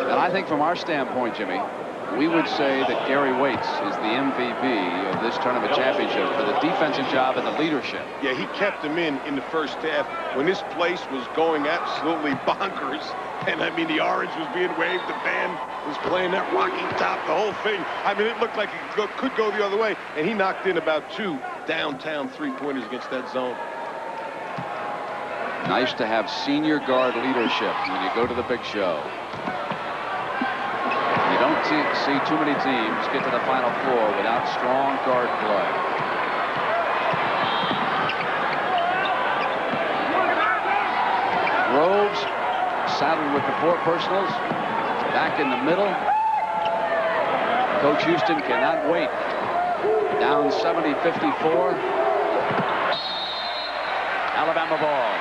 And I think from our standpoint, Jimmy, we would say that Gary Waits is the MVP of this tournament championship for the defensive job and the leadership. Yeah, he kept him in the first half when this place was going absolutely bonkers. And I mean, the orange was being waved, the band was playing that rocking top, the whole thing. I mean, it looked like it could go the other way. And he knocked in about 2 downtown three-pointers against that zone. Nice to have senior guard leadership when you go to the big show. You don't see too many teams get to the Final Four without strong guard play. Groves saddled with the 4 personals. Back in the middle. Coach Houston cannot wait. Down 70-54. Alabama ball.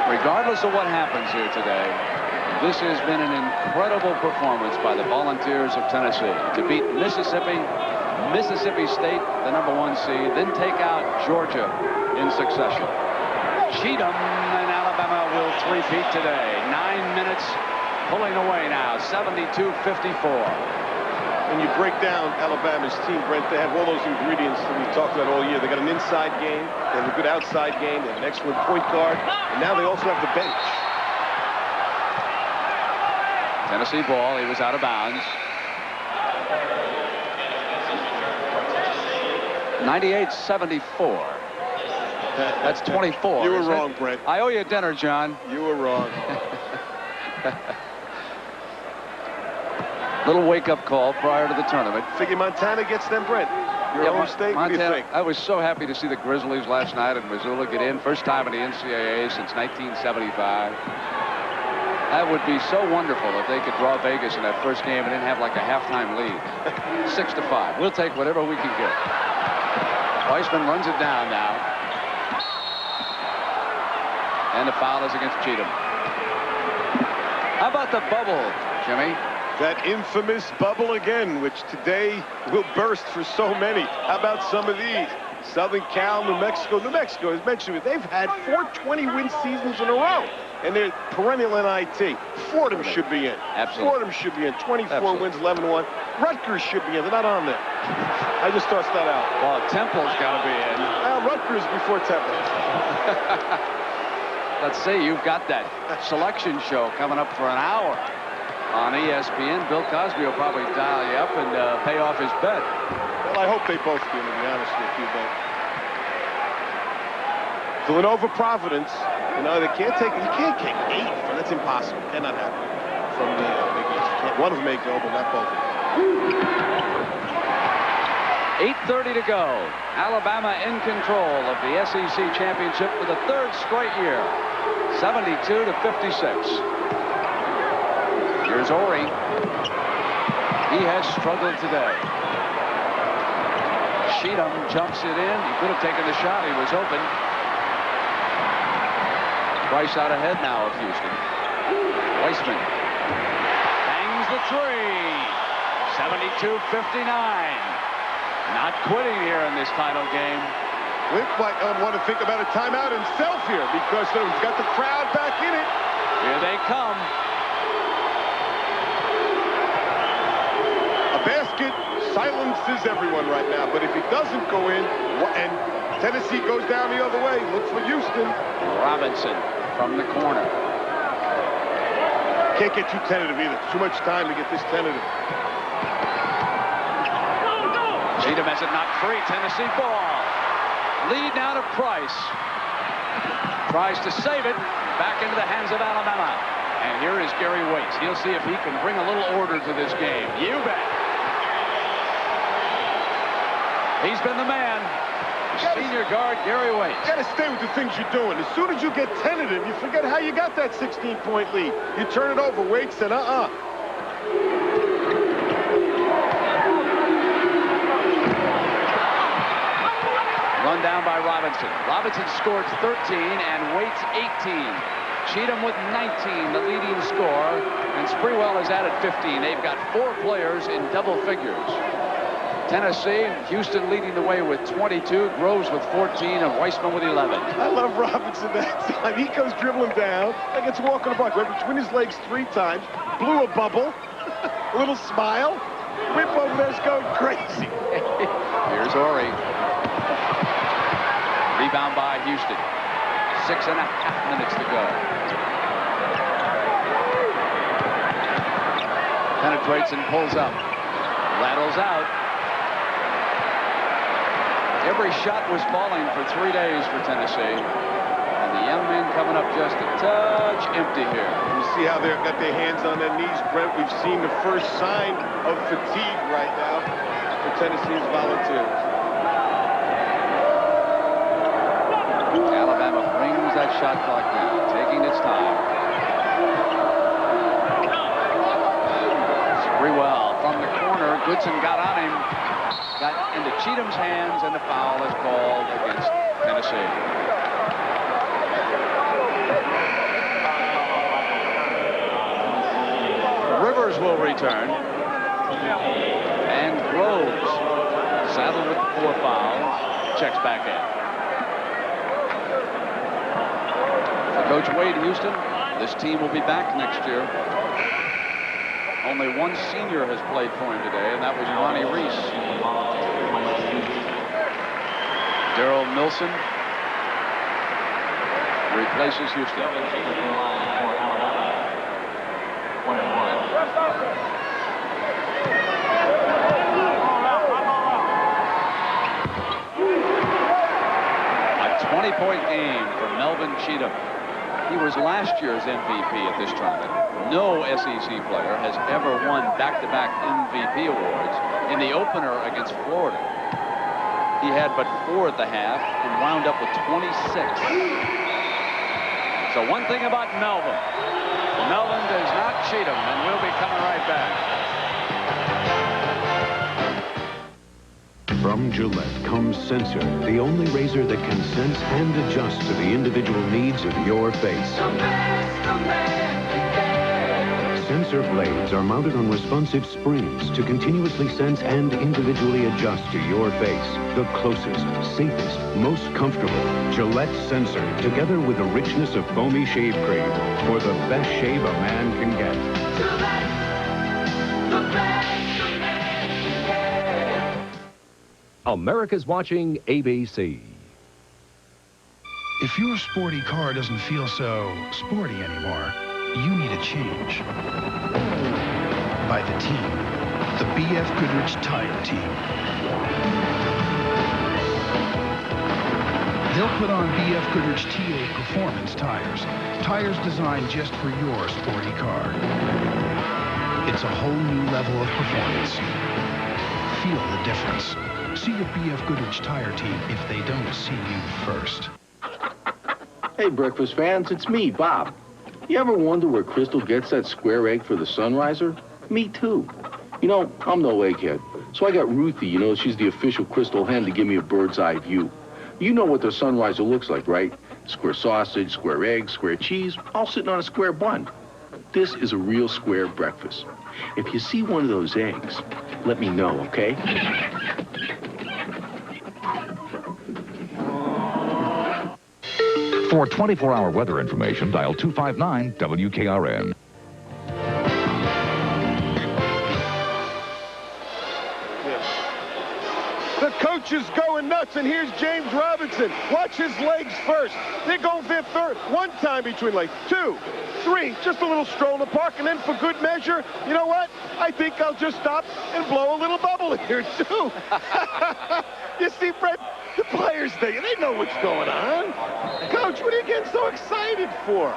Regardless of what happens here today, this has been an incredible performance by the Volunteers of Tennessee to beat Mississippi State, the #1 seed, then take out Georgia in succession. Cheatham and Alabama will three-peat today. 9 minutes pulling away now, 72-54. When you break down Alabama's team, Brent, they have all those ingredients that we've talked about all year. They got an inside game, they have a good outside game, they have an excellent point guard, and now they also have the bench. Tennessee ball, he was out of bounds. 98-74. That's 24. You were wrong, Brent. I owe you dinner, John. You were wrong. Little wake-up call prior to the tournament. Figure Montana gets them, Brent. Your own state, what do you think? I was so happy to see the Grizzlies last night in Missoula get in. First time in the NCAA since 1975. That would be so wonderful if they could draw Vegas in that first game and then have like a halftime lead. 6-5. We'll take whatever we can get. Weissman runs it down now. And the foul is against Cheatham. How about the bubble, Jimmy? That infamous bubble again, which today will burst for so many. How about some of these? Southern Cal, New Mexico. New Mexico, as mentioned, they've had 4 20-win seasons in a row. And they're perennial NIT. Fordham should be in. Absolutely. Fordham should be in. 24 wins, 11-1. Rutgers should be in. They're not on there. I just tossed that out. Well, Temple's got to be in. Rutgers before Temple. Let's see, you've got that selection show coming up for an hour on ESPN. Bill Cosby will probably dial you up and pay off his bet. Well, I hope they both do, to be honest with you, but Villanova, Providence, you know, you can't take 8. That's impossible. Cannot happen from the Big East. One of them may go, but not both of them. 8:30 to go. Alabama in control of the SEC championship for the 3rd straight year. 72-56. Here's Ori. He has struggled today. Cheatham jumps it in. He could have taken the shot. He was open. Price out ahead now of Houston. Weissman bangs the three. 72-59. Not quitting here in this title game. Link might want to think about a timeout himself here because he's got the crowd back in it. Here they come. A basket silences everyone right now, but if he doesn't go in and Tennessee goes down the other way, look for Houston. Robinson from the corner. Can't get too tentative either. Too much time to get this tentative. Cheatham has it knocked free. Tennessee ball. Lead now to Price. Tries to save it. Back into the hands of Alabama. And here is Gary Waits. He'll see if he can bring a little order to this game. You bet. He's been the man. Senior guard Gary Waits. You got to stay with the things you're doing. As soon as you get tentative, you forget how you got that 16-point lead. You turn it over. Waits said, Run down by Robinson. Robinson scored 13 and Waits 18. Cheatham with 19, the leading scorer, and Sprewell has added 15. They've got 4 players in double figures. Tennessee, Houston leading the way with 22, Groves with 14, and Weissman with 11. I love Robinson that time. He comes dribbling down like it's walking a buck. Went between his legs 3 times, blew a bubble, a little smile. Whip over there's going crazy. Here's Ori. Rebound by Houston. 6.5 minutes to go. Penetrates and pulls up. Rattles out. Every shot was falling for 3 days for Tennessee. And the young men coming up just a touch empty here. You see how they've got their hands on their knees, Brent. We've seen the first sign of fatigue right now for Tennessee's Volunteers. Alabama brings that shot clock down, taking its time. Sprewell from the corner. Goodson got on him. Got into Cheatham's hands, and the foul is called against Tennessee. Rivers will return. And Groves, saddled with 4 fouls, checks back in. Coach Wade, Houston, this team will be back next year. Only one senior has played for him today, and that was Ronnie Reese. Daryl Nilsen replaces Houston. 20-point game for Melvin Cheatham. He was last year's MVP at this tournament. No SEC player has ever won back-to-back MVP awards. In the opener against Florida, he had but 4 at the half and wound up with 26. So one thing about Melvin does not cheat him, and we'll be coming right back. From Gillette comes Sensor, the only razor that can sense and adjust to the individual needs of your face. Sensor blades are mounted on responsive springs to continuously sense and individually adjust to your face. The closest, safest, most comfortable Gillette Sensor, together with the richness of foamy shave cream for the best shave a man can get. America's watching ABC. If your sporty car doesn't feel so sporty anymore, you need a change. By the team, the BF Goodrich Tire Team. They'll put on BF Goodrich T8 Performance tires. Tires designed just for your sporty car. It's a whole new level of performance. Feel the difference. See your BF Goodrich Tire Team if they don't see you first. Hey, breakfast fans, it's me, Bob. You ever wonder where Crystal gets that square egg for the sunriser? Me too. You know, I'm no egghead, so I got Ruthie, you know, she's the official Crystal hen, to give me a bird's eye view. You know what the sunriser looks like, right? Square sausage, square egg, square cheese, all sitting on a square bun. This is a real square breakfast. If you see one of those eggs, let me know, okay? For 24-hour weather information, dial 259 WKRN. The coach is going nuts, and here's James Robinson. Watch his legs first. They're going for third. One time between legs. 2, 3, just a little stroll in the park, and then for good measure, you know what? I think I'll just stop and blow a little bubble here, too. You see, Brett, the players, they know what's going on. Coach, what are you getting so excited for?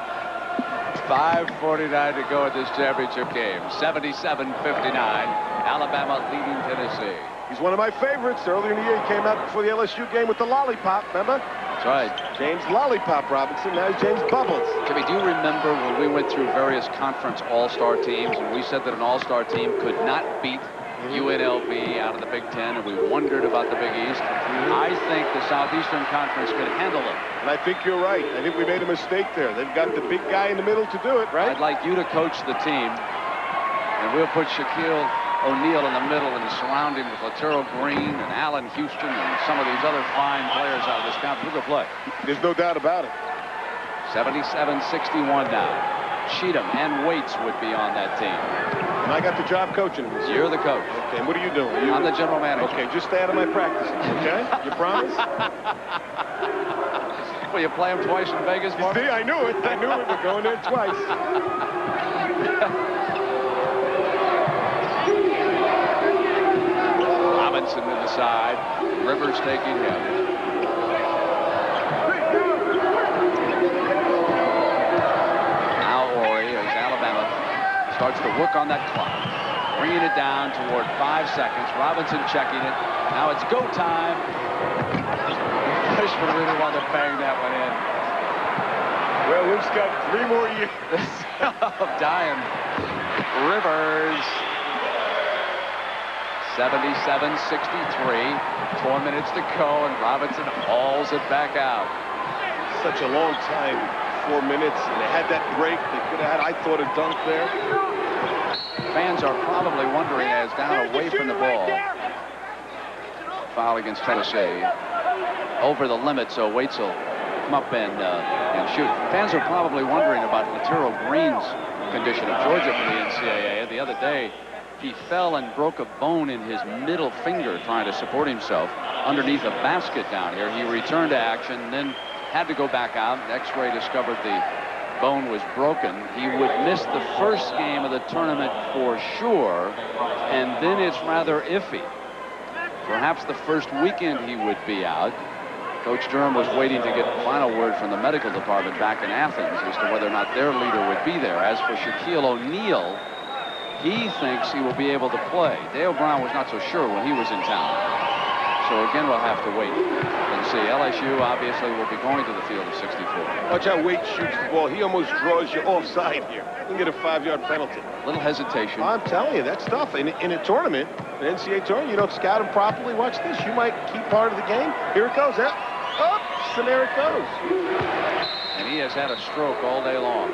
5:49 to go in this championship game. 77-59. Alabama leading Tennessee. He's one of my favorites. Earlier in the year, he came out before the LSU game with the lollipop, remember? That's right. James Lollipop Robinson, now he's James Bubbles. Jimmy, do you remember when we went through various conference all-star teams, and we said that an all-star team could not beat UNLV out of the Big Ten, and we wondered about the Big East? I think the Southeastern Conference could handle them. And I think you're right. I think we made a mistake there. They've got the big guy in the middle to do it, right? I'd like you to coach the team, and we'll put Shaquille O'Neal in the middle and surround him with Laterro Green and Allen Houston and some of these other fine players out of this conference. We'll play. There's no doubt about it. 77-61 now. Cheatham and Waits would be on that team. And I got the job coaching him. You're the coach. Okay, and what are you doing? I'm the general manager. Okay, just stay out of my practice, okay? You promise? Will you play him twice in Vegas, Mark? See, I knew it. I knew it. We're going there twice. Robinson to the side. Rivers taking him. Now Ori, as Alabama starts to work on that clock. Bringing it down toward 5 seconds. Robinson checking it. Now it's go time. Fishman really wanted to bang that one in. Well, Luke's got 3 more years. Dying. Rivers. 77-63. 4 minutes to go, and Robinson hauls it back out. Such a long time, 4 minutes, and they had that break. They could have had, I thought, a dunk there. Fans are probably wondering, as down away from the ball. Foul against Tennessee. Over the limit, so Waits will come up and shoot. Fans are probably wondering about Laterro Green's condition of Georgia for the NCAA. The other day, he fell and broke a bone in his middle finger trying to support himself underneath a basket down here. He returned to action, then had to go back out. X-ray discovered the bone was broken. He would miss the first game of the tournament for sure, and then it's rather iffy. Perhaps the first weekend he would be out. Coach Durham was waiting to get the final word from the medical department back in Athens as to whether or not their leader would be there. As for Shaquille O'Neal, he thinks he will be able to play. Dale Brown was not so sure when he was in town. So again, we'll have to wait and see. LSU obviously will be going to the field of 64. Watch how Wade shoots the ball. He almost draws you offside here. You can get a 5-yard penalty. Little hesitation. I'm telling you, that's tough. In a tournament, an NCAA tournament, you don't scout him properly. Watch this. You might keep part of the game. Here it goes. Oops, and there it goes. And he has had a stroke all day long.